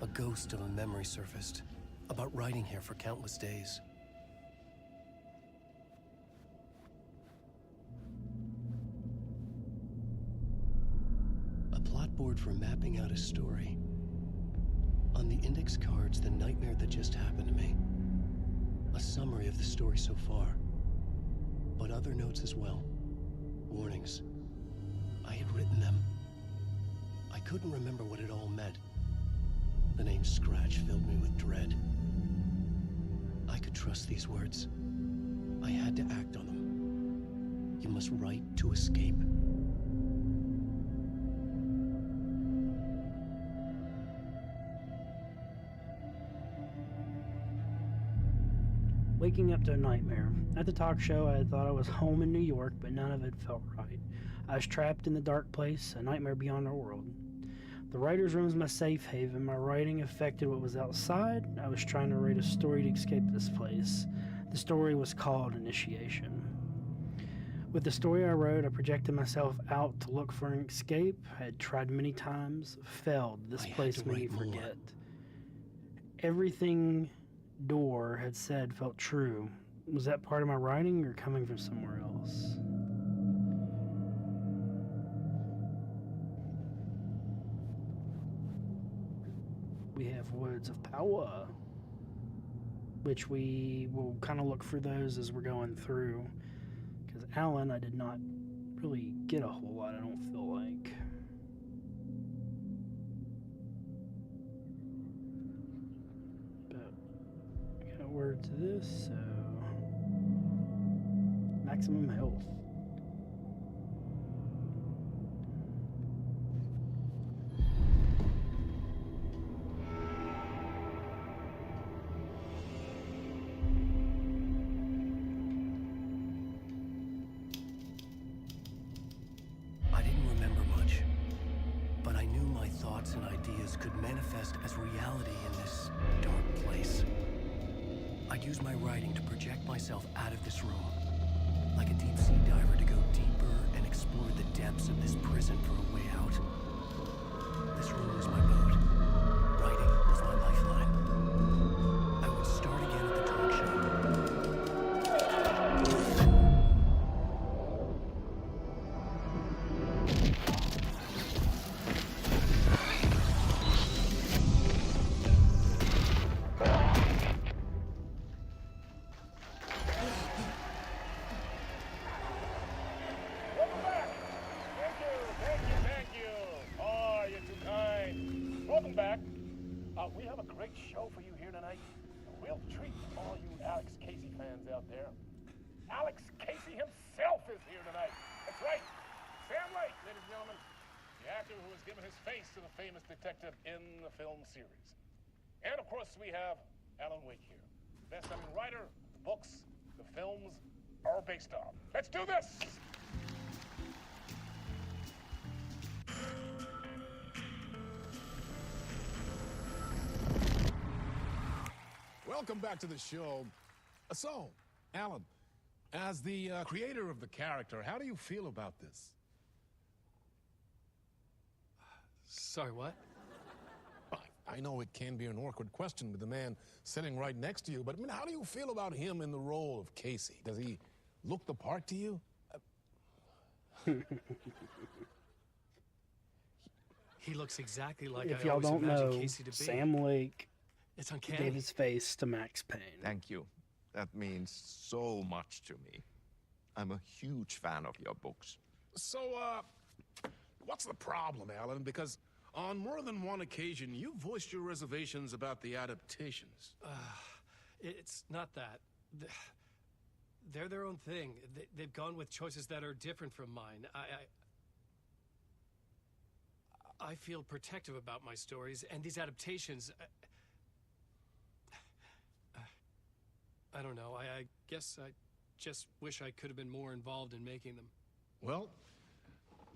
A ghost of a memory surfaced, about riding here for countless days. A plot board for mapping out a story. On the index cards, the nightmare that just happened to me. A summary of the story so far. But other notes as well. Warnings. I had written them. I couldn't remember what it all meant. The name Scratch filled me with dread. I could trust these words. I had to act on them. You must write to escape. Waking up to a nightmare. At the talk show, I thought I was home in New York, but none of it felt right. I was trapped in the dark place, a nightmare beyond our world. The writer's room is my safe haven. My writing affected what was outside. I was trying to write a story to escape this place. The story was called Initiation. With the story I wrote, I projected myself out to look for an escape. I had tried many times, failed. This place made me forget. Everything Door had said felt true. Was that part of my writing or coming from somewhere else? We have Words of Power, which we will kind of look for those as we're going through. Because Alan, I did not really get a whole lot, I don't feel like. Word to this, so maximum health. I didn't remember much, but I knew my thoughts and ideas could manifest as reality in this dark place. I'd use my writing to project myself out of this room, like a deep-sea diver to go deeper and explore the depths of this prison for a way out. This room was my boat. Writing was my lifeline. I would start again at the talk show. Alex Casey himself is here tonight. That's right. Sam Lake, ladies and gentlemen. The actor who has given his face to the famous detective in the film series. And of course, we have Alan Wake here. Best-selling writer, the books, the films are based on. Let's do this! Welcome back to the show. So, Alan, as the creator of the character, how do you feel about this? Sorry, what? I know it can be an awkward question with the man sitting right next to you, but I mean, how do you feel about him in the role of Casey? Does he look the part to you? He looks exactly like If I y'all always don't imagined know, Casey to be. Sam Lake It's uncanny. gave his face to Max Payne. Thank you. That means so much to me. I'm a huge fan of your books. So, what's the problem, Alan? Because on more than one occasion, you voiced your reservations about the adaptations. It's not that. They're their own thing. They've gone with choices that are different from mine. I feel protective about my stories, and these adaptations... I don't know. I guess I just wish I could have been more involved in making them. Well,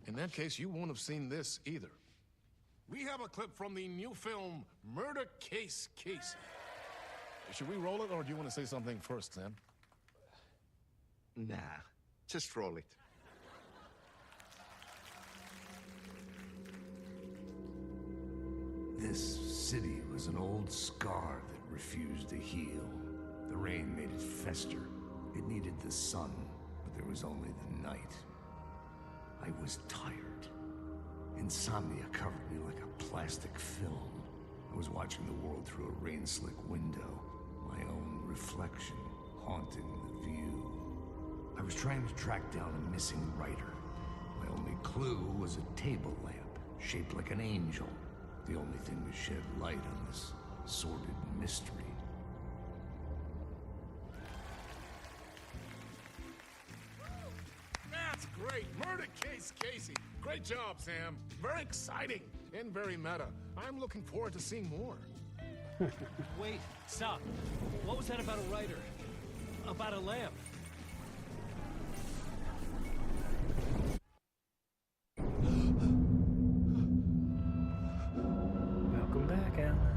in that case, you won't have seen this either. We have a clip from the new film, Murder Case Casey. Should we roll it, or do you want to say something first, Sam? Nah, just roll it. This city was an old scar that refused to heal. The rain made it fester. It needed the sun, but there was only the night. I was tired. Insomnia covered me like a plastic film. I was watching the world through a rain-slick window, my own reflection haunting the view. I was trying to track down a missing writer. My only clue was a table lamp, shaped like an angel. The only thing to shed light on this sordid mystery. That's great! Murder Case Casey! Great job, Sam. Very exciting and very meta. I'm looking forward to seeing more. Wait, stop. What was that about a writer? About a lamp? Welcome back, Alan.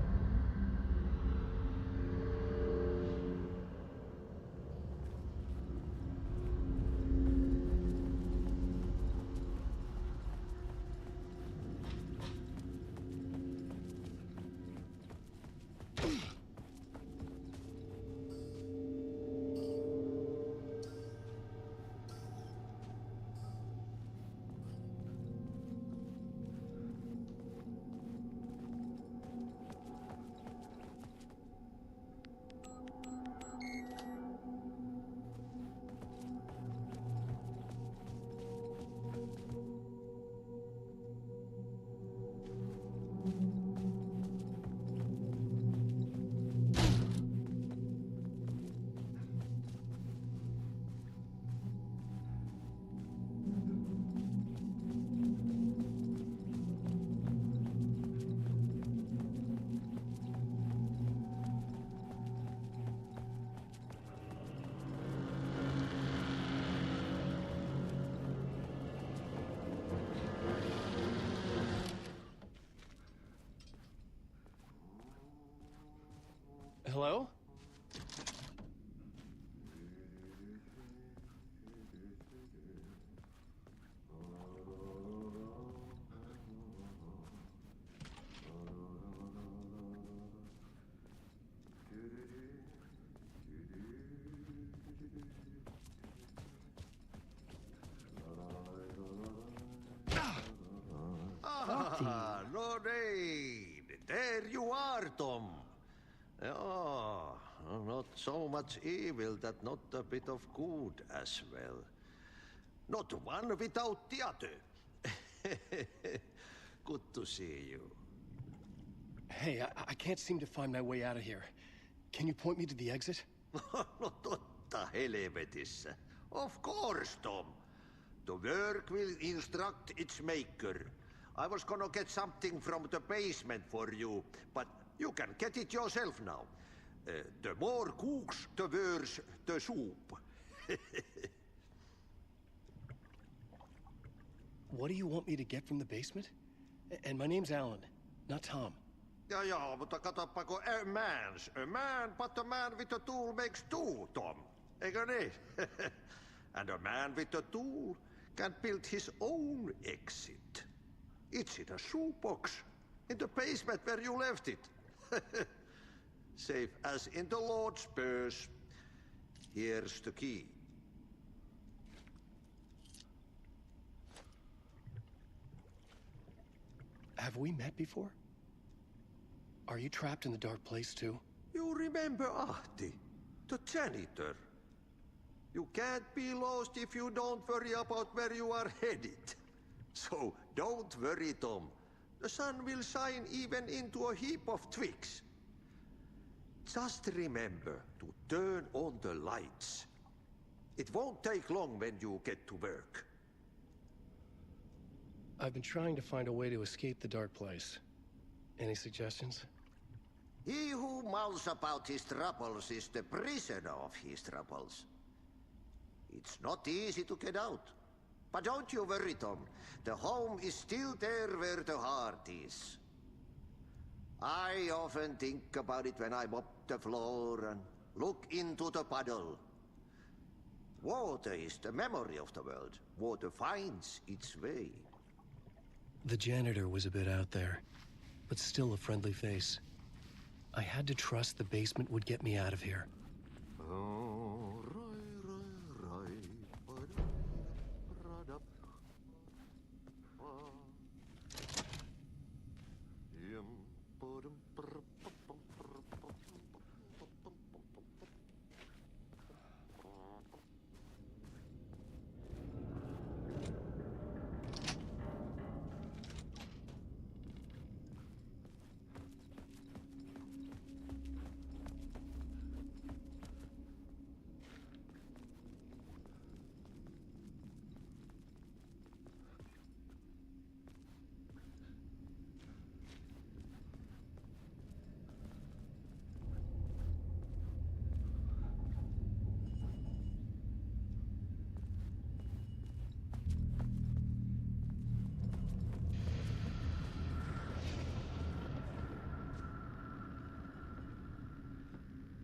Hello? Ah, Lorraine! There you are, Tom. Oh, not so much evil that not a bit of good as well. Not one without the other. Good to see you. Hey, I can't seem to find my way out of here. Can you point me to the exit? No totta helvetissä. Of course, Tom. The work will instruct its maker. I was gonna get something from the basement for you, but you can get it yourself now. The more cooks, the worse the soup. What do you want me to get from the basement? And my name's Alan, not Tom. Ja, mutta katoppa, kun a man, but a man with a tool makes two, Tom. Eikö niin? And a man with a tool can build his own exit. It's in a shoebox, in the basement where you left it. Safe as in the Lord's purse. Here's the key. Have we met before? Are you trapped in the dark place too? You remember Ahti, the janitor. You can't be lost if you don't worry about where you are headed. So don't worry, Tom. The sun will shine even into a heap of twigs. Just remember to turn on the lights. It won't take long when you get to work. I've been trying to find a way to escape the dark place. Any suggestions? He who mulls about his troubles is the prisoner of his troubles. It's not easy to get out. But don't you worry, Tom. The home is still there where the heart is. I often think about it when I mop the floor and look into the puddle. Water is the memory of the world. Water finds its way. The janitor was a bit out there, but still a friendly face. I had to trust the basement would get me out of here.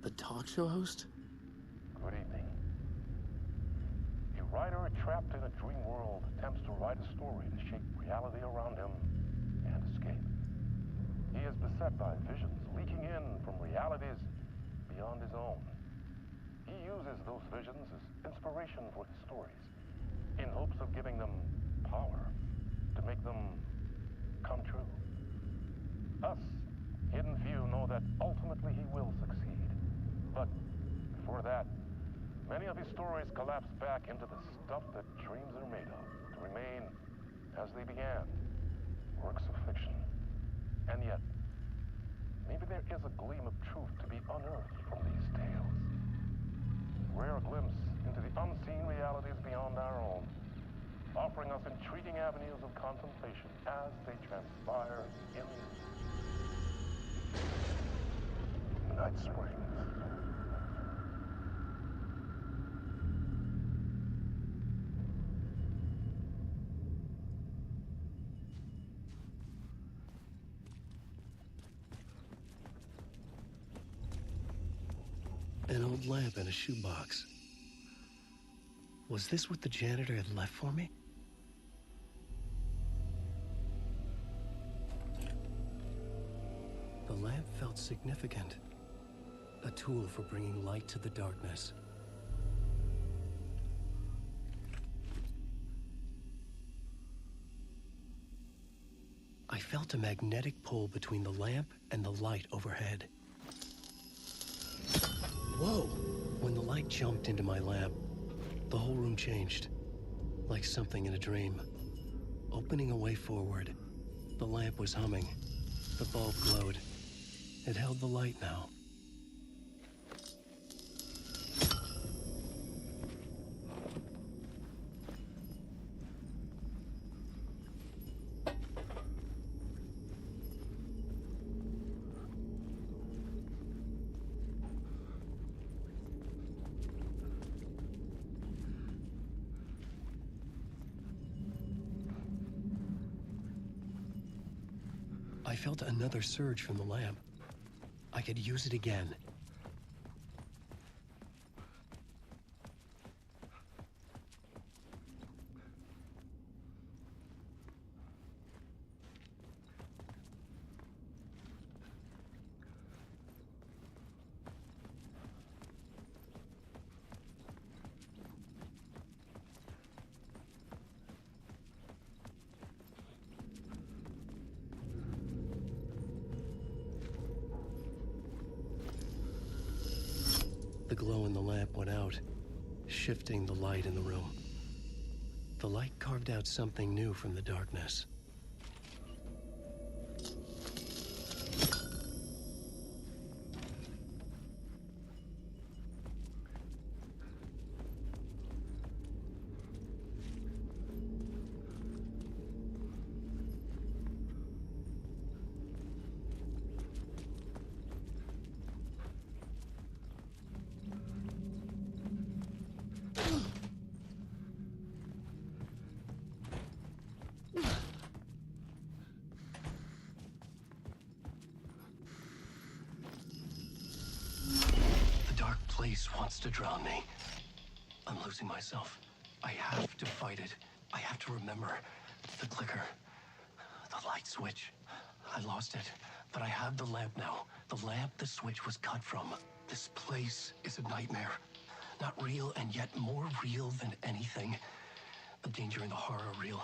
The talk show host? Good evening. A writer trapped in a dream world attempts to write a story to shape reality around him and escape. He is beset by visions leaking in from realities beyond his own. He uses those visions as inspiration for his stories, in hopes of giving them power to make them come true. Us, hidden few, know that ultimately he will succeed. But before that, many of his stories collapse back into the stuff that dreams are made of, to remain as they began, works of fiction. And yet, maybe there is a gleam of truth to be unearthed from these tales. Rare glimpse into the unseen realities beyond our own, offering us intriguing avenues of contemplation as they transpire in Night Springs. An old lamp in a shoebox. Was this what the janitor had left for me? The lamp felt significant. A tool for bringing light to the darkness. I felt a magnetic pull between the lamp and the light overhead. Whoa! When the light jumped into my lamp, the whole room changed, like something in a dream. Opening a way forward, the lamp was humming. The bulb glowed. It held the light now. I felt another surge from the lamp. I could use it again. The glow in the lamp went out, shifting the light in the room. The light carved out something new from the darkness. The dark place wants to drown me. I'm losing myself. I have to fight it. I have to remember the clicker, the light switch. I lost it, but I have the lamp now. The lamp the switch was cut from. This place is a nightmare. Not real, and yet more real than anything. The danger and the horror are real.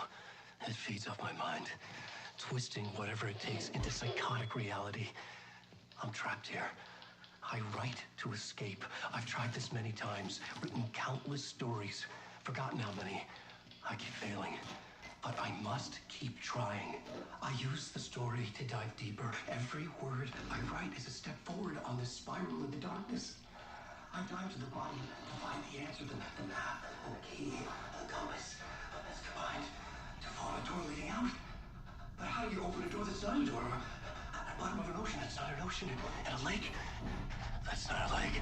It feeds off my mind, twisting whatever it takes into psychotic reality. I'm trapped here. I write to escape. I've tried this many times, written countless stories, forgotten how many. I keep failing, but I must keep trying. I use the story to dive deeper. Every word I write is a step forward on this spiral in the darkness. I dive to the bottom to find the answer, the map, the key, the compass. It's combined to form a door leading out. But how do you open a door that's not a door? At the bottom of an ocean that's not an ocean. And a lake that's not a lake.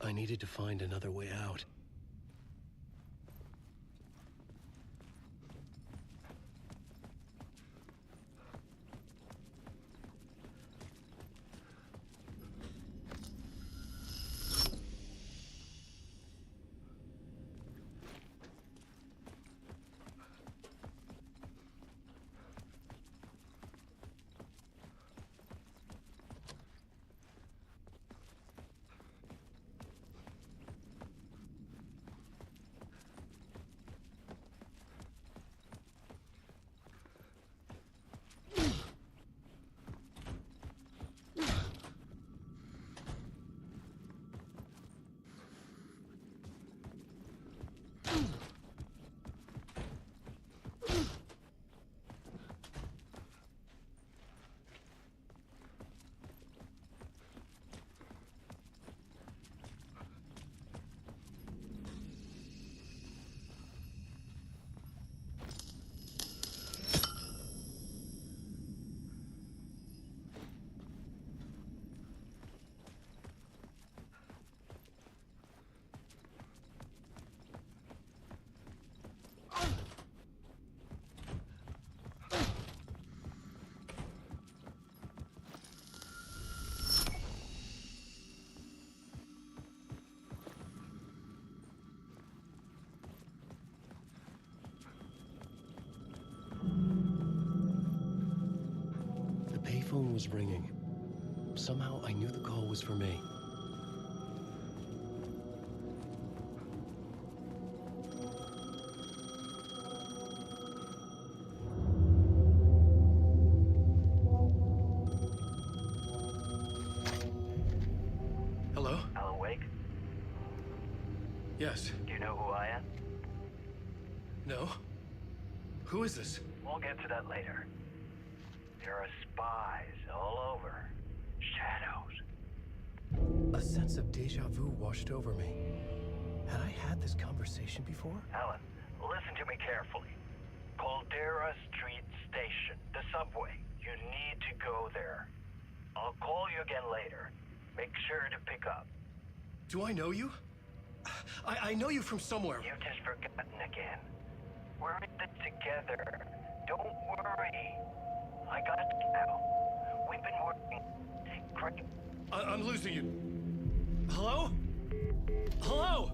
I needed to find another way out. phone was ringing. Somehow I knew the call was for me. Hello? Alan Wake? Yes. Do you know who I am? No? Who is this? We'll get to that later. There are spies all over. Shadows. A sense of deja vu washed over me. Had I had this conversation before? Alan, listen to me carefully. Caldera Street Station, the subway. You need to go there. I'll call you again later. Make sure to pick up. Do I know you? I know you from somewhere. You've just forgotten again. We're in this together. Don't worry. I got you now. We've been working great. I'm losing you. Hello? Hello?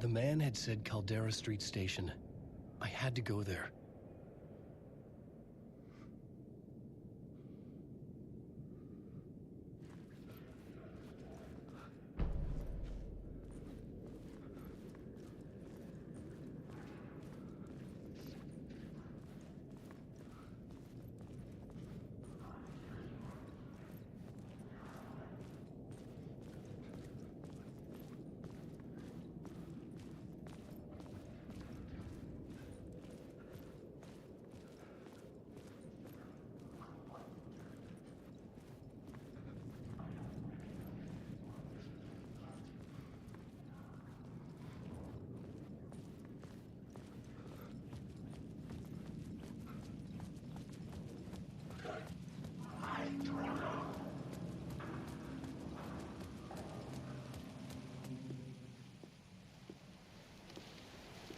The man had said Caldera Street Station. I had to go there.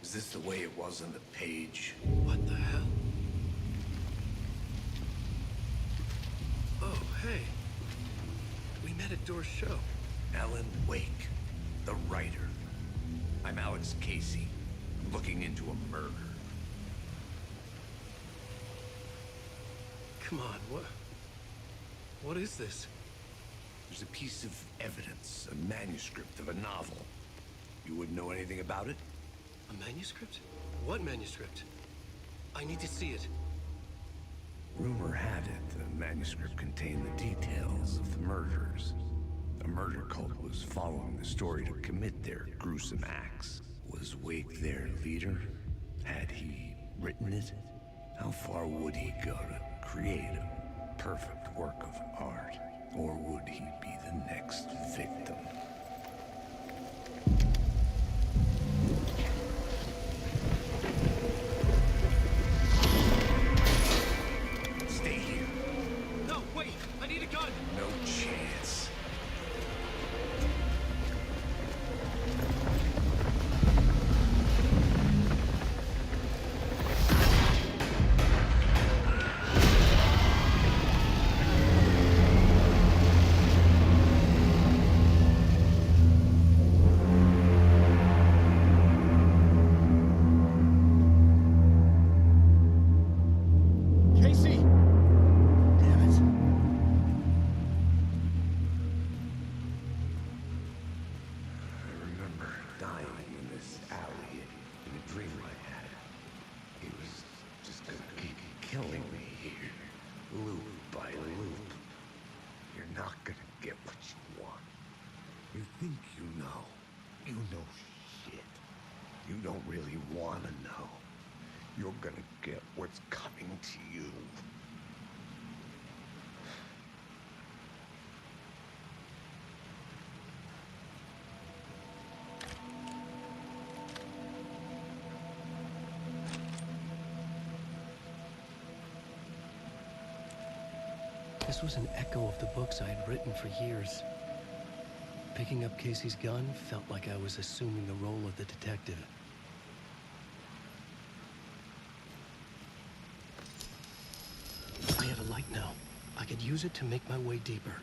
Is this the way it was on the page? What the hell? Oh, hey. We met at Door's show. Alan Wake, the writer. I'm Alex Casey. I'm looking into a murder. Come on, what is this? There's a piece of evidence, a manuscript of a novel. You wouldn't know anything about it? A manuscript? What manuscript? I need to see it. Rumor had it the manuscript contained the details of the murders. A murder cult was following the story to commit their gruesome acts. Was Wake their leader? Had he written it? How far would he go to create a perfect work of art? Or would he be the next victim? Stay here. No, wait! I need a gun! No chance. Casey! Damn it. I remember dying in this alley in a dream I had. He was just gonna keep killing me here, loop by loop. You're not gonna get what you want. You think you know. You know shit. You don't really wanna know. You're gonna get what's coming to you. This was an echo of the books I had written for years. Picking up Casey's gun felt like I was assuming the role of the detective. I had a light now. I could use it to make my way deeper.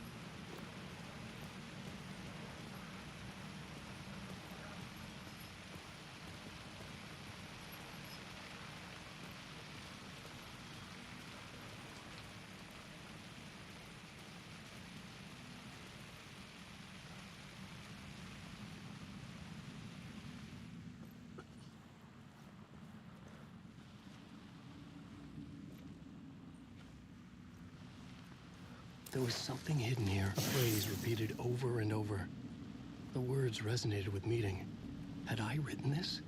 There was something hidden here, a phrase repeated over and over. The words resonated with meaning. Had I written this?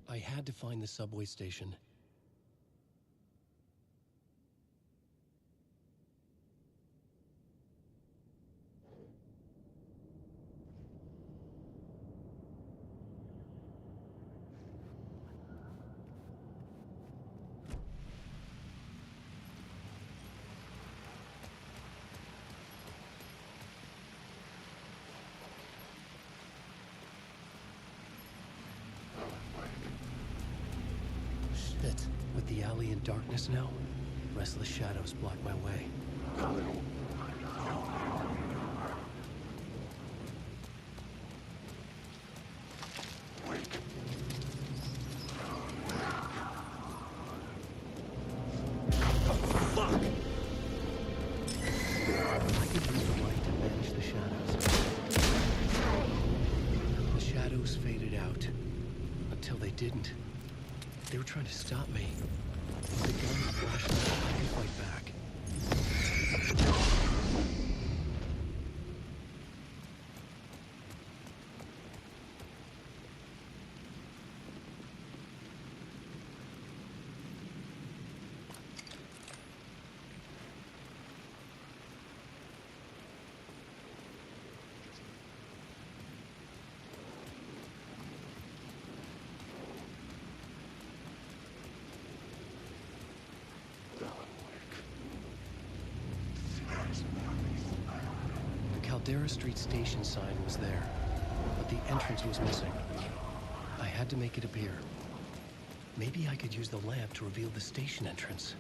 I had to find the subway station. Shit. With the alley in darkness now, restless shadows block my way. I could use the light to banish the shadows. The shadows faded out. Until they didn't. They were trying to stop me. With the gun and flashlight, I could fight back. The Caldera Street station sign was there, but the entrance was missing. I had to make it appear. Maybe I could use the lamp to reveal the station entrance.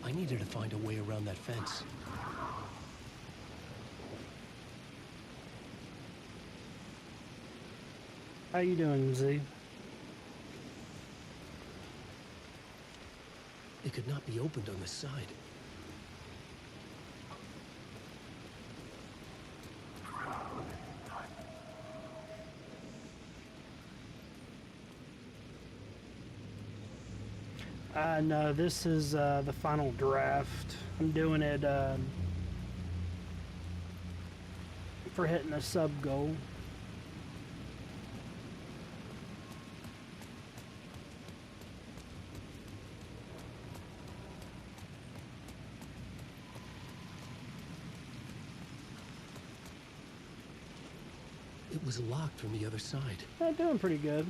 I needed to find a way around that fence. How you doing, Z? It could not be opened on this side. No, this is the final draft. I'm doing it for for hitting a sub goal. It was locked from the other side. They're doing pretty good.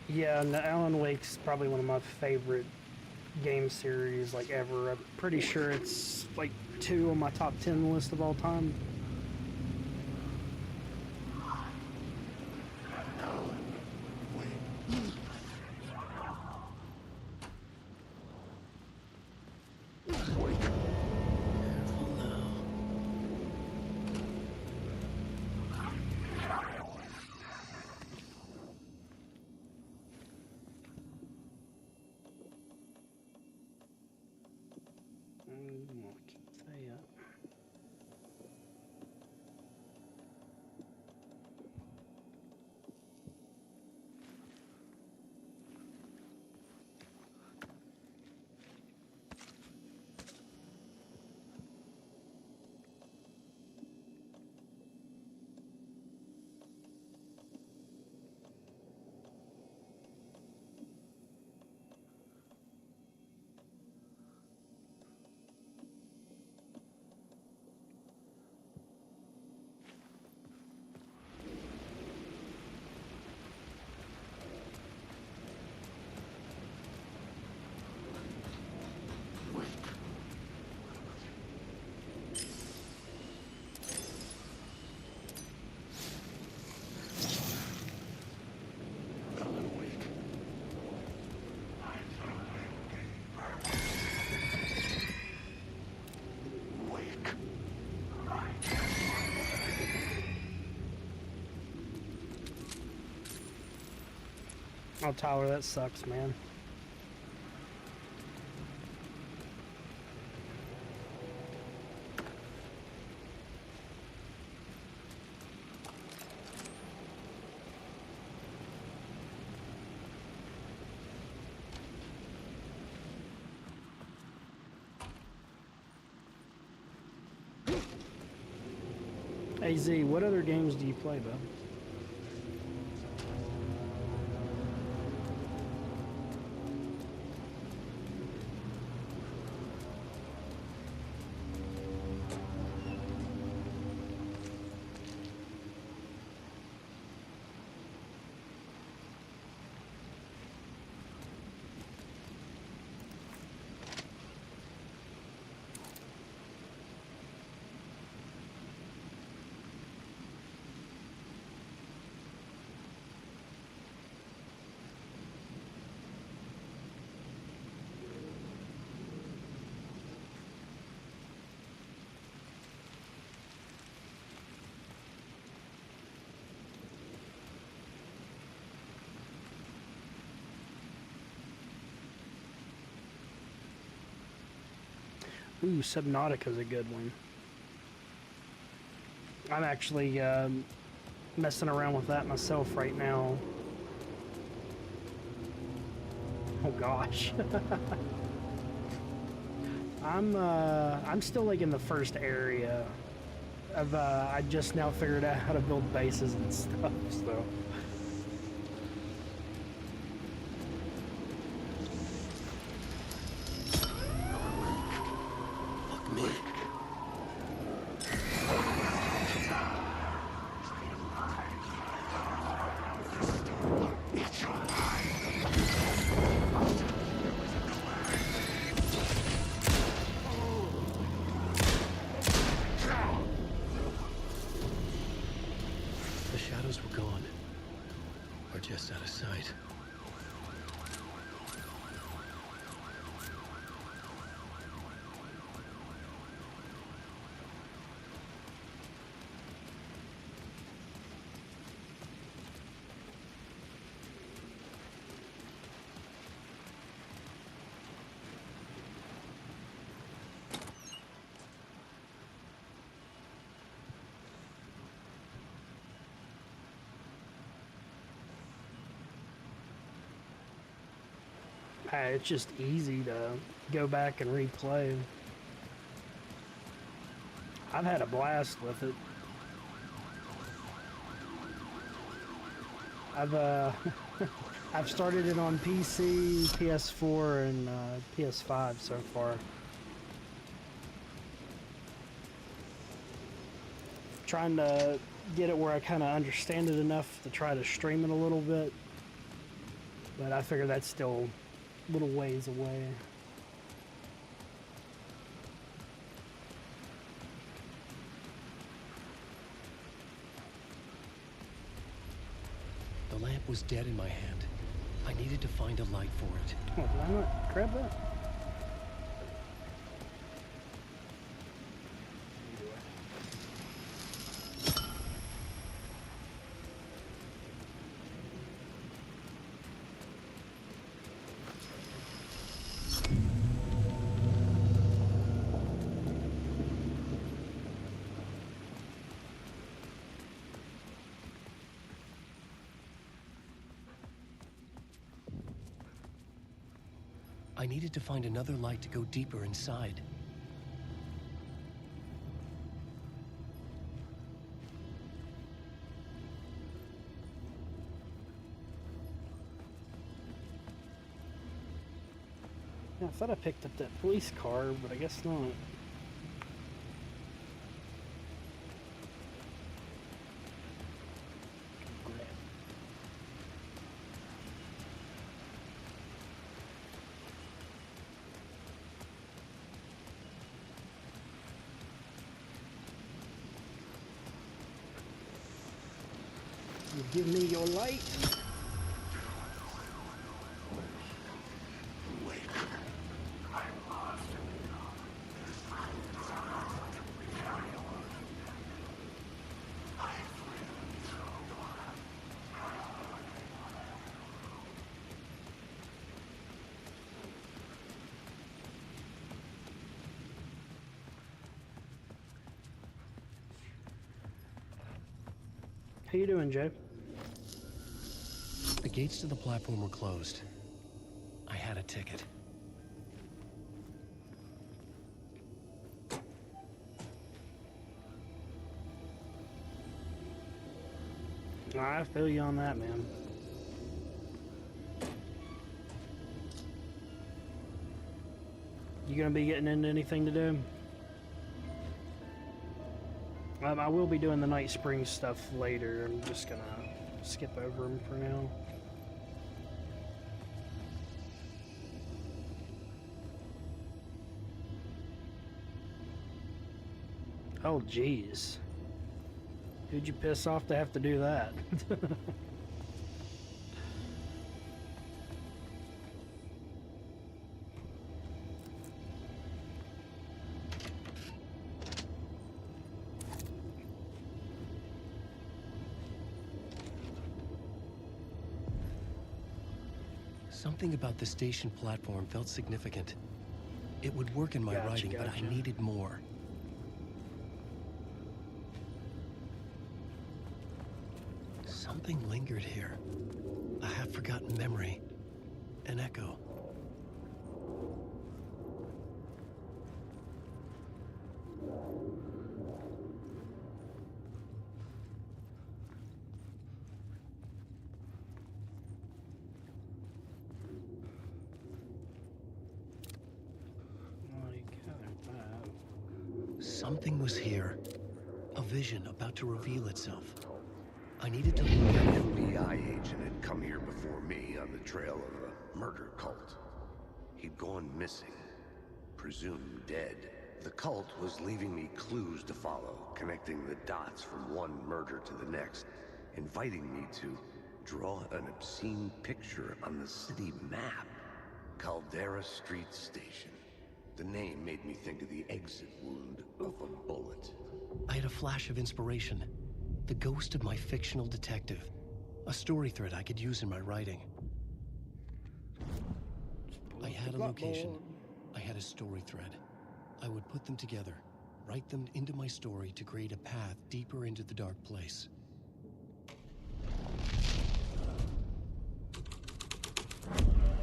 Yeah, and Alan Wake's probably one of my favorite game series like ever. I'm pretty sure it's like 2 on my top 10 list of all time. I'll keep that up. Oh, Tyler, that sucks, man. Hey Z, what other games do you play, bud? Ooh, Subnautica's a good one. I'm actually messing around with that myself right now. Oh gosh. I'm still like in the first area. I just now figured out how to build bases and stuff, so. Fuck me. The shadows were gone, or just out of sight. It's just easy to go back and replay. I've had a blast with it. I've started it on PC, PS4, and PS5 so far. Trying to get it where I kind of understand it enough to try to stream it a little bit, but I figure that's still a little ways away. The lamp was dead in my hand. I needed to find a light for it. Oh, did I not grab that? I needed to find another light to go deeper inside. Yeah, I thought I picked up that police car, but I guess not. You give me your light. How you doing, Jay? The gates to the platform were closed. I had a ticket. I feel you on that, man. You gonna be getting into anything to do? I will be doing the Night Spring stuff later. I'm just gonna skip over them for now. Oh, jeez. Who'd you piss off to have to do that? Something about the station platform felt significant. It would work in my writing, but I needed more. Something lingered here. A half-forgotten memory. An echo. Something was here. A vision about to reveal itself. I needed to look at it. An FBI agent had come here before me on the trail of a murder cult. He'd gone missing, presumed dead. The cult was leaving me clues to follow, connecting the dots from one murder to the next, inviting me to draw an obscene picture on the city map. Caldera Street Station. The name made me think of the exit wound of a bullet. I had a flash of inspiration. The ghost of my fictional detective. A story thread I could use in my writing. I had a location. I had a story thread. I would put them together, write them into my story to create a path deeper into the dark place.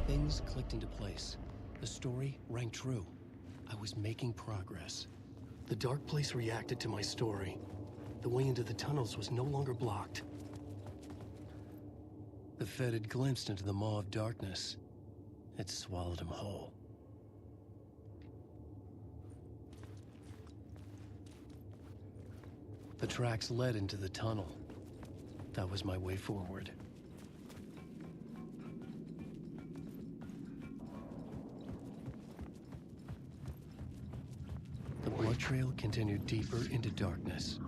Things clicked into place. The story rang true. I was making progress. The dark place reacted to my story. The way into the tunnels was no longer blocked. The Fed had glimpsed into the maw of darkness. It swallowed him whole. The tracks led into the tunnel. That was my way forward. The blood trail continued deeper into darkness.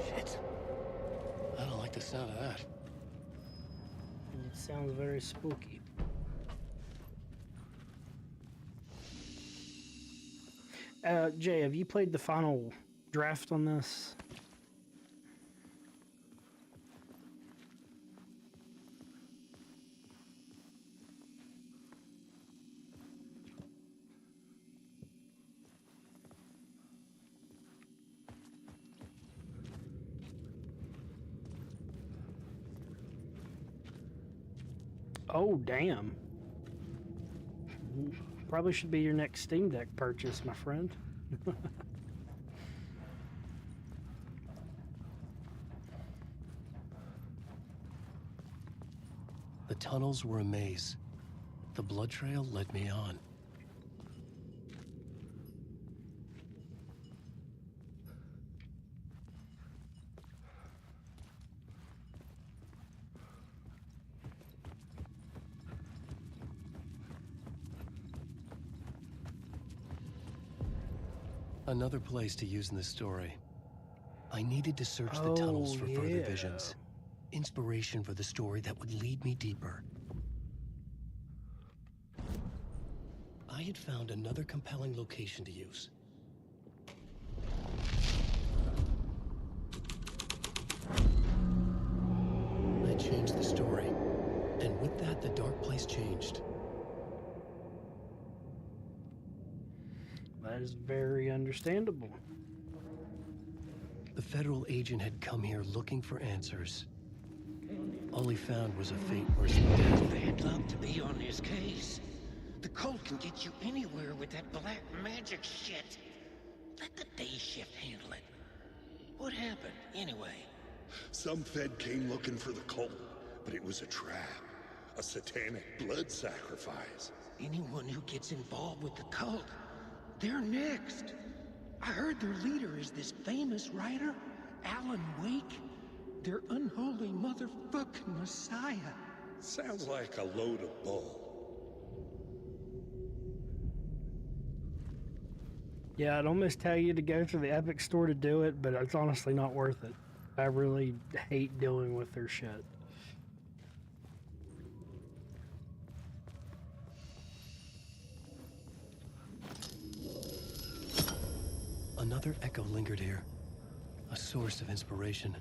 Shit. I don't like the sound of that. It sounds very spooky. Jay, have you played the final draft on this? Oh, damn. Probably should be your next Steam Deck purchase, my friend. The tunnels were a maze. The blood trail led me on. Another place to use in this story. I needed to search the tunnels for further visions. Inspiration for the story that would lead me deeper. I had found another compelling location to use. I changed the story, and with that, the dark place changed. That is very understandable. The federal agent had come here looking for answers. All he found was a fate worse than death. Bad luck to be on this case. The cult can get you anywhere with that black magic shit. Let the day shift handle it. What happened, anyway? Some Fed came looking for the cult, but it was a trap. A satanic blood sacrifice. Anyone who gets involved with the cult, they're next. I heard their leader is this famous writer, Alan Wake. Their unholy motherfucking messiah. Sounds like a load of bull. Yeah, I'd almost tell you to go to the Epic store to do it, but it's honestly not worth it. I really hate dealing with their shit. Another echo lingered here. A source of inspiration.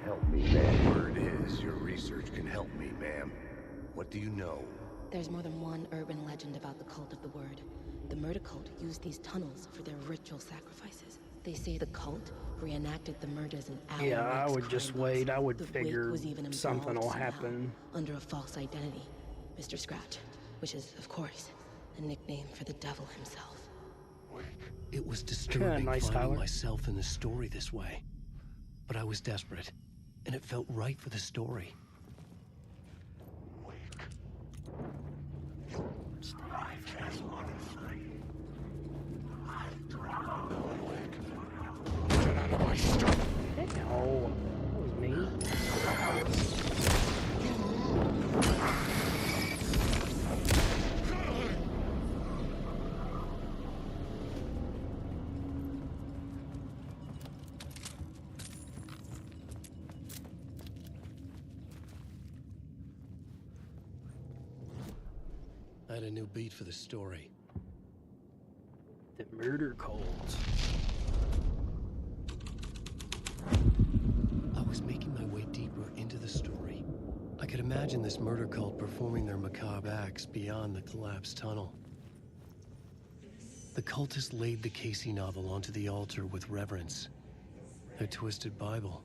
Help me, ma'am. Word is, your research can help me, ma'am. What do you know? There's more than one urban legend about the cult of the word. The murder cult used these tunnels for their ritual sacrifices. They say the cult reenacted the murders in Alan Yeah, I Wake's would just crime wait. books. I would The figure Wake was even something involved will somehow, happen. under a false identity, Mr. Scratch, which is, of course, a nickname for the devil himself. It was disturbing Nice, finding Tyler. myself in the story this way. But I was desperate, and it felt right for the story. Oh, that was me. I had a new beat for the story. The murder cult. I was making my way deeper into the story. I could imagine this murder cult performing their macabre acts beyond the collapsed tunnel. The cultists laid the Casey novel onto the altar with reverence. Their twisted Bible.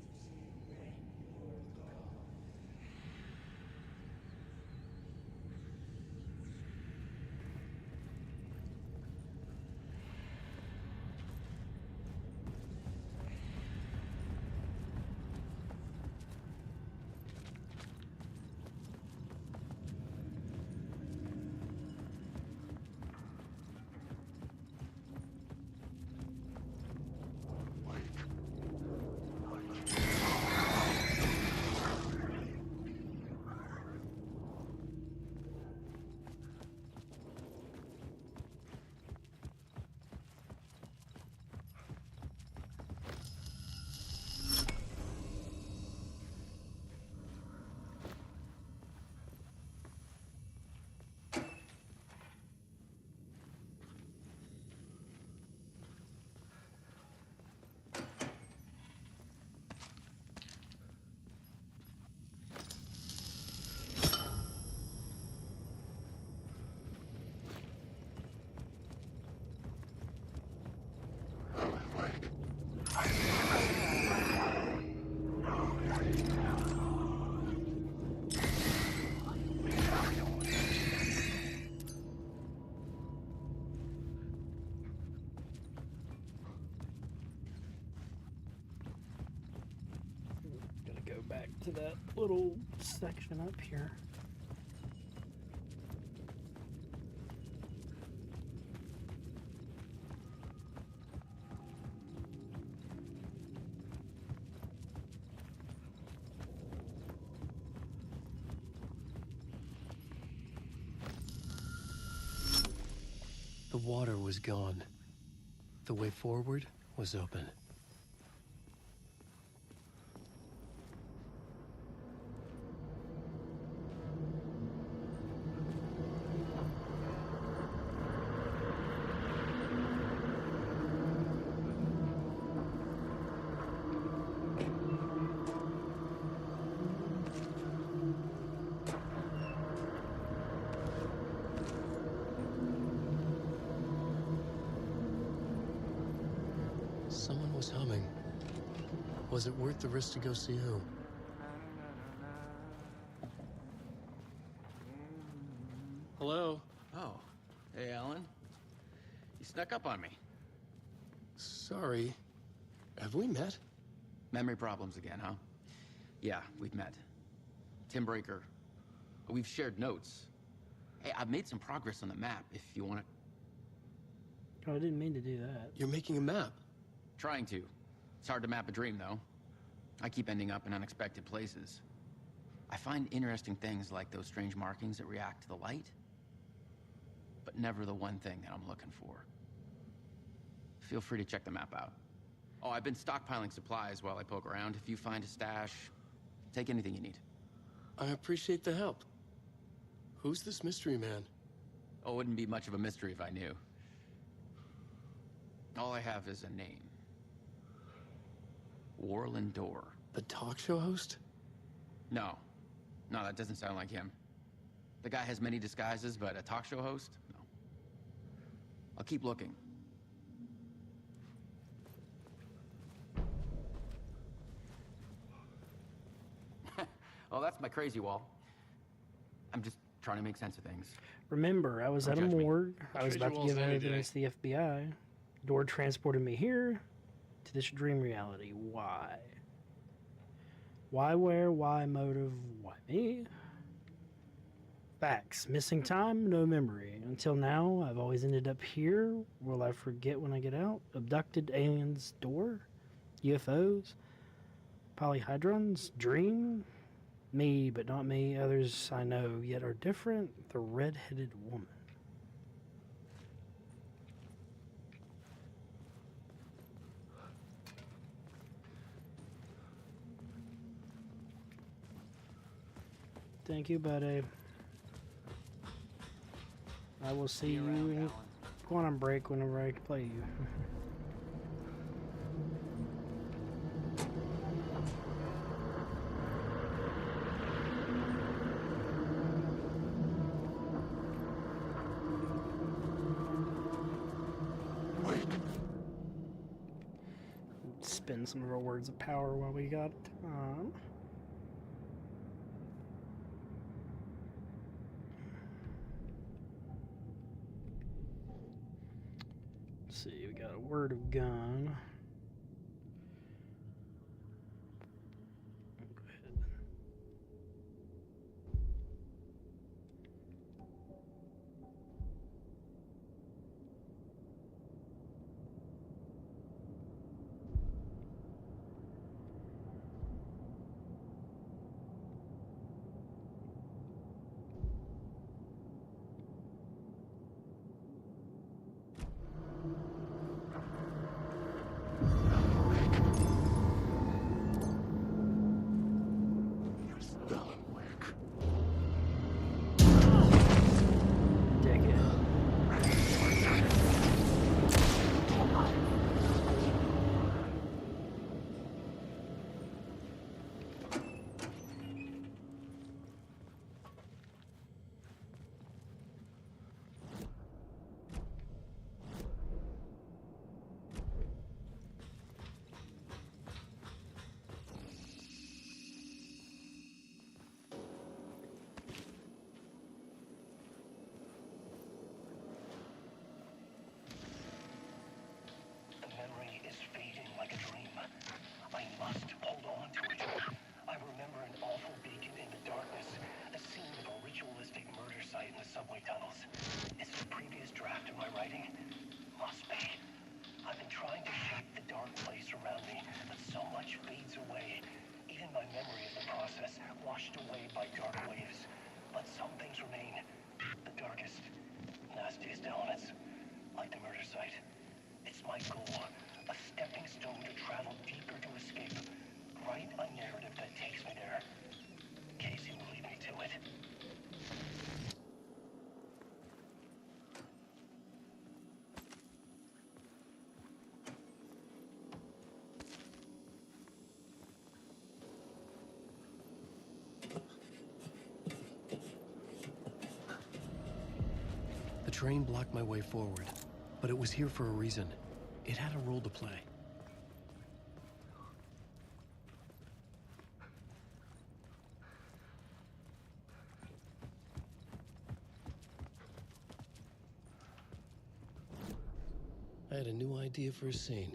Gotta go back to that little section up here. The water was gone. The way forward was open. Someone was humming. Was it worth the risk to go see who? Hello? Oh, hey, Alan. You snuck up on me. Sorry. Have we met? Memory problems again, huh? Yeah, we've met. Tim Breaker. We've shared notes. Hey, I've made some progress on the map, if you want to... Oh, I didn't mean to do that. You're making a map. Trying to. It's hard to map a dream, though. I keep ending up in unexpected places. I find interesting things like those strange markings that react to the light, but never the one thing that I'm looking for. Feel free to check the map out. Oh, I've been stockpiling supplies while I poke around. If you find a stash, take anything you need. I appreciate the help. Who's this mystery man? Oh, it wouldn't be much of a mystery if I knew. All I have is a name. Warland Door. The talk show host? No. No, that doesn't sound like him. The guy has many disguises, but a talk show host? No. I'll keep looking. Oh, that's my crazy wall. I'm just trying to make sense of things. Remember, I was Don't at a judge me. morgue. I was about to give any evidence to the FBI. Door transported me here to this dream reality. Why? Why, where, why, motive, why me? Facts. Missing time, no memory. Until now, I've always ended up here. Will I forget when I get out? Abducted aliens door? UFOs? Polyhedrons? Dream? Me, but not me. Others I know, yet are different. The red-headed woman. Thank you, buddy. I will see you and go on break whenever I play you. Spin some of our words of power while we got time. Let's see, we got a word of gun. The train blocked my way forward, but it was here for a reason. It had a role to play. I had a new idea for a scene.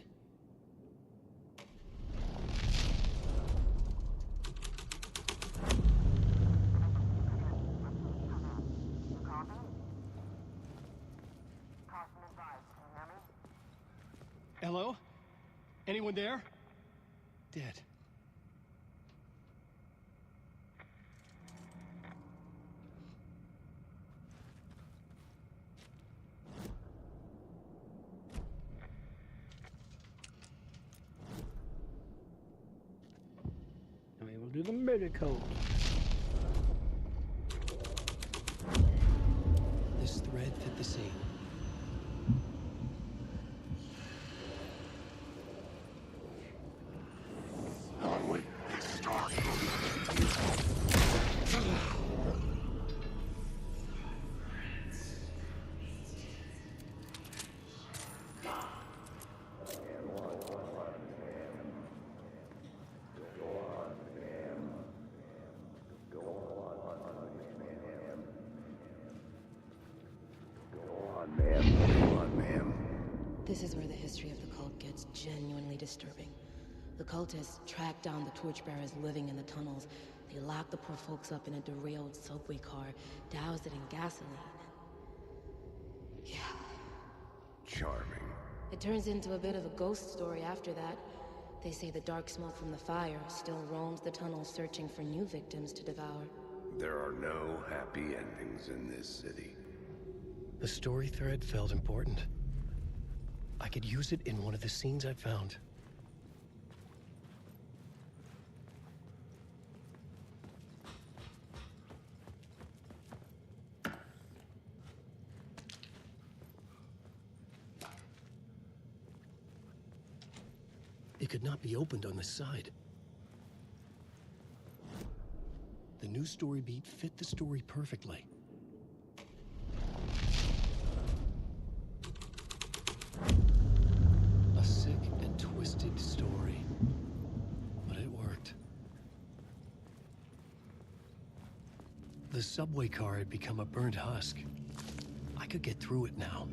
Hello? Anyone there? Dead. I mean, we'll do the medical. This thread fit the scene. history of the cult gets genuinely disturbing. The cultists track down the torchbearers living in the tunnels. They lock the poor folks up in a derailed subway car, douse it in gasoline. Yeah. Charming. It turns into a bit of a ghost story after that. They say the dark smoke from the fire still roams the tunnels searching for new victims to devour. There are no happy endings in this city. The story thread felt important. I could use it in one of the scenes I'd found. It could not be opened on the side. The new story beat fit the story perfectly. A sick and twisted story, but it worked. The subway car had become a burnt husk. I could get through it now.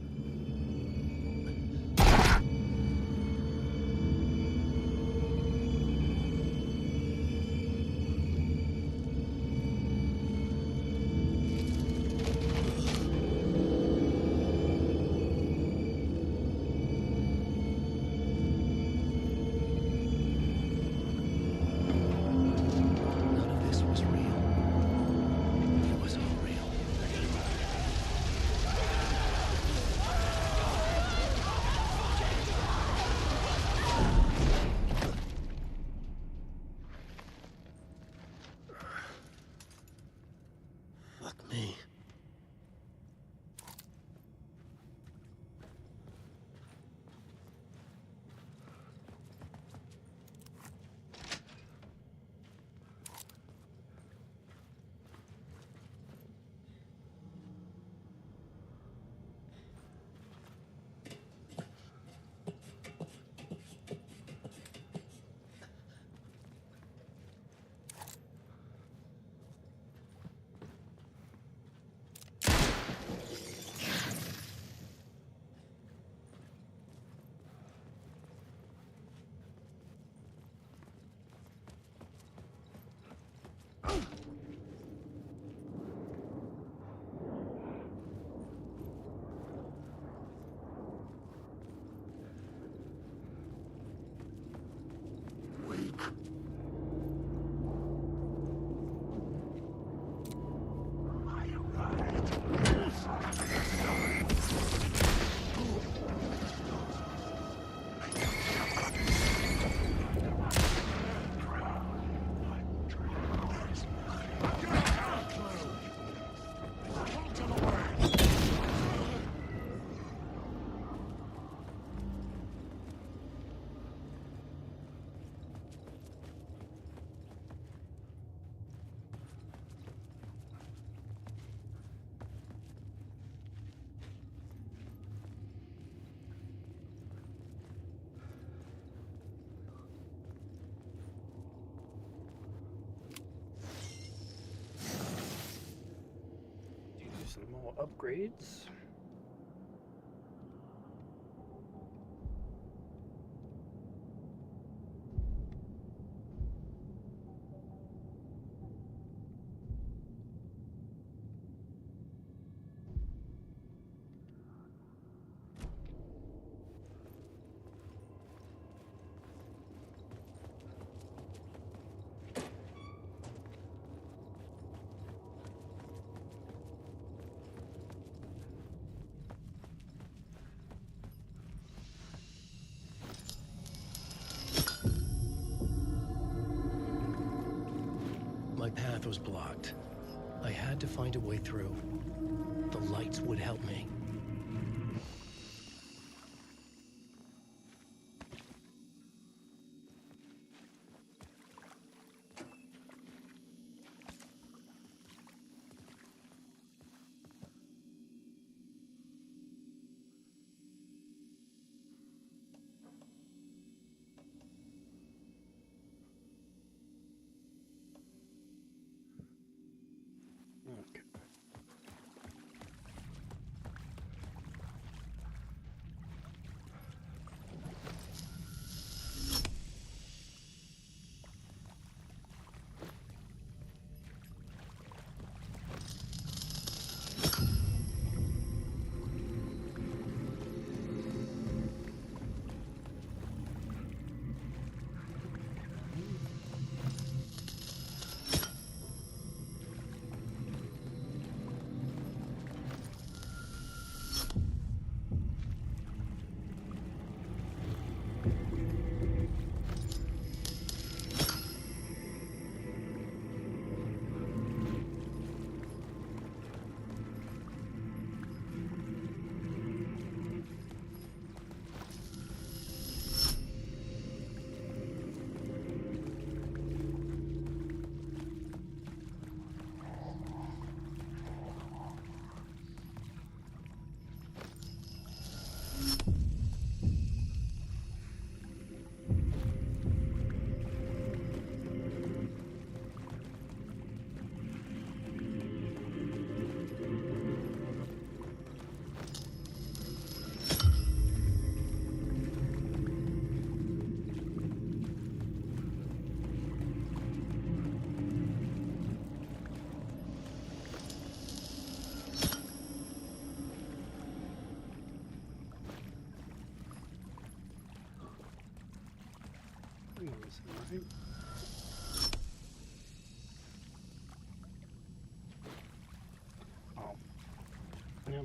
Some more upgrades. My path was blocked. I had to find a way through. The lights would help me.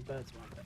That's my bad.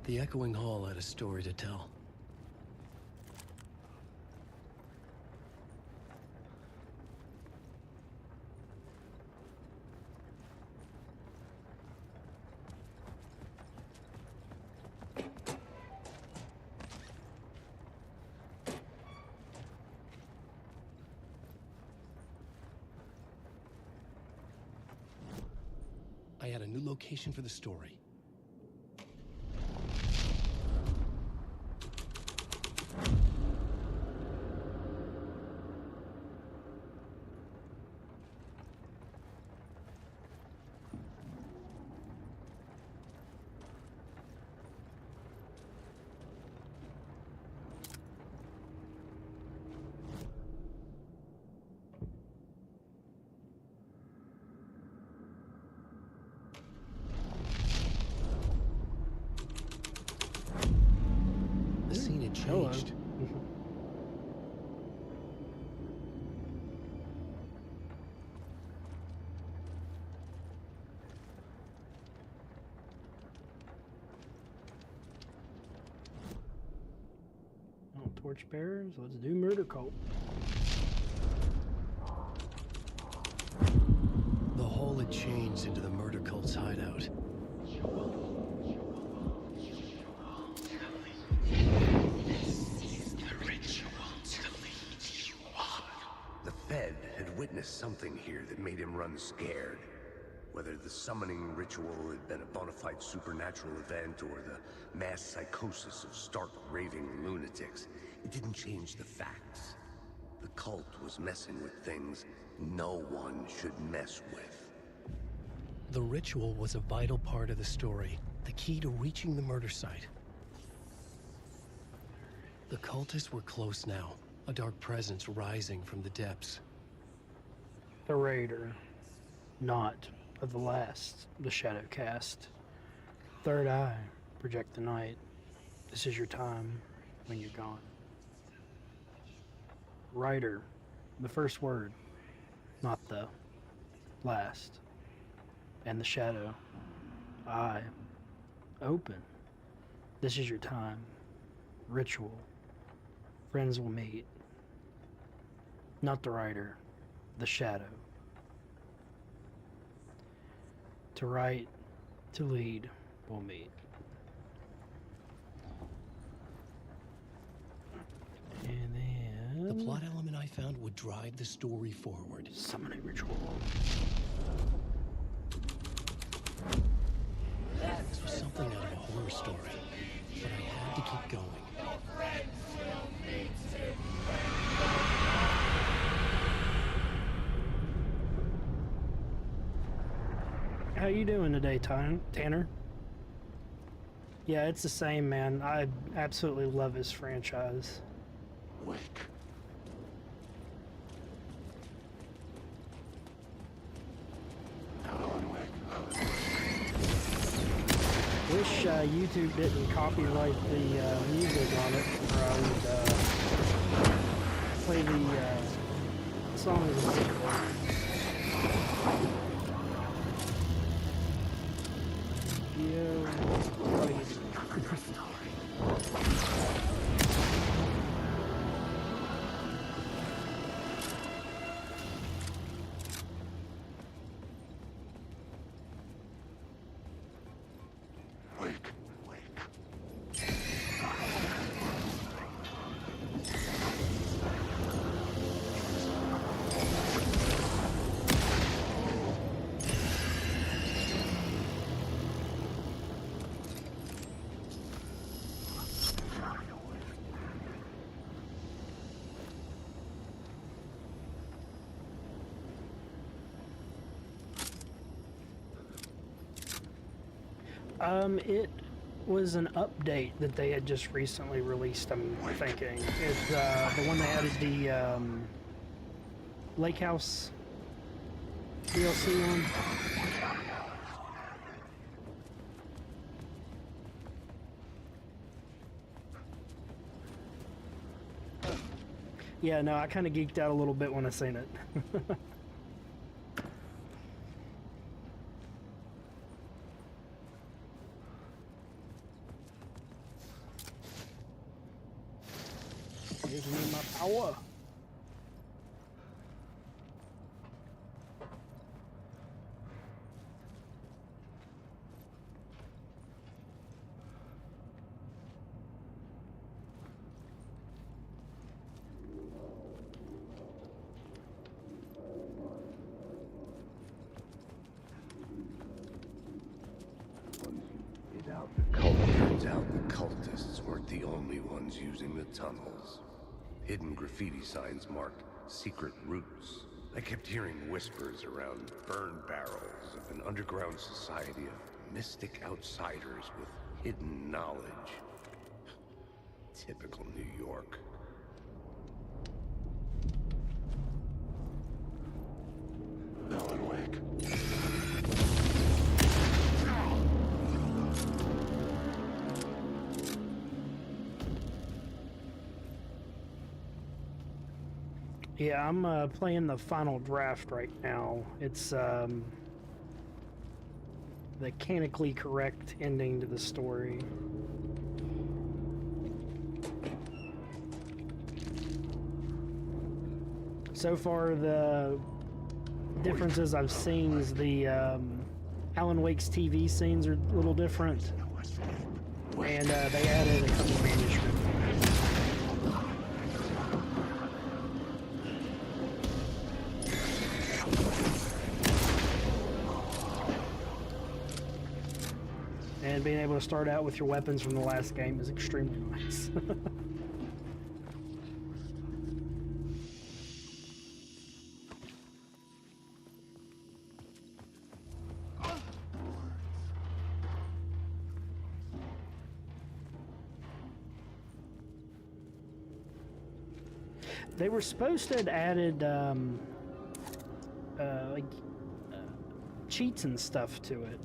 The echoing hall had a story to tell. I had a new location for the story. The scene had changed. Oh, torchbearers, let's do murder cult. The hall had changed into the murder cult's hideout. The Fed had witnessed something here that made him run scared. Whether the summoning ritual had been a bona fide supernatural event or the mass psychosis of stark raving lunatics, it didn't change the facts. The cult was messing with things no one should mess with. The ritual was a vital part of the story, the key to reaching the murder site. The cultists were close now, a dark presence rising from the depths. The Raider, not of the last, the shadow cast. Third eye, project the night. This is your time when you're gone. Rider, the first word, not the last. And the shadow, eye, open. This is your time. Ritual, friends will meet. Not the rider, the shadow. To right, to lead, we'll meet. And then... The plot element I found would drive the story forward. Summoning ritual. This was something out of a horror story, but I had to keep going. How you doing today, Tanner? Yeah, it's the same, man. I absolutely love his franchise. Wake. Wish YouTube didn't copyright the music on it, or I would play the songs. It was an update that they had just recently released, I'm thinking. It's the one that added the Lake House DLC on. Yeah, no, I kind of geeked out a little bit when I seen it. Gives me my power. Turns out the cultists weren't the only ones using the tunnels. Hidden graffiti signs marked secret routes. I kept hearing whispers around burn barrels of an underground society of mystic outsiders with hidden knowledge. Typical New York. Alan Wake. Yeah, I'm playing the final draft right now. It's the canonically correct ending to the story. So far, the differences I've seen is the Alan Wake's TV scenes are a little different, and they added a couple management. And being able to start out with your weapons from the last game is extremely nice. They were supposed to have added cheats and stuff to it.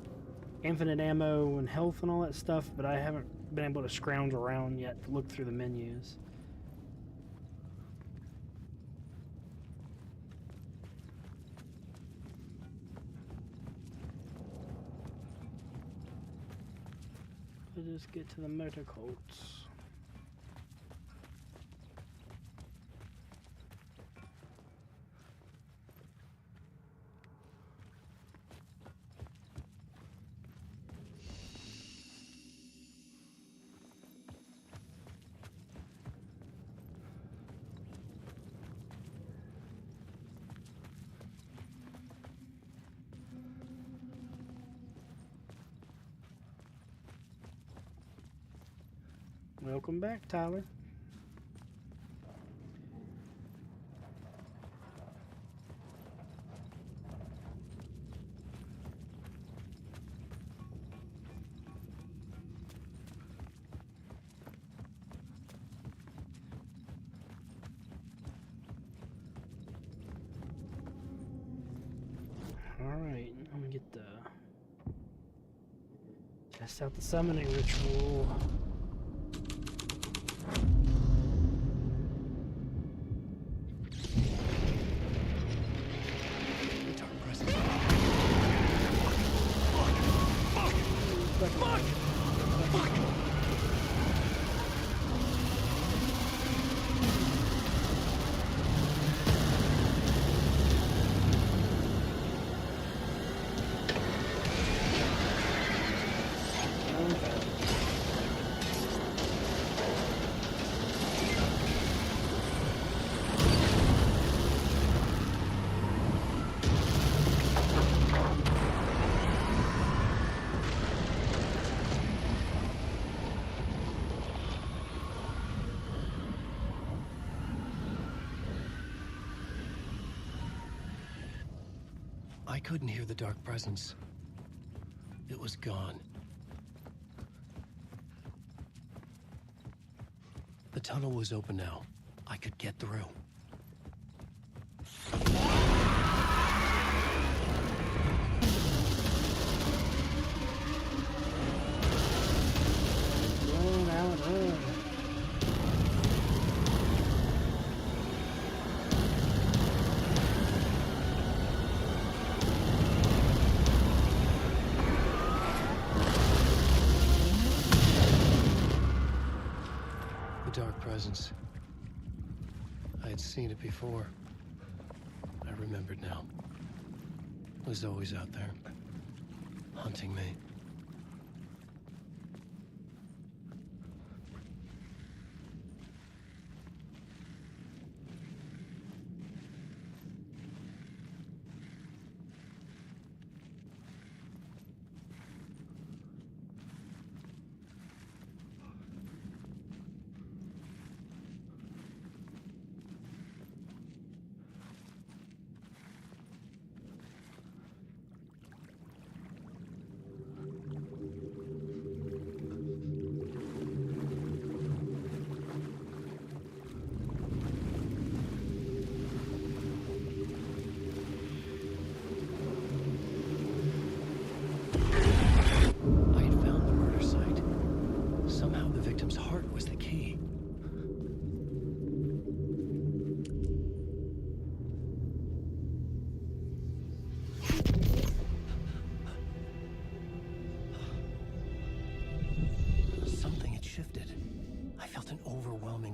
Infinite ammo and health and all that stuff, but I haven't been able to scrounge around yet to look through the menus. Let's just get to the motor coats. Welcome back, Tyler. Alright, I'm gonna get the... test out the summoning ritual. Dark presence. I couldn't hear the dark presence. It was gone. The tunnel was open now. I could get through. Run, Alan, run. The dark presence. I had seen it before. I remembered now. It was always out there, hunting me.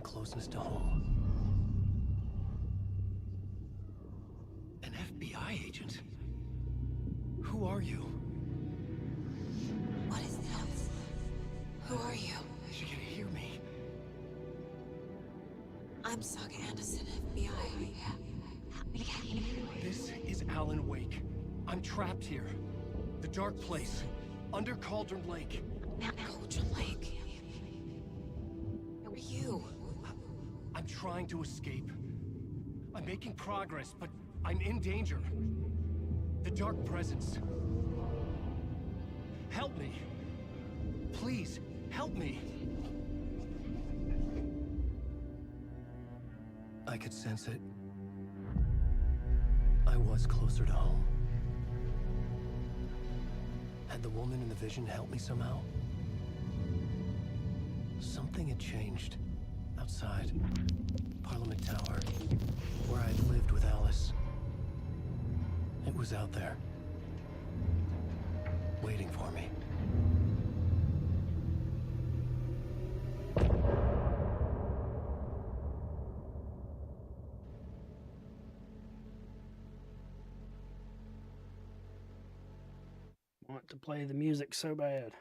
Closeness to home. An FBI agent? Who are you? What is this? Who are you? She can hear me. I'm Saga Anderson, FBI. This is Alan Wake. I'm trapped here. The dark place. Under Cauldron Lake. Cauldron Lake? Who are you? I'm trying to escape. I'm making progress, but I'm in danger. The dark presence. Help me. Please, help me. I could sense it. I was closer to home. Had the woman in the vision helped me somehow? Something had changed. Outside. Parliament Tower. Where I'd lived with Alice. It was out there. Waiting for me. Want to play the music so bad.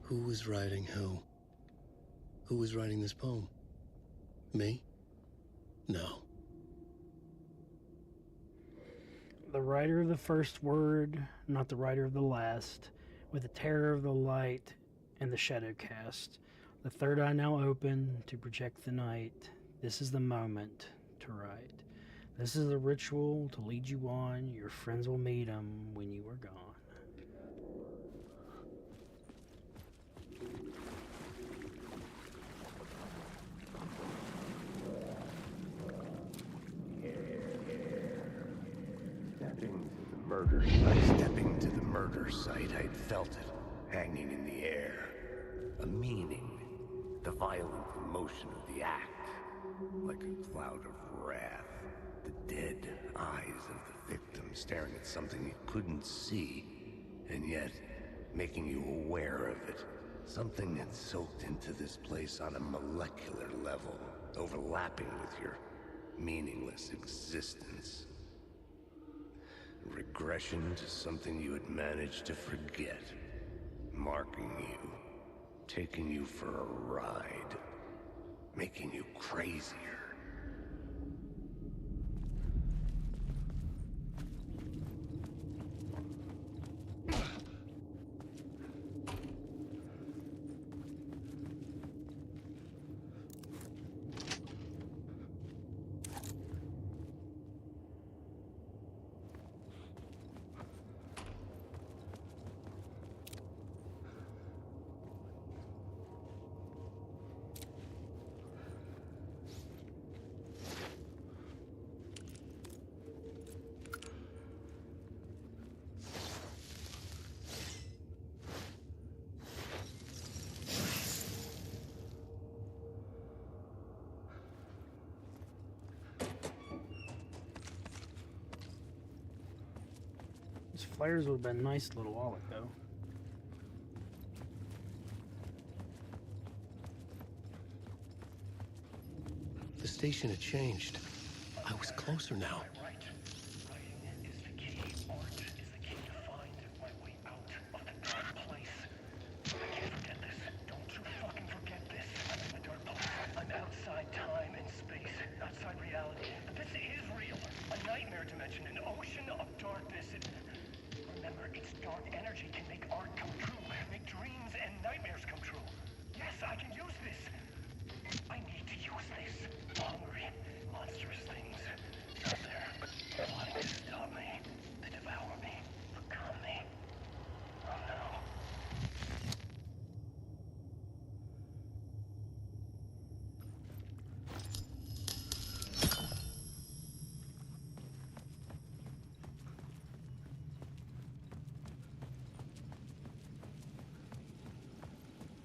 Who was writing who? Who was writing this poem? Me? No. The writer of the first word, not the writer of the last, with the terror of the light and the shadow cast. The third eye now open to project the night. This is the moment to write. This is the ritual to lead you on. Your friends will meet him when you are gone. Stepping to the murder site, I'd felt it, hanging in the air. A meaning, the violent emotion of the act, like a cloud of wrath. The dead eyes of the victim staring at something you couldn't see, and yet making you aware of it. Something that soaked into this place on a molecular level, overlapping with your meaningless existence. Regression to something you had managed to forget. Marking you. Taking you for a ride. Making you crazier. Those flares would have been nice a little while ago. The station had changed. I was closer now. I'm outside time and space, outside reality. But this is real. A nightmare dimension, an ocean of darkness. Remember, its dark energy can make art come true, make dreams and nightmares come true. Yes, I can use this. I need to use this. Hungry, monstrous things out there, plotting to stop me, to devour me, become me. Oh no.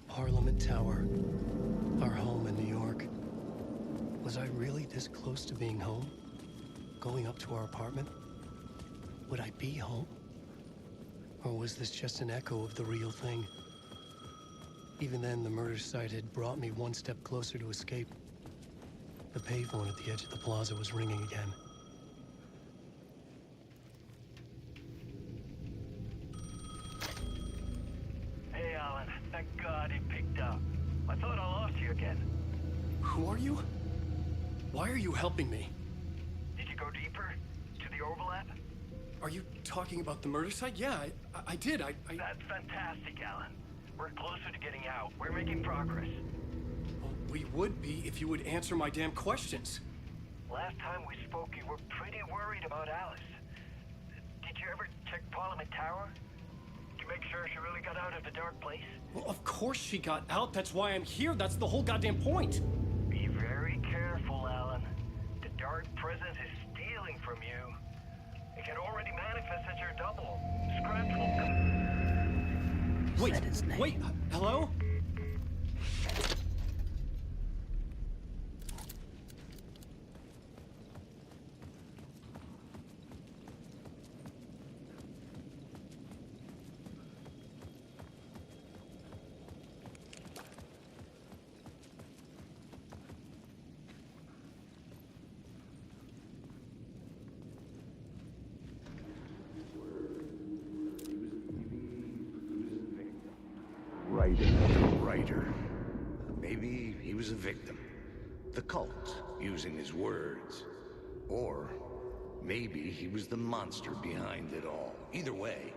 Parliament Tower. Our home in New York. Was I really this close to being home? Going up to our apartment? Would I be home? Or was this just an echo of the real thing? Even then, the murder site had brought me one step closer to escape. The payphone at the edge of the plaza was ringing again. Hey, Alan. Thank God it picked up. I thought I lost you again. Who are you? Why are you helping me? Did you go deeper? To the overlap? Are you talking about the murder site? Yeah, I did. That's fantastic, Alan. We're closer to getting out. We're making progress. Well, we would be if you would answer my damn questions. Last time we spoke, you were pretty worried about Alice. Did you ever check Parliament Tower? To make sure she really got out of the dark place? Well, of course she got out. That's why I'm here. That's the whole goddamn point. Be very careful, Alan. The dark presence is stealing from you. It can already manifest as your double. Scratch will come. Wait, hello? Writer. Maybe he was a victim. The cult, using his words. Or maybe he was the monster behind it all. Either way,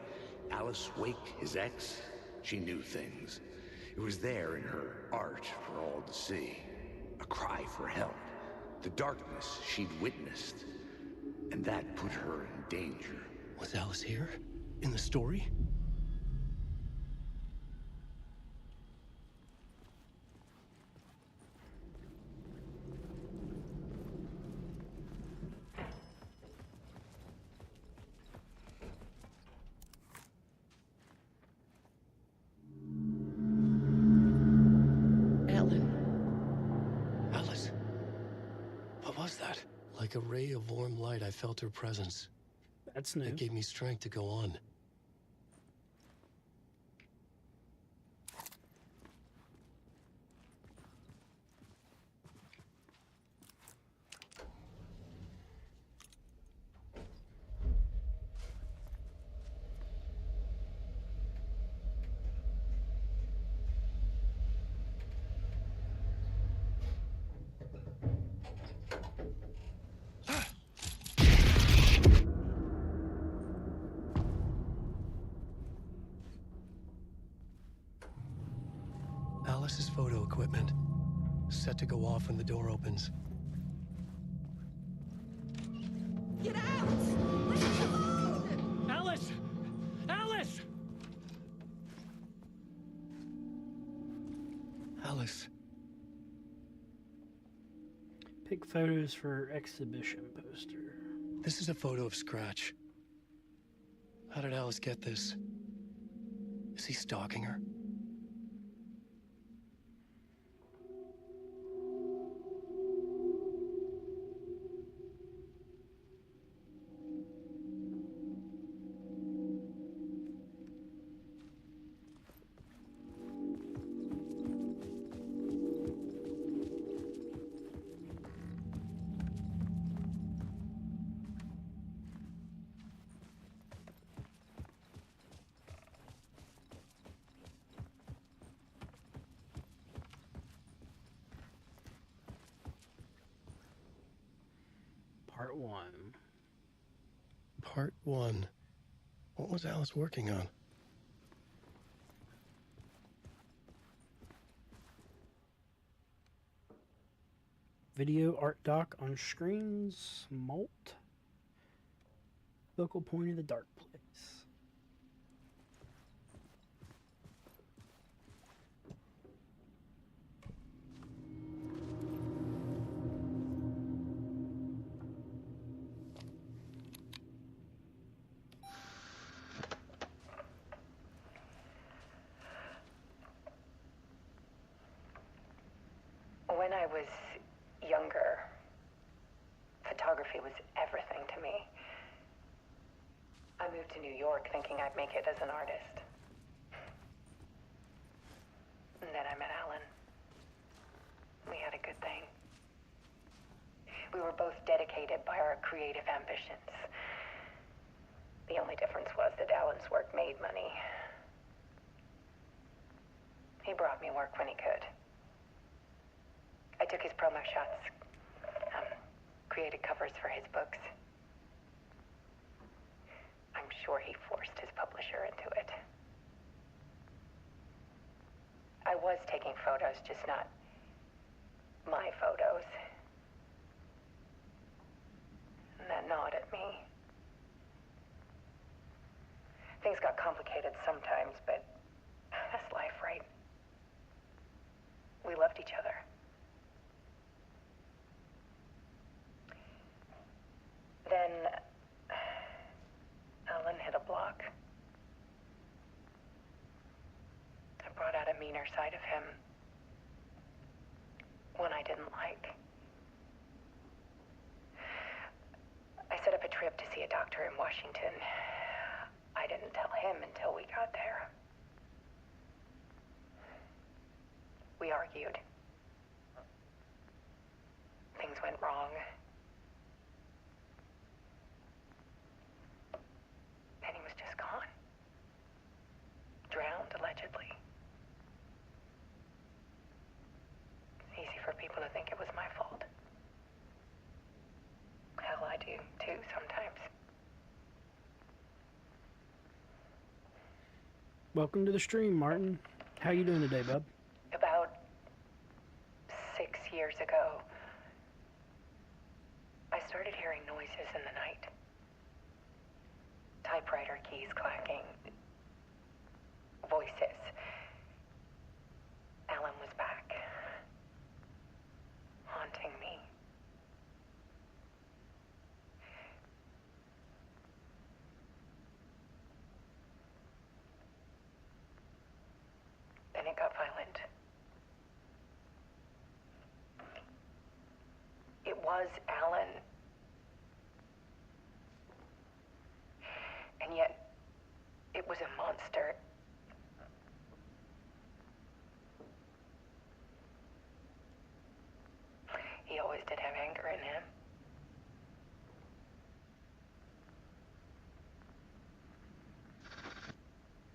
Alice Wake, his ex, she knew things. It was there in her art for all to see. A cry for help. The darkness she'd witnessed. And that put her in danger. Was Alice here? In the story? Alice. What was that? Like a ray of warm light, I felt her presence. That's new. It gave me strength to go on. Alice's photo equipment. Set to go off when the door opens. Get out! Leave me alone! Alice! Alice! Alice. Pick photos for exhibition poster. This is a photo of Scratch. How did Alice get this? Is he stalking her? 1. Part 1. What was Alice working on? Video art doc on screens. Molt. Focal point of the dark place. When I was younger, photography was everything to me. I moved to New York thinking I'd make it as an artist. And then I met Alan. We had a good thing. We were both dedicated by our creative ambitions. The only difference was that Alan's work made money. He brought me work when he could. I took his promo shots, created covers for his books. I'm sure he forced his publisher into it. I was taking photos, just not my photos. And that gnawed at me. Things got complicated sometimes, but that's life, right? We loved each other. Then Alan hit a block. I brought out a meaner side of him. One I didn't like. I set up a trip to see a doctor in Washington. I didn't tell him until we got there. We argued. Things went wrong. And he was just gone. Drowned, allegedly. It's easy for people to think it was my fault. Hell, I do, too, sometimes. Welcome to the stream, Martin. How you doing today, bub? About 6 years ago, I started hearing noises in the night. Typewriter keys clacking. Voices. Alan was back. Haunting me. Then it got violent. It was Alan. And yet, it was a monster. He always did have anger in him.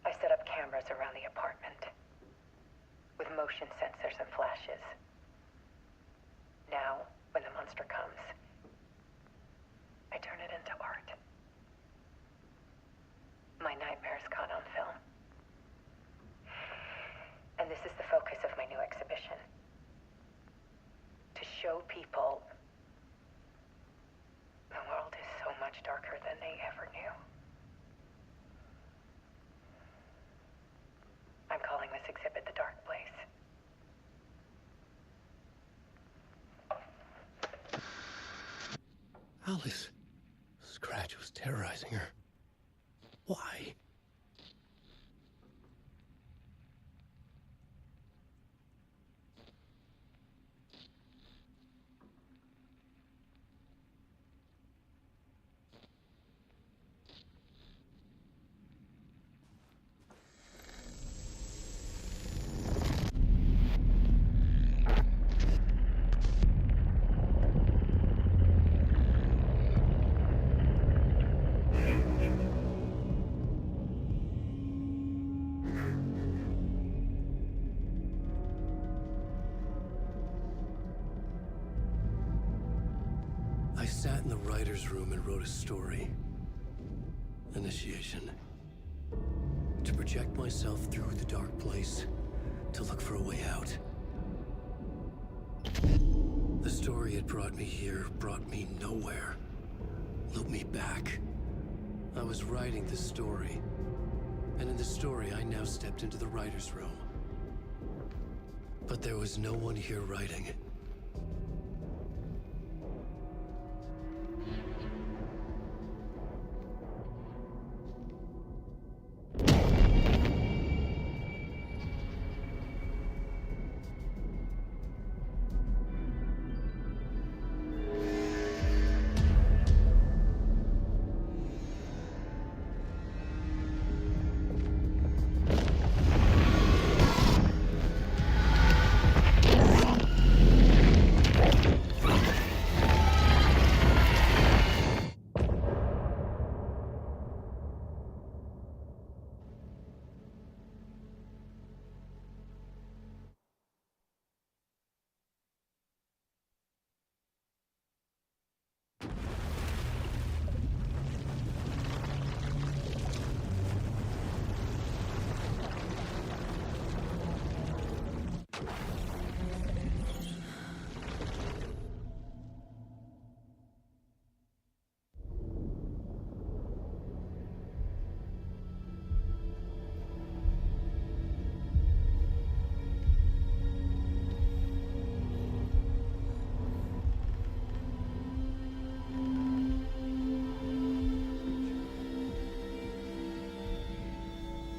I set up cameras around the apartment with motion sensors and flashes. Now, when the monster comes, I turn it into art. My nightmares caught on film. And this is the focus of my new exhibition. To show people the world is so much darker than they ever knew. I'm calling this exhibit The Dark Place. Alice. Scratch was terrorizing her. Why? writer's room and wrote a story. Initiation. To project myself through the dark place, to look for a way out. The story had brought me here, brought me nowhere. Looped me back. I was writing the story. And in the story, I now stepped into the writer's room. But there was no one here writing.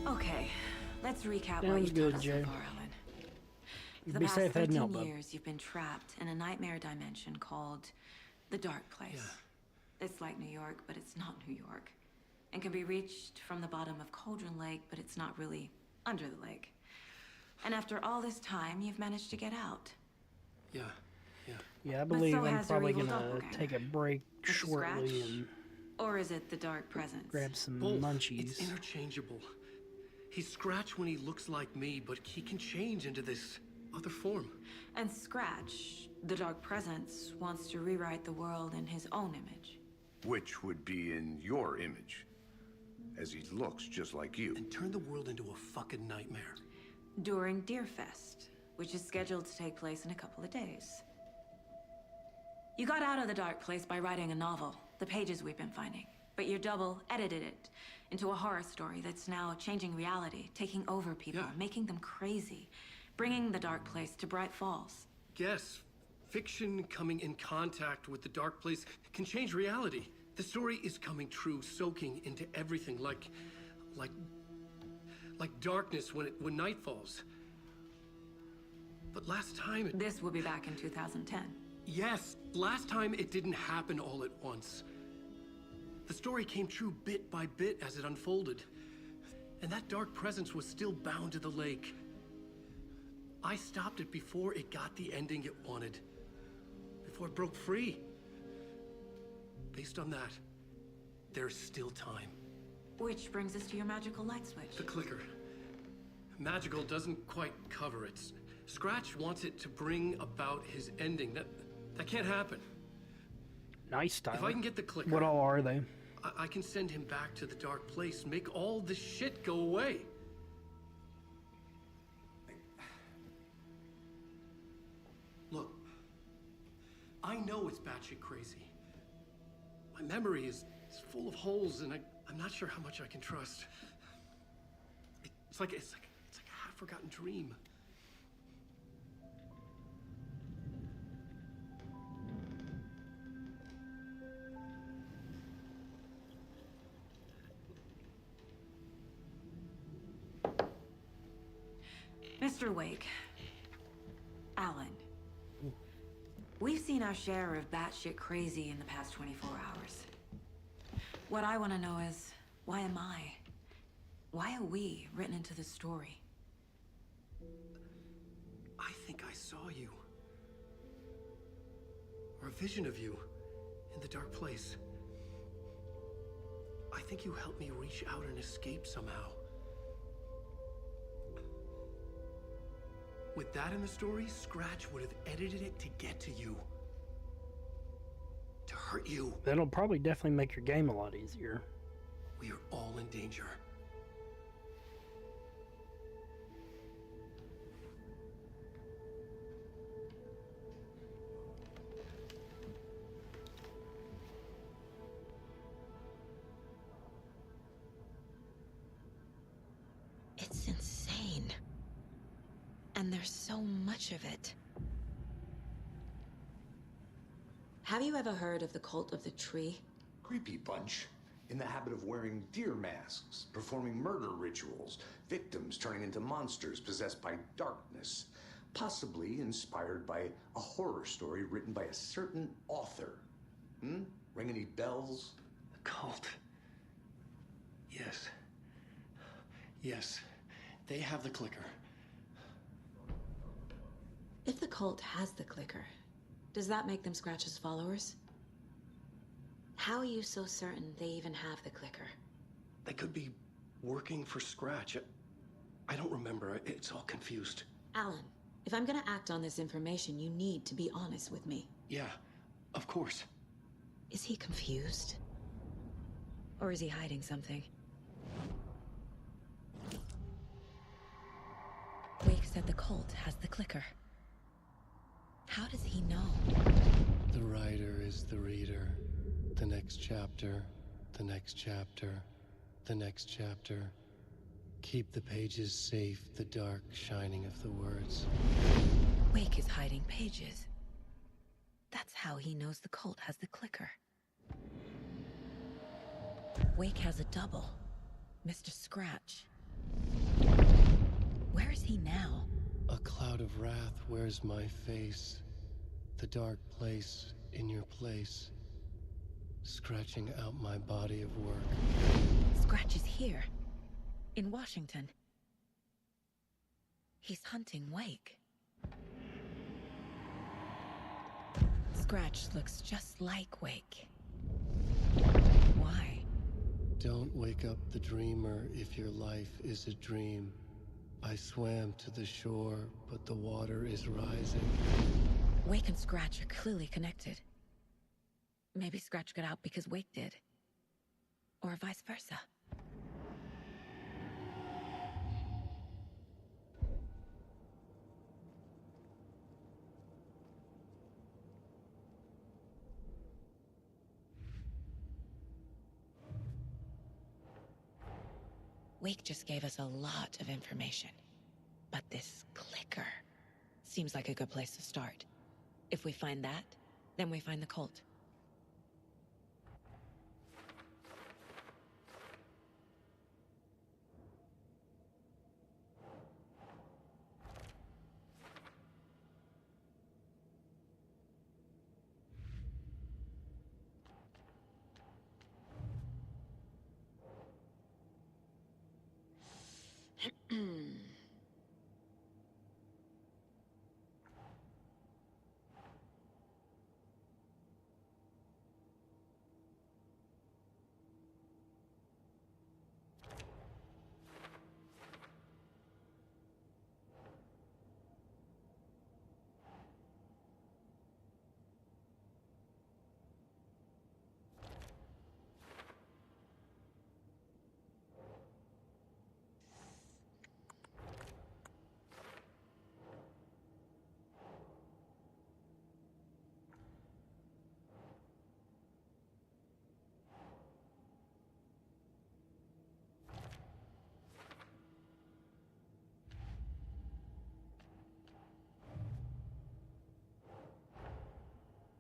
Okay, let's recap what Sounds you've good, told us so Jay. far, Alan. For You the be past safe heading 13 out, bub. years, you've been trapped in a nightmare dimension called the Dark Place. It's like New York, but it's not New York. And can be reached from the bottom of Cauldron Lake, but it's not really under the lake. And after all this time, you've managed to get out. Yeah. Yeah, I But believe so I'm has your probably evil gonna doppelganger. take a break Mr. shortly Scratch? and Or is it the Dark Presence? grab some Both. munchies. It's interchangeable. He's Scratch when he looks like me, but he can change into this other form. And Scratch, the Dark Presence, wants to rewrite the world in his own image. Which would be in your image, as he looks just like you. And turn the world into a fucking nightmare. During Deerfest, which is scheduled to take place in a couple of days. You got out of the Dark Place by writing a novel, the pages we've been finding. But your double edited it into a horror story that's now changing reality, taking over people, making them crazy, bringing the Dark Place to Bright Falls. Yes, fiction coming in contact with the dark place can change reality. The story is coming true, soaking into everything like darkness when night falls. But last time This will be back in 2010. Yes, last time it didn't happen all at once. The story came true bit by bit as it unfolded. And that dark presence was still bound to the lake. I stopped it before it got the ending it wanted. Before it broke free. Based on that, there's still time. Which brings us to your magical light switch. The clicker. Magical doesn't quite cover it. Scratch wants it to bring about his ending. That can't happen. Nice, Tyler. If I can get the clicker... What all are they? I can send him back to the dark place, make all this shit go away. Look, I know it's batshit crazy. My memory is full of holes, and I'm not sure how much I can trust. It's like a half-forgotten dream. Mr. Wake, Alan, we've seen our share of batshit crazy in the past 24 hours. What I want to know is, why am I? Why are we written into the story? I think I saw you. Or a vision of you in the dark place. I think you helped me reach out and escape somehow. With that in the story, Scratch would have edited it to get to you. To hurt you. That'll probably definitely make your game a lot easier. We are all in danger. It's insane. And there's so much of it. Have you ever heard of the cult of the tree? Creepy bunch. In the habit of wearing deer masks, performing murder rituals, victims turning into monsters possessed by darkness. Possibly inspired by a horror story written by a certain author. Ring any bells? The cult. Yes. Yes. They have the clicker. If the cult has the clicker, does that make them Scratch's followers? How are you so certain they even have the clicker? They could be working for Scratch. I don't remember. It's all confused. Alan, if I'm gonna act on this information, you need to be honest with me. Yeah, of course. Is he confused? Or is he hiding something? Wake said the cult has the clicker. How does he know? The writer is the reader. The next chapter, the next chapter, the next chapter. Keep the pages safe, the dark shining of the words. Wake is hiding pages. That's how he knows the cult has the clicker. Wake has a double. Mr. Scratch. Where is he now? A cloud of wrath wears my face. The dark place in your place. Scratching out my body of work. Scratch is here. In Washington. He's hunting Wake. Scratch looks just like Wake. Why? Don't wake up the dreamer if your life is a dream. I swam to the shore, but the water is rising. Wake and Scratch are clearly connected. Maybe Scratch got out because Wake did. Or vice versa. Wake just gave us a lot of information. But this clicker seems like a good place to start. If we find that, then we find the cult.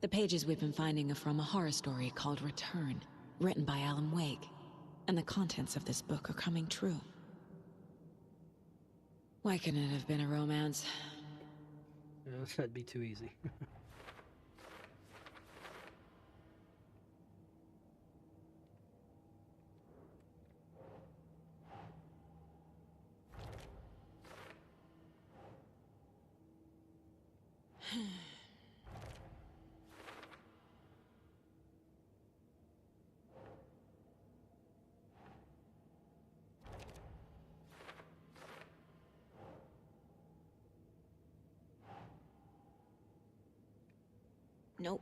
The pages we've been finding are from a horror story called Return, written by Alan Wake. And the contents of this book are coming true. Why couldn't it have been a romance? Yeah, that'd be too easy. Nope.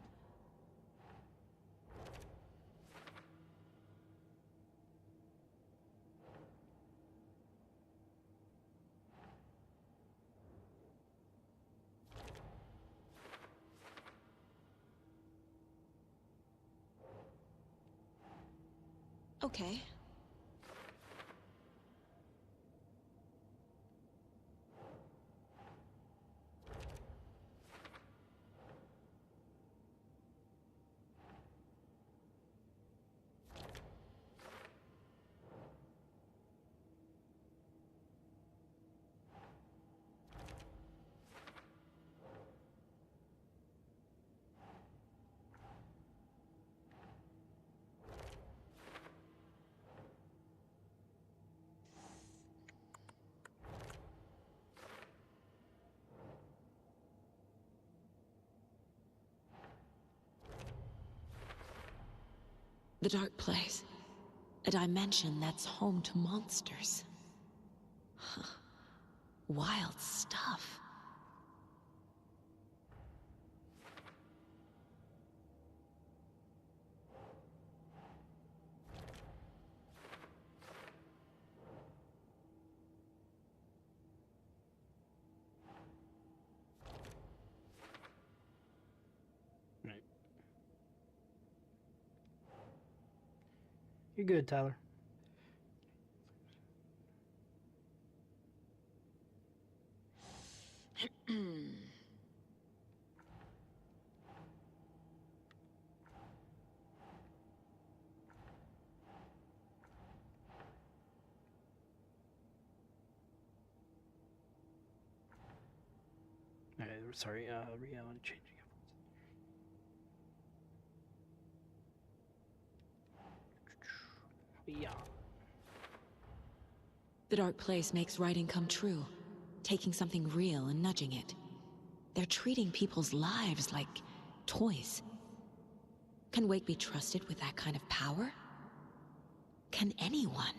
Okay. The dark place. A dimension that's home to monsters. Huh. Wild stuff. Right. You're good, Tyler. Sorry, reality changing. Yeah. The dark place makes writing come true, taking something real and nudging it. They're treating people's lives like toys. Can Wake be trusted with that kind of power? Can anyone?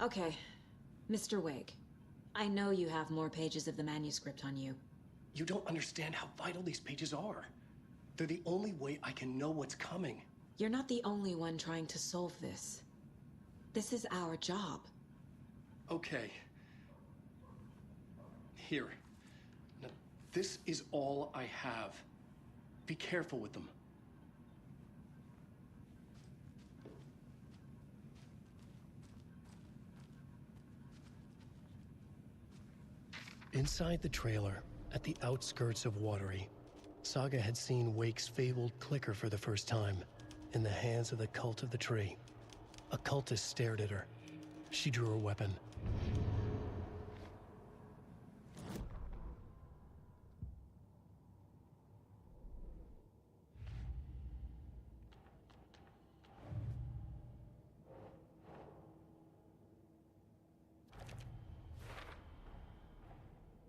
Okay, Mr. Wake. I know you have more pages of the manuscript on you. You don't understand how vital these pages are. They're the only way I can know what's coming. You're not the only one trying to solve this. This is our job. Okay. Here. Now, this is all I have. Be careful with them. Inside the trailer, at the outskirts of Watery, Saga had seen Wake's fabled clicker for the first time, in the hands of the Cult of the Tree. A cultist stared at her. She drew her weapon.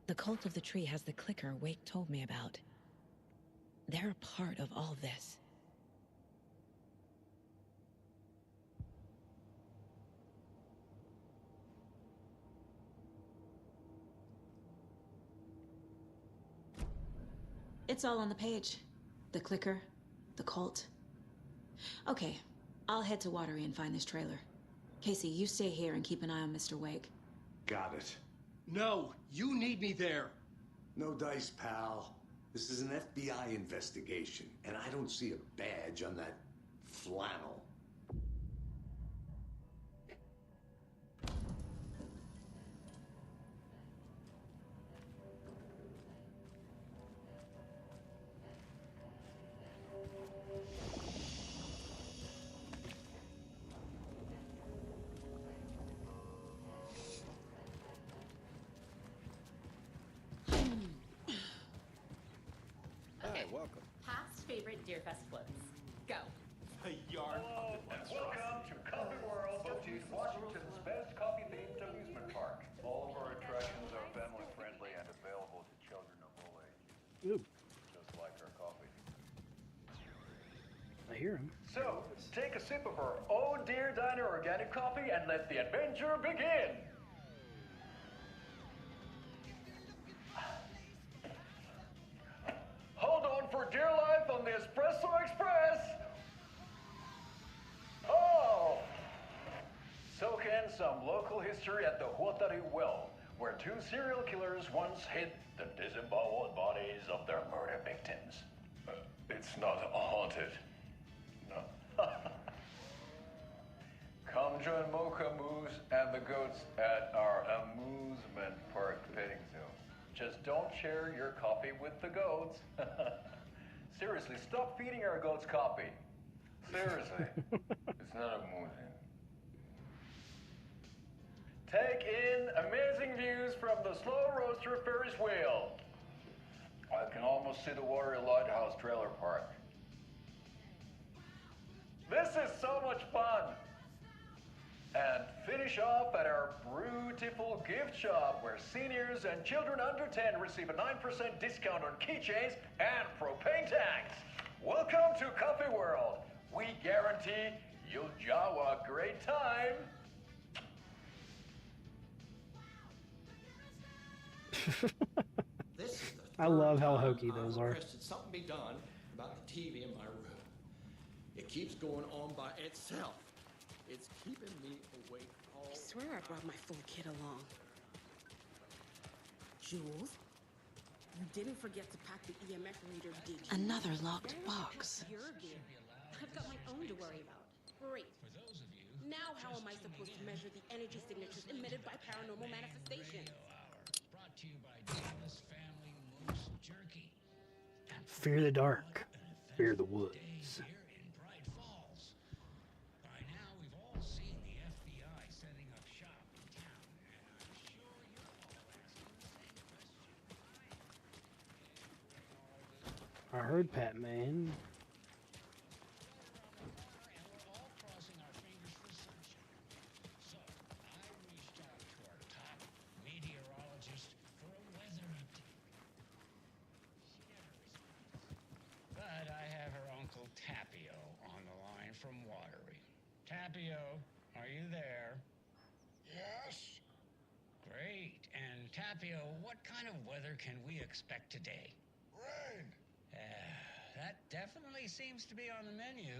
The Cult of the Tree has the clicker Wake told me about. They're a part of all this. It's all on the page. The clicker, the cult. Okay, I'll head to Watery and find this trailer. Casey, you stay here and keep an eye on Mr. Wake. Got it. No, you need me there. No dice, pal. This is an FBI investigation, and I don't see a badge on that flannel. Welcome. Past favorite Deerfest floats. Go. A yard. Welcome to Coffee World, Washington's best coffee-themed amusement park. All of our attractions are family-friendly and available to children of all ages. Just like our coffee. hear him. So, take a sip of our Oh Dear Diner organic coffee and let the adventure begin! Hold on for dear life on the Espresso Express! Oh! Soak in some local history at the Huatari Well, where two serial killers once hid the disemboweled bodies of their murder victims. It's not haunted. No. Come join Mocha Moose and the goats at our amusement park petting zoo. Just don't share your coffee with the goats. Seriously, stop feeding our goats coffee. Seriously. It's not amusing. Take in amazing views from the Slow Roaster Ferris wheel. I can almost see the Watery Lighthouse trailer park. This is so much fun! And finish off at our beautiful gift shop where seniors and children under 10 receive a 9% discount on keychains and propane tanks. Welcome to Coffee World. We guarantee you'll jaw a great time. I love how hokey those are. Requested something be done about the TV in my room. It keeps going on by itself. It's keeping me awake all. I swear I brought my full kit along. Jules, you didn't forget to pack the EMF reader, did you? Another locked box. Your gear. I've got my own to worry about. Great. Now how am I supposed to measure the energy signatures emitted by paranormal manifestations? Brought to you by Yalls Family Moose Jerky. Fear the dark. Fear the woods. Here in Bright Falls. By now, we've all seen the FBI setting up shop in town, and I'm sure you're all asking the same question. I heard Pat Man. Tapio on the line from Watery. Tapio, are you there? Yes? Great. And Tapio, what kind of weather can we expect today? Rain. That definitely seems to be on the menu.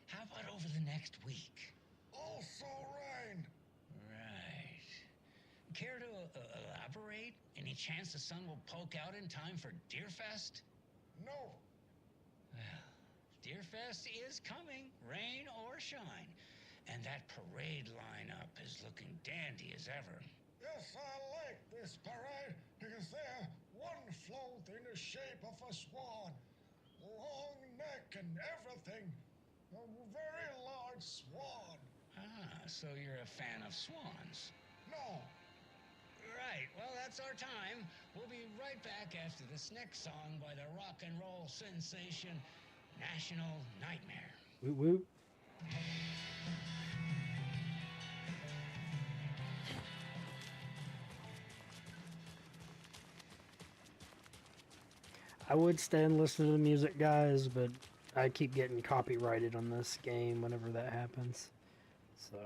How about over the next week? Also rain. Right. Care to elaborate? Any chance the sun will poke out in time for Deerfest? No. Well, Deerfest is coming, rain or shine. And that parade lineup is looking dandy as ever. Yes, I like this parade because they're one float in the shape of a swan. Long neck and everything. A very large swan. Ah, so you're a fan of swans? No. Right, well, that's our time. We'll be right back after this next song by the rock and roll sensation, National Nightmare. Woo woo. I would stay and listen to the music, guys, but I keep getting copyrighted on this game whenever that happens. So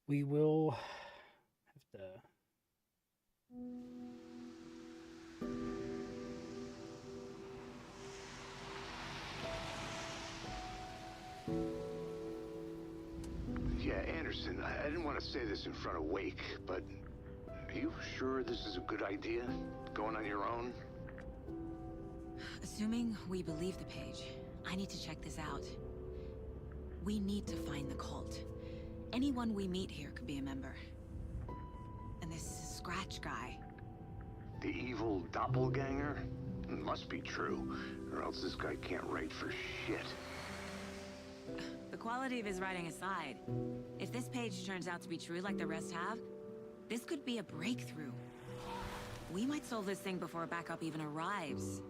we will have to. Yeah, Anderson, I didn't want to say this in front of Wake, but are you sure this is a good idea? Going on your own? Assuming we believe the page, I need to check this out. We need to find the cult. Anyone we meet here could be a member. And this Scratch guy. The evil doppelganger? Must be true, or else this guy can't write for shit. The quality of his writing aside, if this page turns out to be true like the rest have, this could be a breakthrough. We might solve this thing before backup even arrives.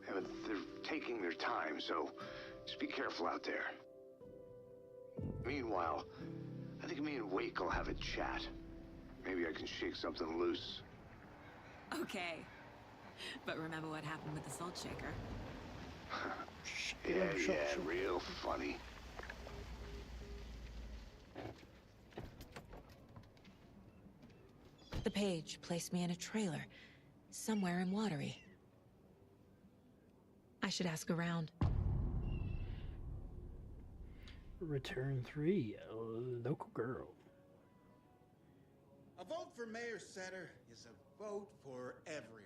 Yeah, but they're taking their time, so just be careful out there. Meanwhile, I think me and Wake will have a chat. Maybe I can shake something loose. Okay. But remember what happened with the salt shaker? Yeah, real funny. The page placed me in a trailer, somewhere in Watery. I should ask around. Return 3, a local girl. A vote for Mayor Setter is a vote for everyone.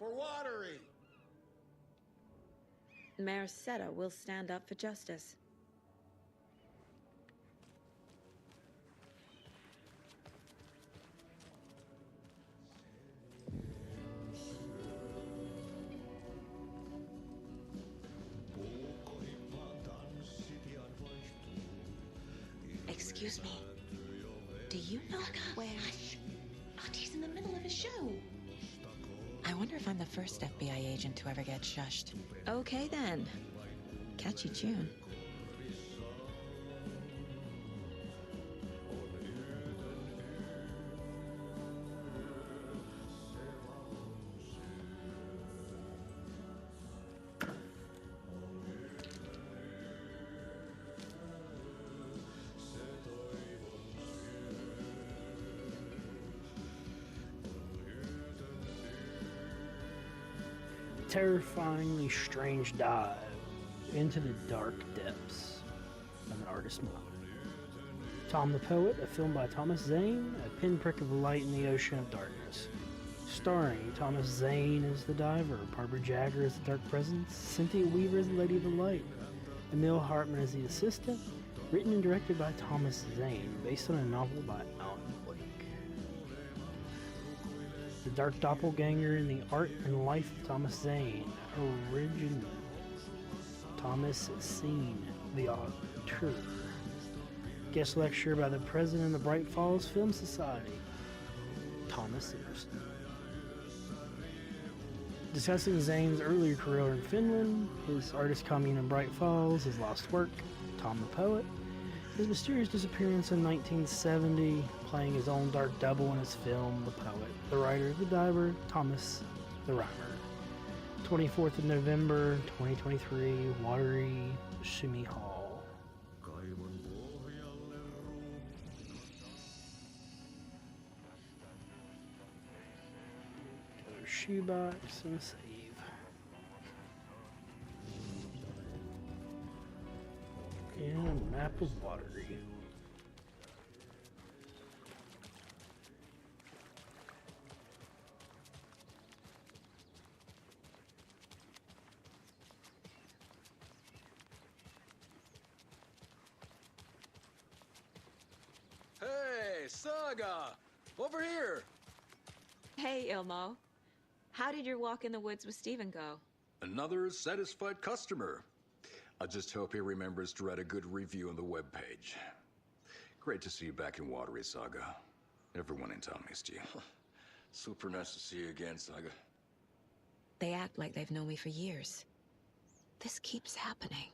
For Watery! Mayor Seta will stand up for justice. Excuse me. Do you know where... Hush! Auntie in the middle of a show. I wonder if I'm the first FBI agent to ever get shushed. Okay then. Catchy tune. Terrifyingly strange dive into the dark depths of an artist's mind. Tom the Poet, a film by Thomas Zane, a pinprick of light in the ocean of darkness. Starring Thomas Zane as the diver, Barbara Jagger as the dark presence, Cynthia Weaver as the Lady of the Light, Emil Hartman as the assistant, written and directed by Thomas Zane, based on a novel by Alan Blake. The Dark Doppelganger in the Art and Life of Thomas Zane, original. Thomas Zane, the author. Guest lecture by the president of the Bright Falls Film Society, Thomas Emerson. Discussing Zane's earlier career in Finland, his artist commune in Bright Falls, his lost work, Tom the Poet, his mysterious disappearance in 1970, playing his own dark double in his film, The Poet, the writer, the diver, Thomas the Rhymer. 24th of November, 2023, Watery, Shimmy Hall. Another shoebox and a save. And a map of Watery. Hey, Saga! Over here! Hey, Ilmo. How did your walk in the woods with Steven go? Another satisfied customer. I just hope he remembers to write a good review on the webpage. Great to see you back in Watery, Saga. Everyone in town missed you. Super nice to see you again, Saga. They act like they've known me for years. This keeps happening.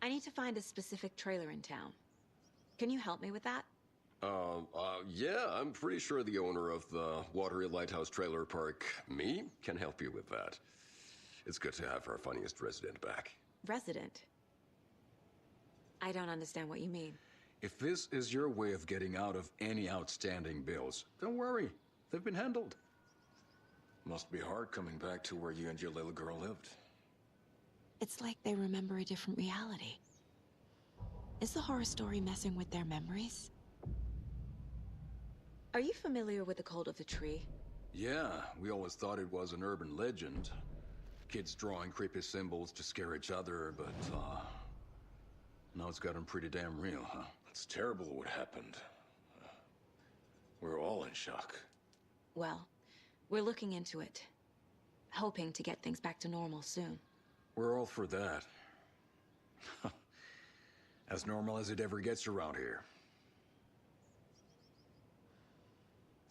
I need to find a specific trailer in town. Can you help me with that? Yeah, I'm pretty sure the owner of the Watery Lighthouse Trailer Park, me, can help you with that. It's good to have our funniest resident back. Resident? I don't understand what you mean. If this is your way of getting out of any outstanding bills, don't worry. They've been handled. Must be hard coming back to where you and your little girl lived. It's like they remember a different reality. Is the horror story messing with their memories? Are you familiar with the Cult of the Tree? Yeah, we always thought it was an urban legend. Kids drawing creepy symbols to scare each other, but, now it's gotten pretty damn real, huh? It's terrible what happened. We're all in shock. Well, we're looking into it. Hoping to get things back to normal soon. We're all for that. As normal as it ever gets around here.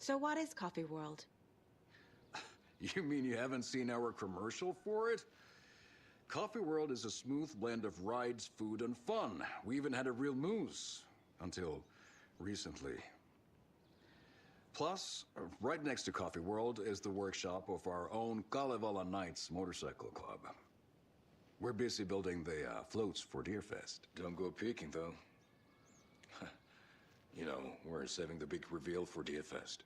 So what is Coffee World? You mean you haven't seen our commercial for it? Coffee World is a smooth blend of rides, food, and fun. We even had a real moose. Until recently. Plus, right next to Coffee World is the workshop of our own Kalevala Knights Motorcycle Club. We're busy building the floats for Deerfest. Don't go peeking, though. You know, we're saving the big reveal for Deerfest.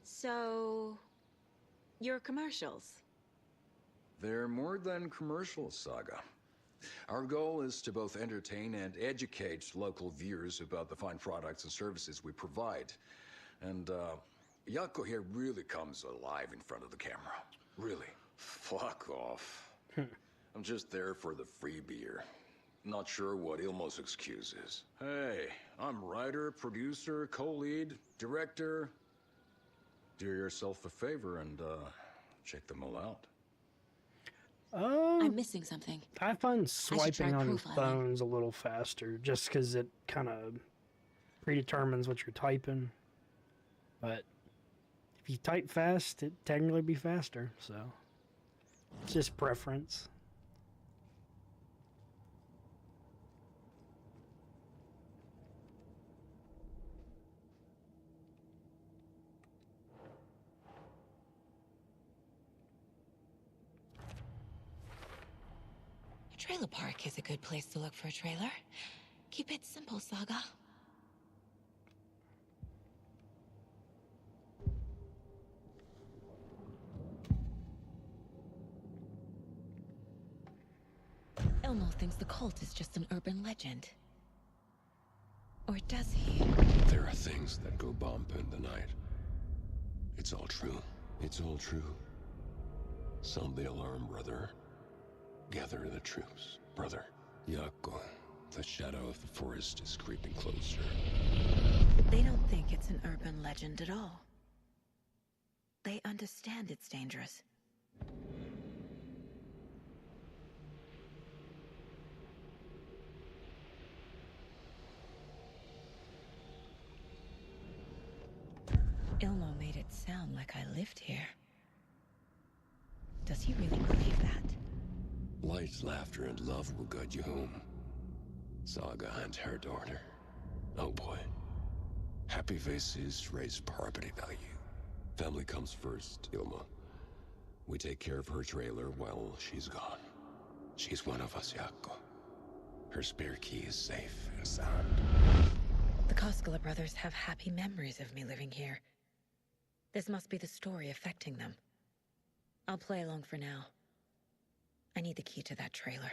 So, your commercials? They're more than commercials, Saga. Our goal is to both entertain and educate local viewers about the fine products and services we provide. And, Yako here really comes alive in front of the camera. Really. Fuck off. I'm just there for the free beer. Not sure what Ilmo's excuse is. Hey, I'm writer, producer, co-lead, director. Do yourself a favor and, check them all out. I'm missing something. I find swiping on profiling. phones a little faster, just because it kind of predetermines what you're typing. But if you type fast, it technically be faster. So it's just preference. Trailer park is a good place to look for a trailer. Keep it simple, Saga. Elmo thinks the cult is just an urban legend. Or does he? There are things that go bump in the night. It's all true. It's all true. Sound the alarm, brother. Gather the troops, brother. Yako, the shadow of the forest is creeping closer. They don't think it's an urban legend at all. They understand it's dangerous. Ilmo made it sound like I lived here. Does he really believe that? Light, laughter, and love will guide you home. Saga and her daughter. Oh boy. Happy faces raise property value. Family comes first, Ilma. We take care of her trailer while she's gone. She's one of us, Yako. Her spare key is safe and sound. The Koskela brothers have happy memories of me living here. This must be the story affecting them. I'll play along for now. I need the key to that trailer.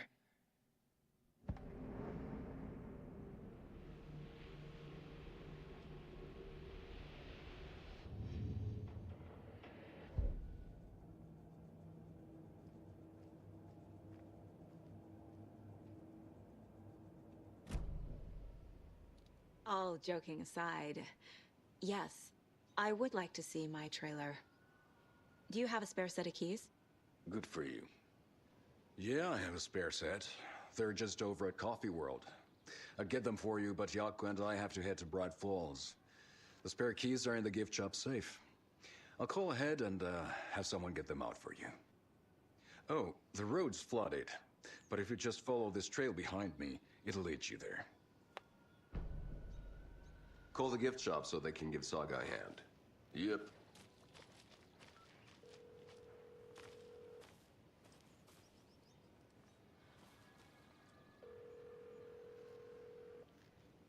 All joking aside, yes, I would like to see my trailer. Do you have a spare set of keys? Good for you. Yeah, I have a spare set. They're just over at Coffee World. I'd get them for you, but Yako and I have to head to Bright Falls. The spare keys are in the gift shop safe. I'll call ahead and have someone get them out for you. Oh, the road's flooded, but if you just follow this trail behind me, it'll lead you there. Call the gift shop so they can give Saga a hand. Yep.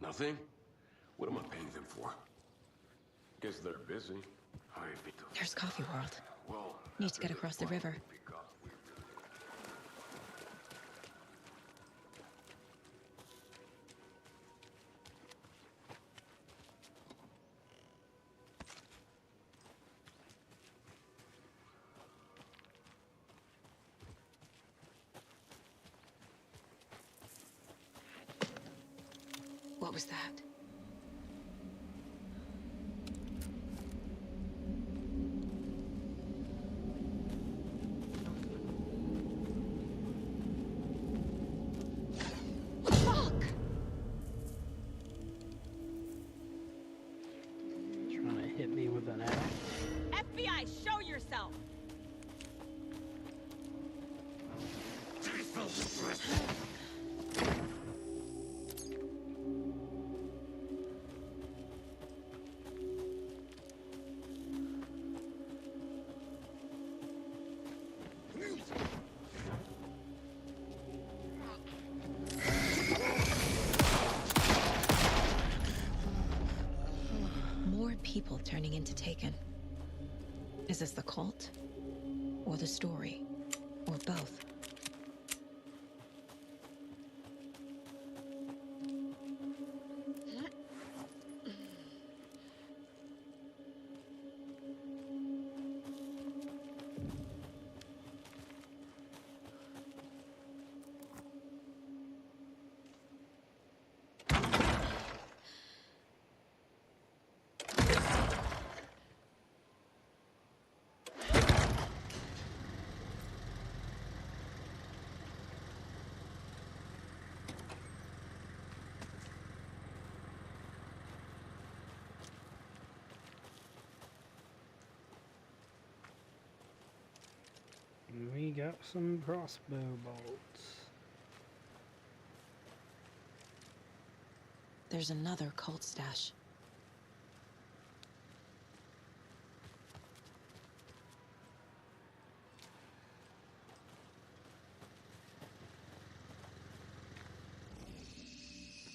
Nothing? What am I paying them for? Guess they're busy. There's Coffee World. Well, Need to get across the river. What was that? Fuck! Trying to hit me with an axe. FBI, show yourself! people turning into Taken? Is this the cult? Or the story? Or both? We got some crossbow bolts. There's another cult stash.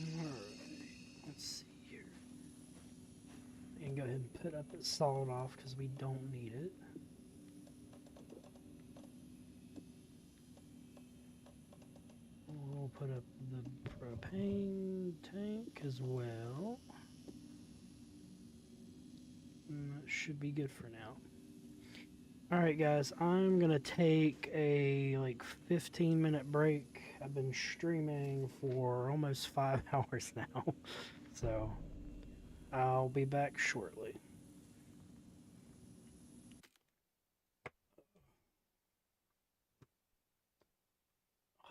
Alright, let's see here. And go ahead and put up the sawed off because we don't need it. We'll put up the propane tank as well. And that should be good for now. Alright guys, I'm gonna take a 15-minute break. I've been streaming for almost 5 hours now. So I'll be back shortly.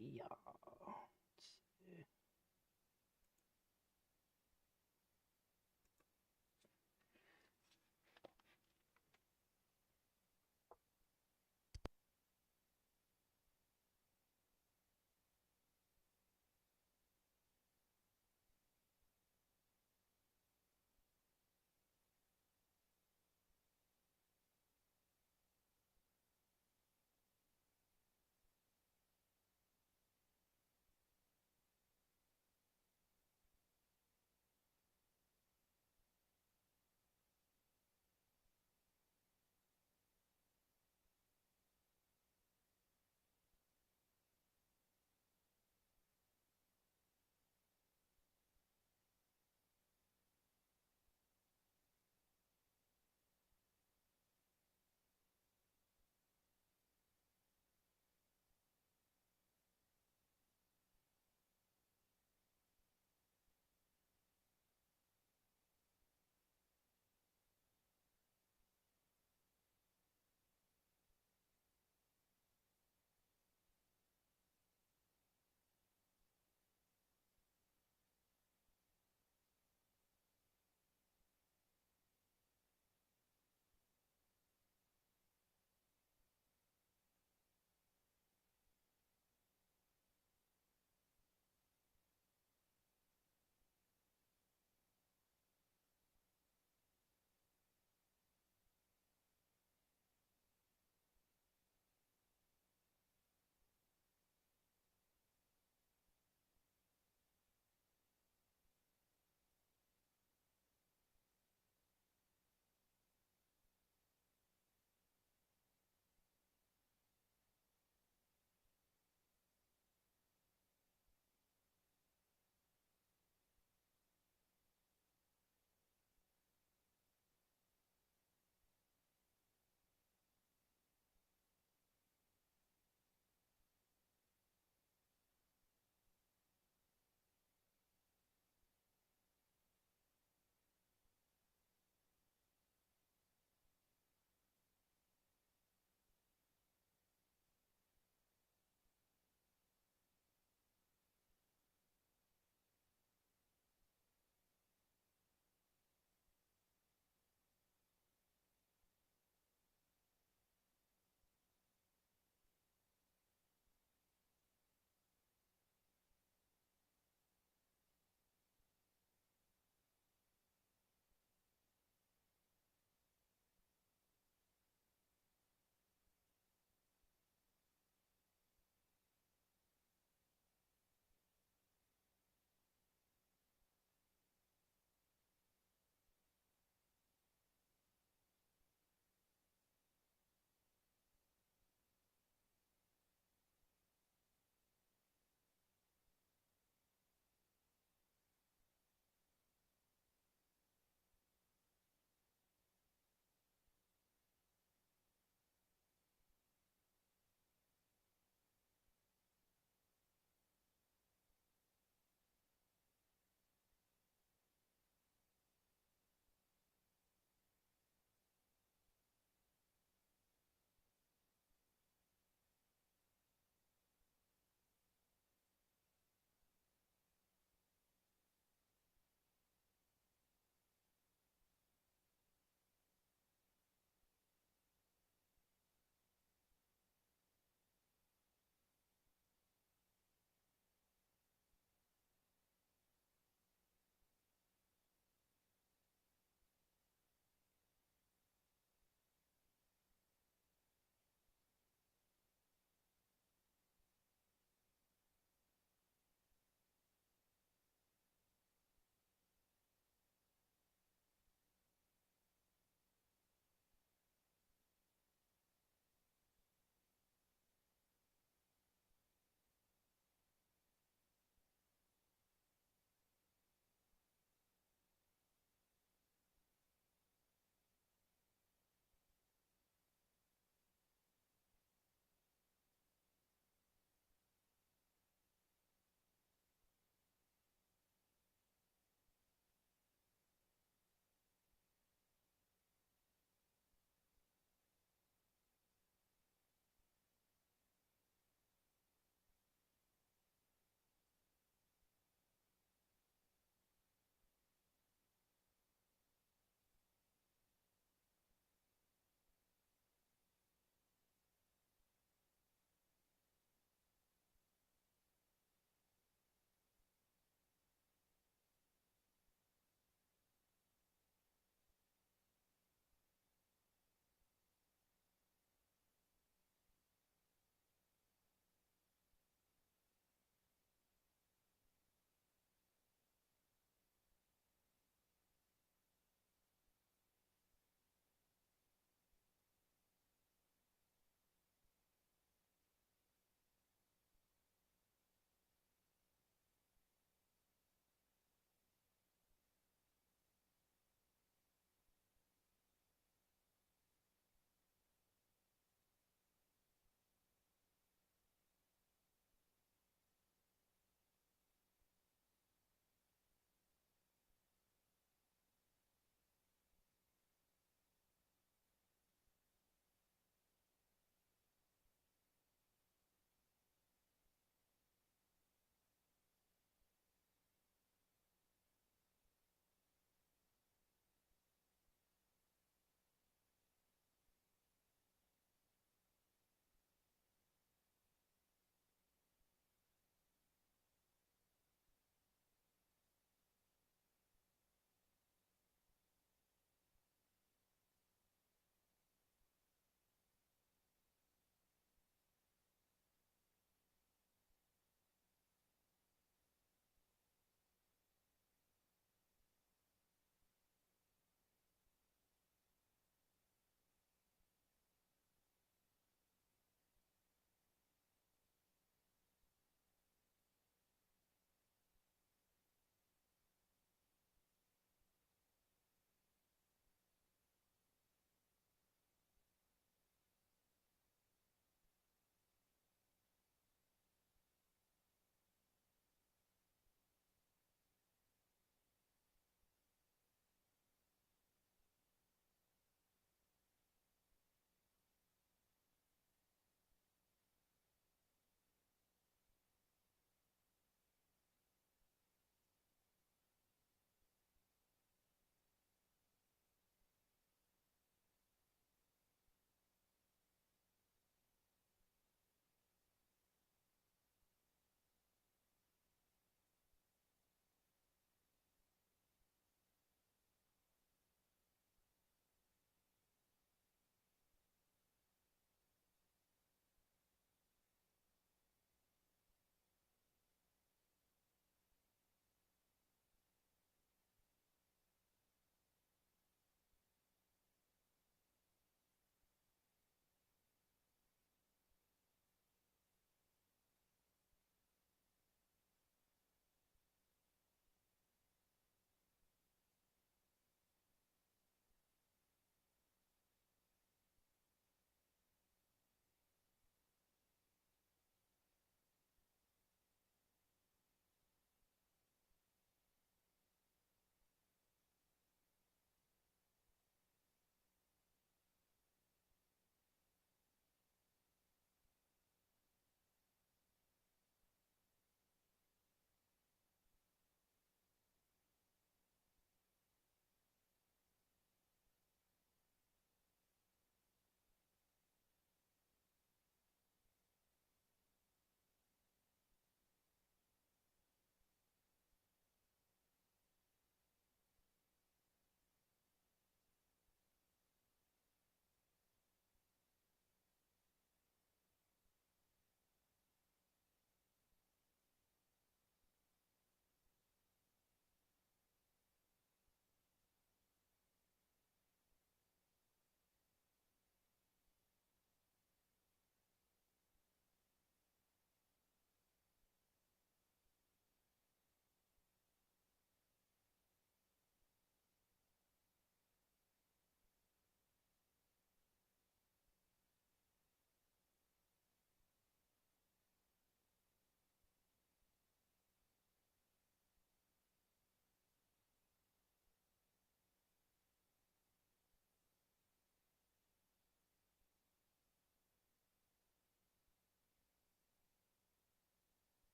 Yeah.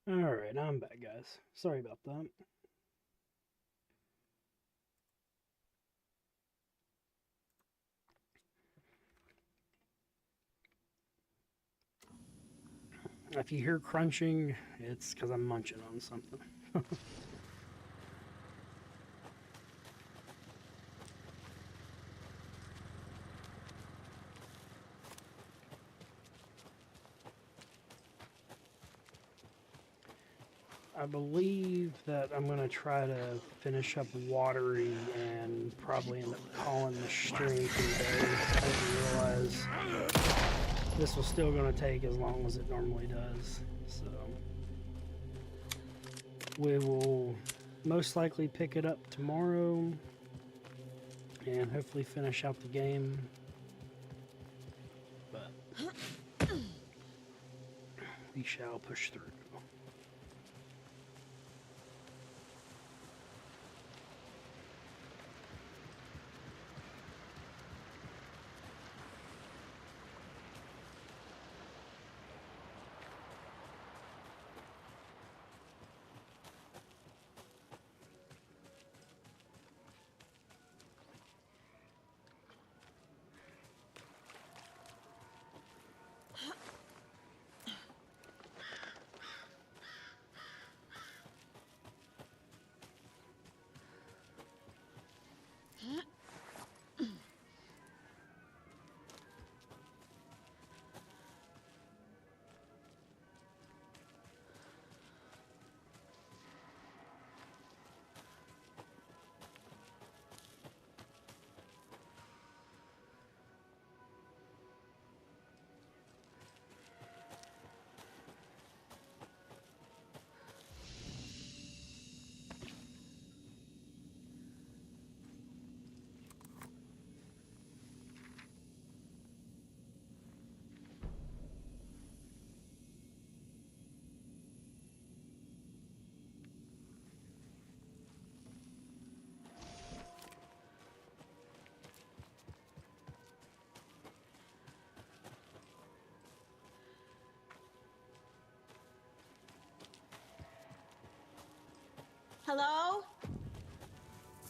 Alright, I'm back, guys. Sorry about that. If you hear crunching, it's because I'm munching on something. I believe that I'm going to try to finish up watery and probably end up calling the stream today. I didn't realize this was still going to take as long as it normally does. So we will most likely pick it up tomorrow and hopefully finish out the game. But we shall push through. Hello?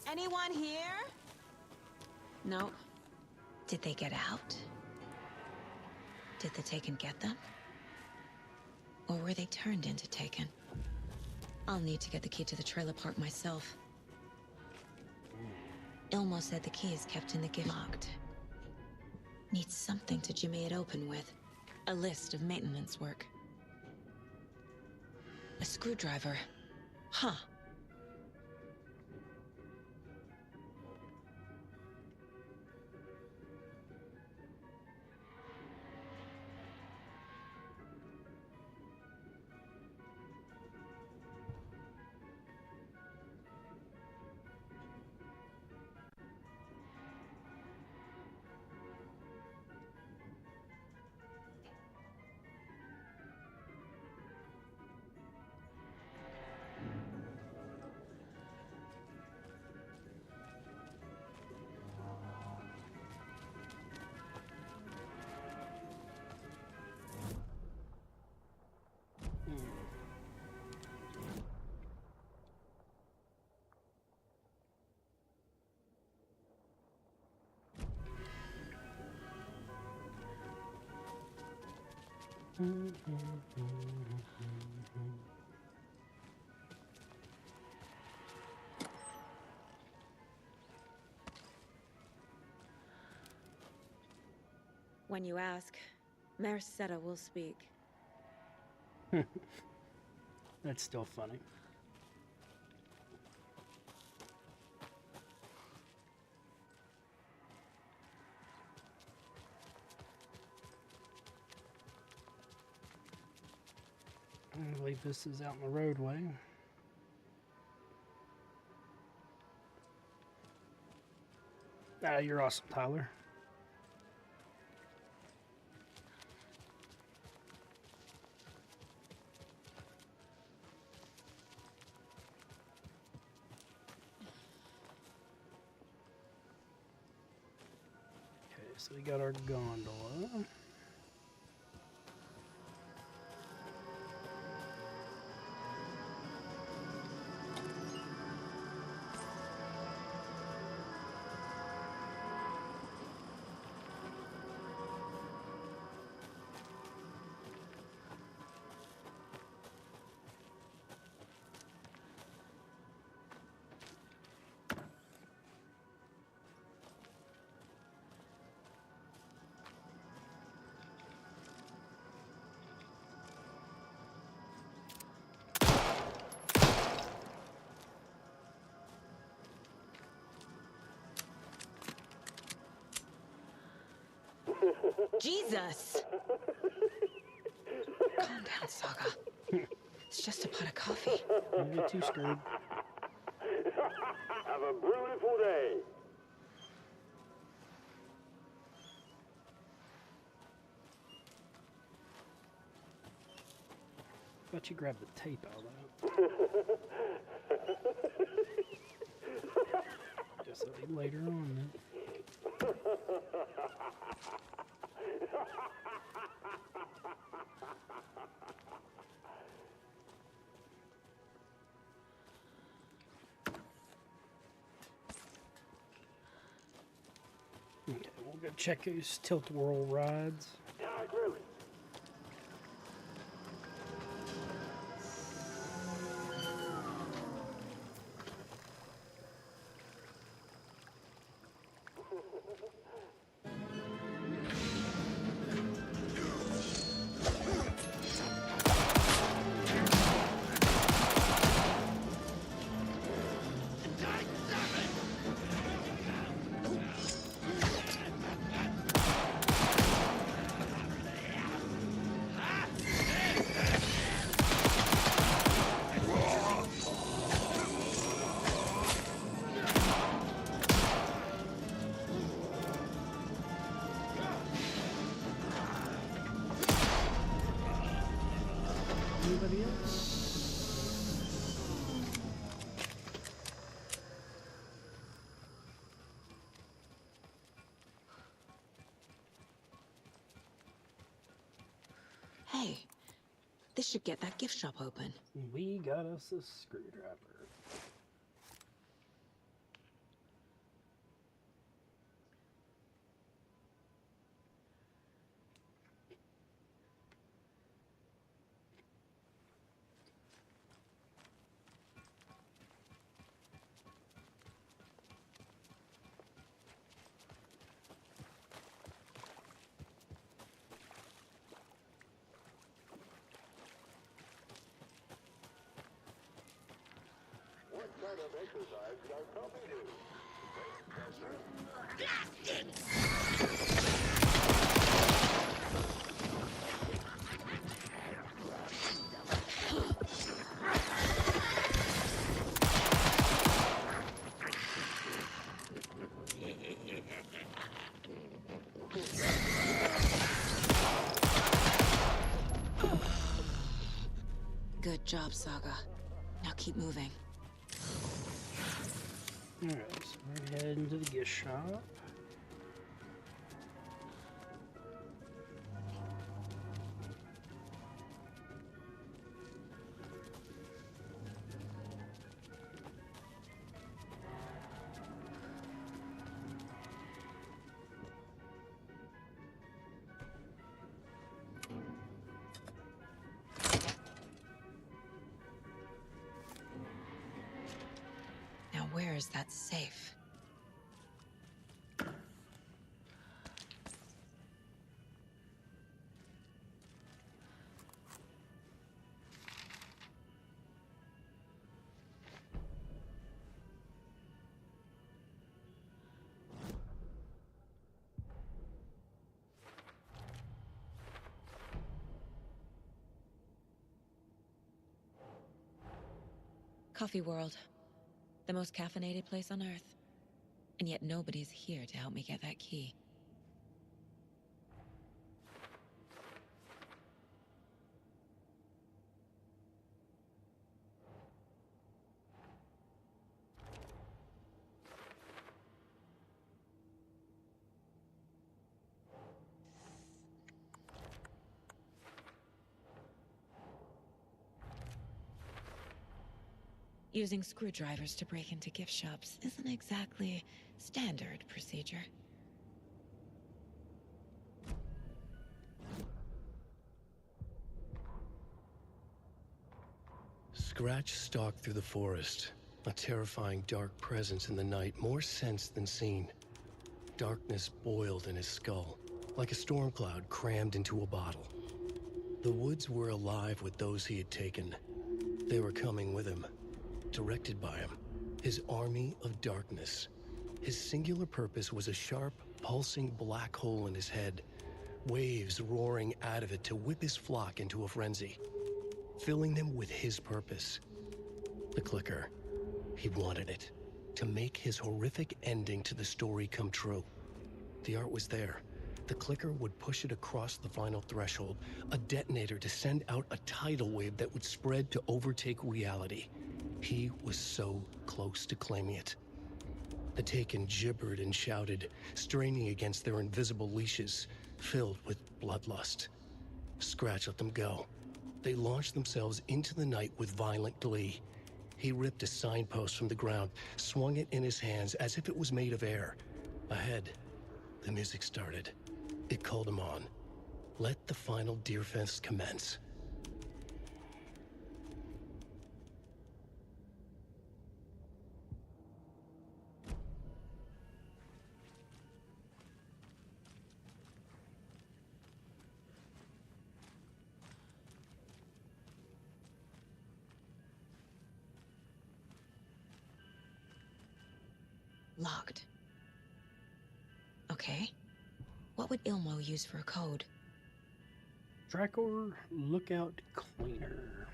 Anyone here? No. Did they get out? Did the Taken get them? Or were they turned into Taken? I'll need to get the key to the trailer park myself. Ilmo said the key is kept in the gift locked. Need something to jimmy it open with. A list of maintenance work. A screwdriver. Huh. When you ask, Merceda will speak. That's still funny. I believe this is out in the roadway. Ah, you're awesome, Tyler. Okay, so we got our gondola. Jesus! Calm down, Saga. It's just a pot of coffee. Don't get too screwed. Have a beautiful day. But you grab the tape out of that. Guess that'll be later on then. Okay, we'll go check those tilt-a-whirl rides. Anybody else? Hey, this should get that gift shop open. We got us a screwdriver. What kind of exercise does coffee do? Good job, Saga. Now keep moving. Alright, so we're heading to the gift shop. Now where is that safe? Coffee World. The most caffeinated place on Earth. And yet nobody's here to help me get that key. Using screwdrivers to break into gift shops isn't exactly standard procedure. Scratch stalked through the forest, a terrifying dark presence in the night, more sensed than seen. Darkness boiled in his skull, like a storm cloud crammed into a bottle. The woods were alive with those he had taken. They were coming with him, directed by him, his army of darkness. His singular purpose was a sharp, pulsing black hole in his head, waves roaring out of it to whip his flock into a frenzy, filling them with his purpose. The clicker. He wanted it, to make his horrific ending to the story come true. The art was there. The clicker would push it across the final threshold, a detonator to send out a tidal wave that would spread to overtake reality. He was so close to claiming it. The Taken gibbered and shouted, straining against their invisible leashes, filled with bloodlust. Scratch let them go. They launched themselves into the night with violent glee. He ripped a signpost from the ground, swung it in his hands as if it was made of air. Ahead, the music started. It called him on. Let the final Deerfest commence. Locked. Okay. What would Ilmo use for a code? Tracker Lookout Cleaner.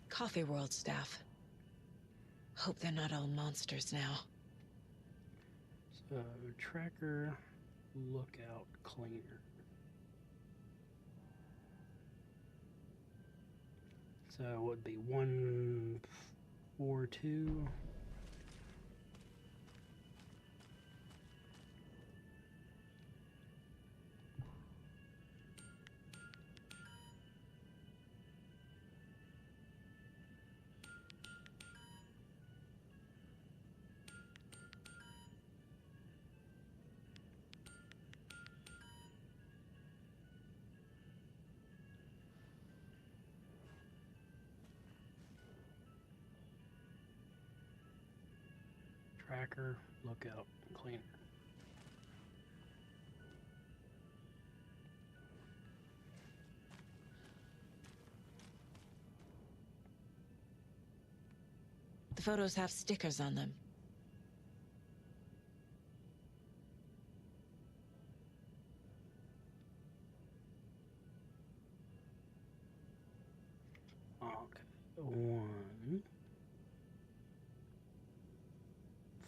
Coffee World staff. Hope they're not all monsters now. So, Tracker Lookout Cleaner. So it would be 142. Tracker, Lookout, Cleaner. The photos have stickers on them. Okay. 1,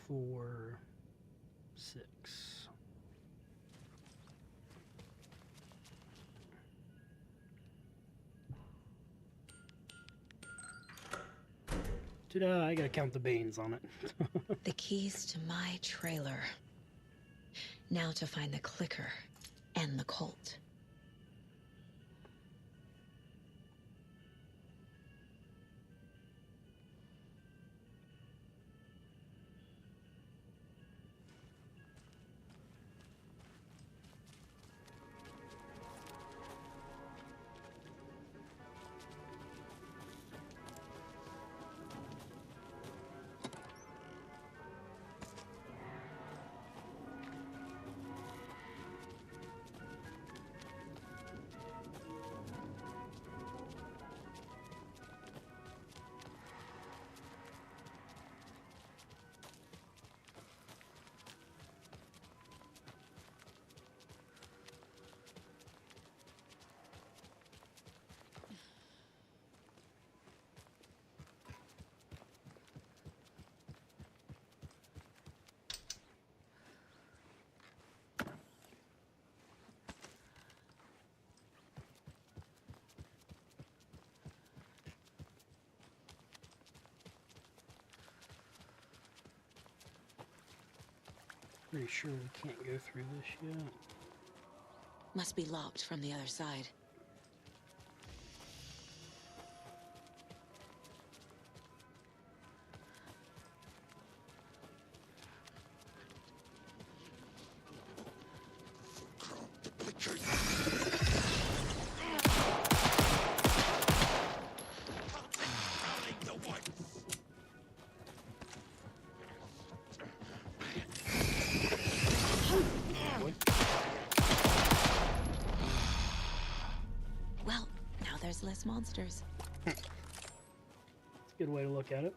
4, 6. Ta-da, I gotta count the beans on it. The keys to my trailer. Now to find the clicker and the cult. Pretty sure we can't go through this yet. Must be locked from the other side. Well, now there's less monsters. It's a good way to look at it.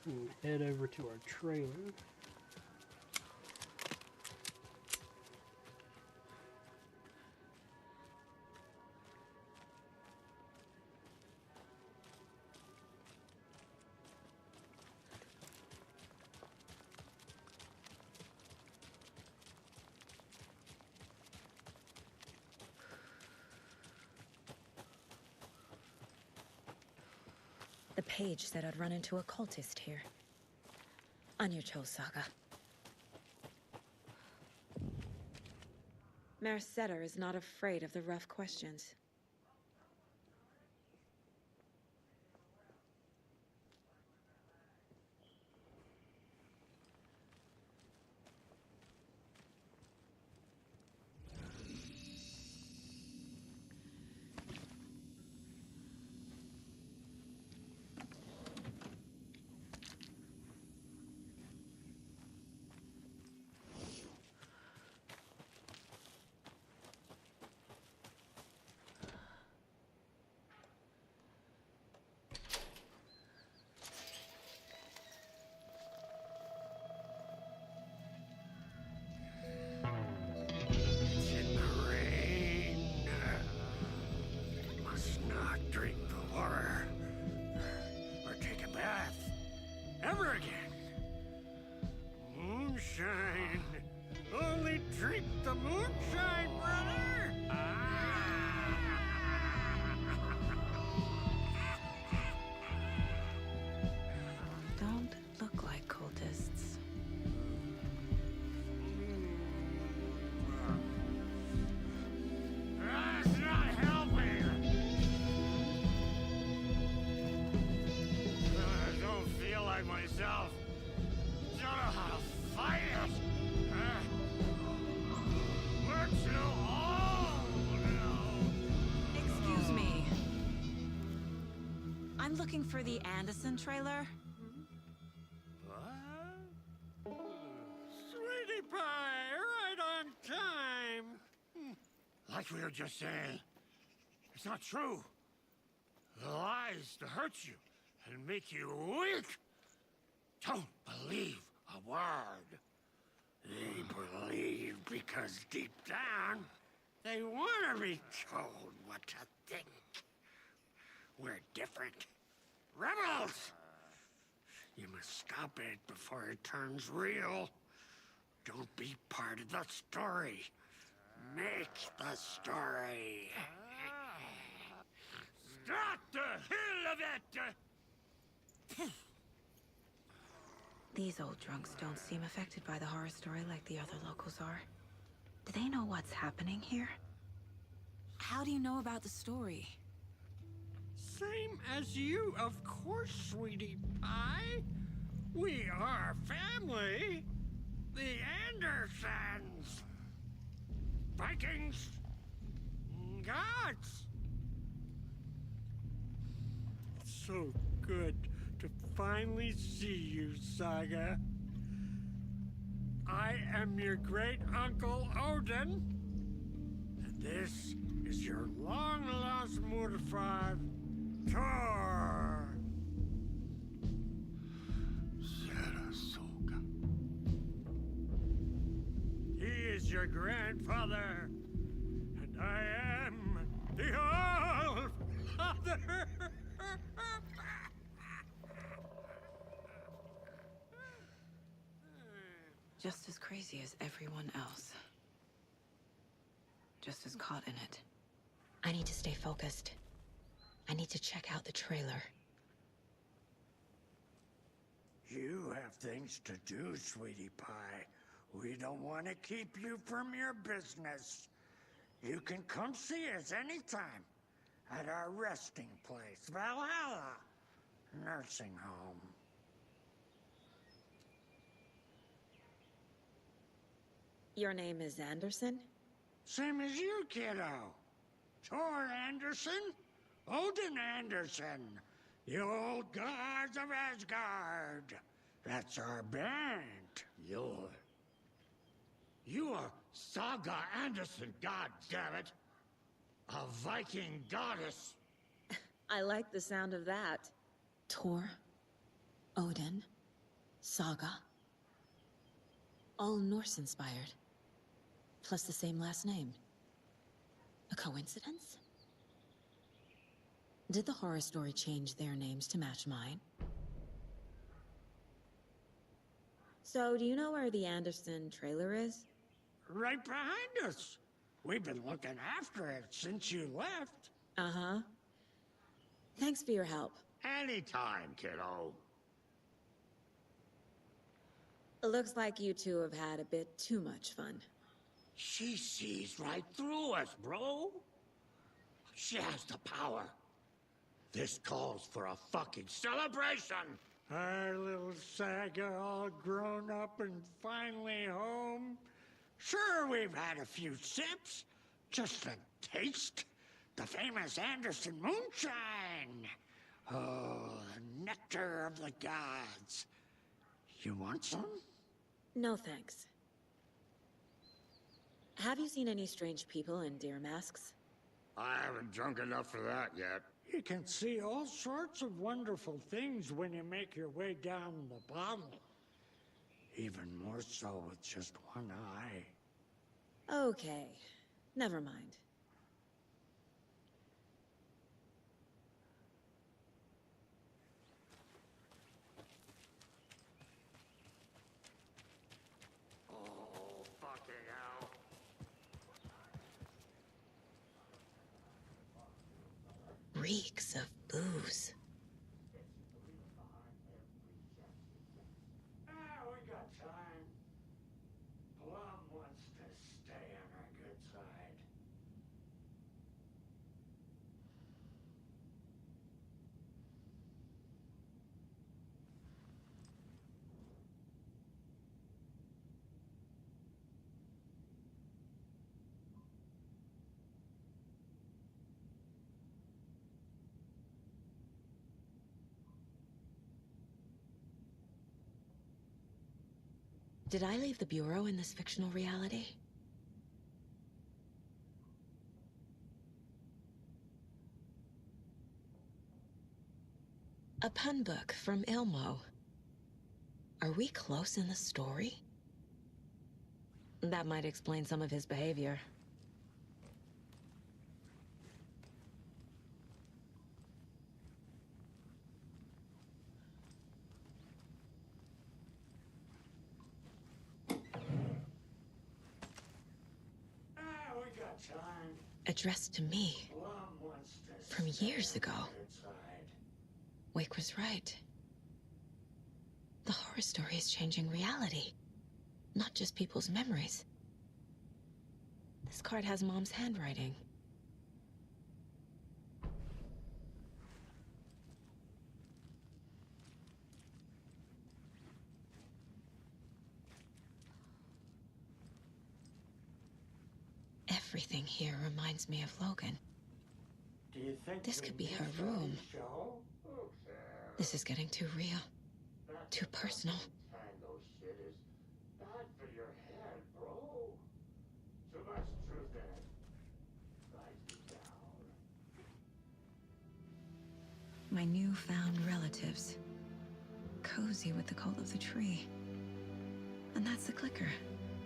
We'll head over to our trailer. The page said I'd run into a cultist here. On your Cho saga. Mayor Setter is not afraid of the rough questions. Ever again. Moonshine. Only drink the moonshine, brother. Don't look like cultists. That's not helping. I don't feel like myself. Don't know how to fight it. We're too old now. Excuse me. I'm looking for the Anderson trailer. What? Sweetie pie, right on time. Like we were just saying, it's not true. The lies to hurt you and make you weak. Don't believe a word. They believe because deep down, they want to be told what to think. We're different. Rebels! You must stop it before it turns real. Don't be part of the story. Make the story. Stop the hell of it! These old drunks don't seem affected by the horror story like the other locals are. Do they know what's happening here? How do you know about the story? Same as you, of course, sweetie pie. We are family. The Andersons. Vikings. Gods. It's so good to finally see you, Saga. I am your great-uncle Odin. And this is your long-lost Murfad, Thor. Sarasota. He is your grandfather, and I am the All-Father. Just as crazy as everyone else. Just as caught in it. I need to stay focused. I need to check out the trailer. You have things to do, sweetie pie. We don't want to keep you from your business. You can come see us anytime at our resting place, Valhalla Nursing Home. Your name is Anderson? Same as you, kiddo. Thor Anderson, Odin Anderson, the old gods of Asgard. That's our band. You are Saga Anderson, goddammit. A Viking goddess. I like the sound of that. Thor, Odin, Saga. All Norse-inspired. Plus the same last name. A coincidence? Did the horror story change their names to match mine? So, do you know where the Anderson trailer is? Right behind us. We've been looking after it since you left. Uh-huh. Thanks for your help. Anytime, kiddo. It looks like you two have had a bit too much fun. She sees right through us, bro. She has the power. This calls for a fucking celebration. Our little Saga all grown up and finally home. Sure, we've had a few sips. Just a taste. The famous Anderson moonshine. Oh, the nectar of the gods. You want some? No thanks. Have you seen any strange people in deer masks? I haven't drunk enough for that yet. You can see all sorts of wonderful things when you make your way down the bottle. Even more so with just one eye. Okay, never mind. Oh, fucking hell. Reeks of booze. We got time. Plum wants to stay on our good side. Did I leave the Bureau in this fictional reality? A pun book from Ilmo. Are we close in the story? That might explain some of his behavior. We got time. Addressed to me Plum wants to from stay years on ago. our good side. Wake was right. The horror story is changing reality, not just people's memories. This card has Mom's handwriting. Everything here reminds me of Logan. Do you think This we could be her missed room. any show? This is getting too real. Too personal. Tango shit is bad for your head, bro. Too much truth in it. Drives you down. My newfound relatives. Cozy with the cult of the tree. And that's the clicker.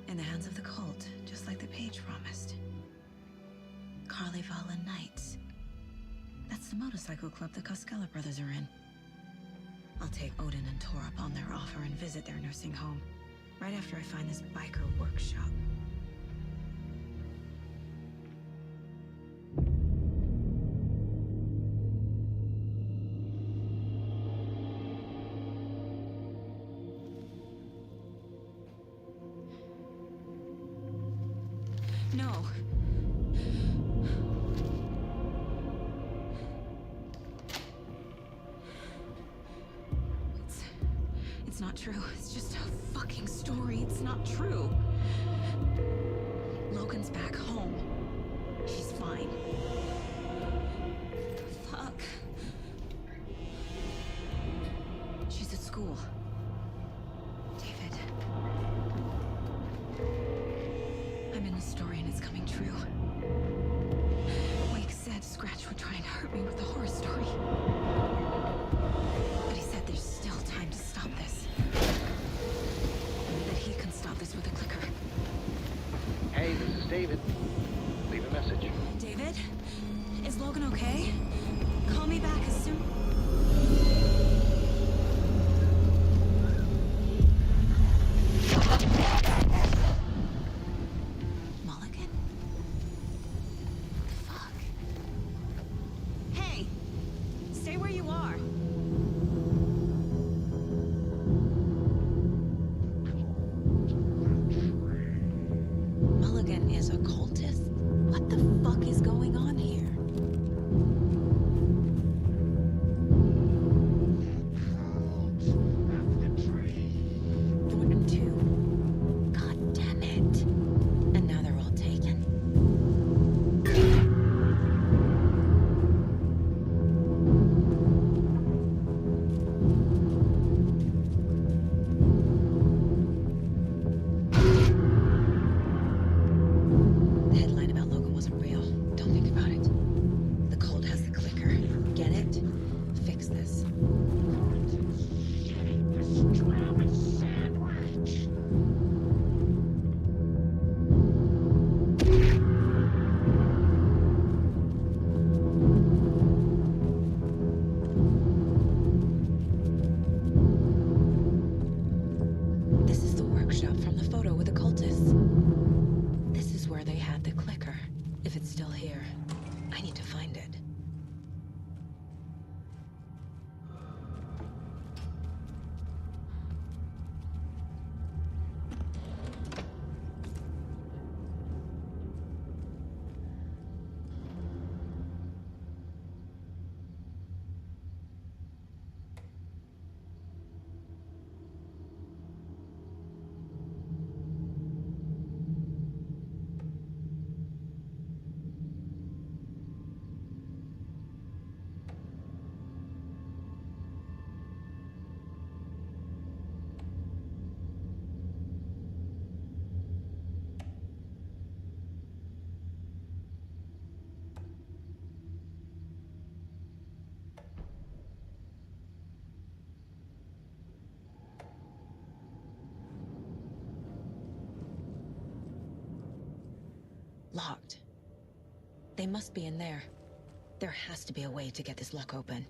In the hands of the cult, just like the page promised. Carnival Knights. That's the motorcycle club the Koskela brothers are in. I'll take Odin and Tor up on their offer and visit their nursing home. Right after I find this biker workshop. No. It's not true. It's just a fucking story. It's not true. Logan's back home. She's fine. Fuck. She's at school. David. I'm in the story and it's coming true. Wake said Scratch would try and hurt me with the horror story. But he said there's still time to stop this. David. Leave a message. David? Is Logan okay? Call me back as soon... Mulligan? Fuck. Hey! Stay where you are. Mulligan is a cultist? What the fuck is going on here? Thornton 2. God damn it. And now they're all taken? The headline about Logan wasn't real. Don't think about it. The cold has the clicker. Get it? Fix this. This is the workshop from the photo with the cultists. This is where they had the clicker. If it's still here, I need to find it. Locked. They must be in there. There has to be a way to get this lock open.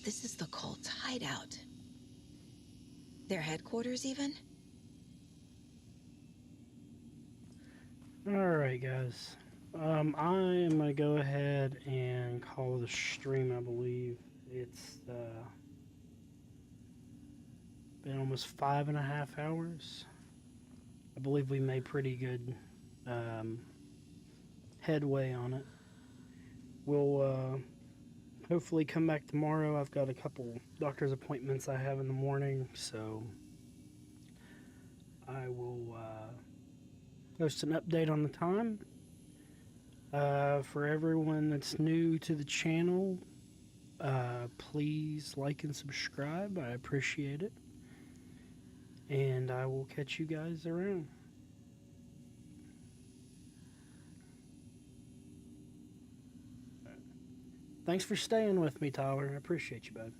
This is the cult's hideout. Their headquarters, even? Alright, guys. I am going to go ahead and call the stream, I believe. It's been almost 5.5 hours. I believe we made pretty good headway on it. We'll hopefully come back tomorrow. I've got a couple doctor's appointments I have in the morning, so I will post an update on the time. For everyone that's new to the channel, please like and subscribe. I appreciate it. And I will catch you guys around. Thanks for staying with me, Tyler. I appreciate you, bud.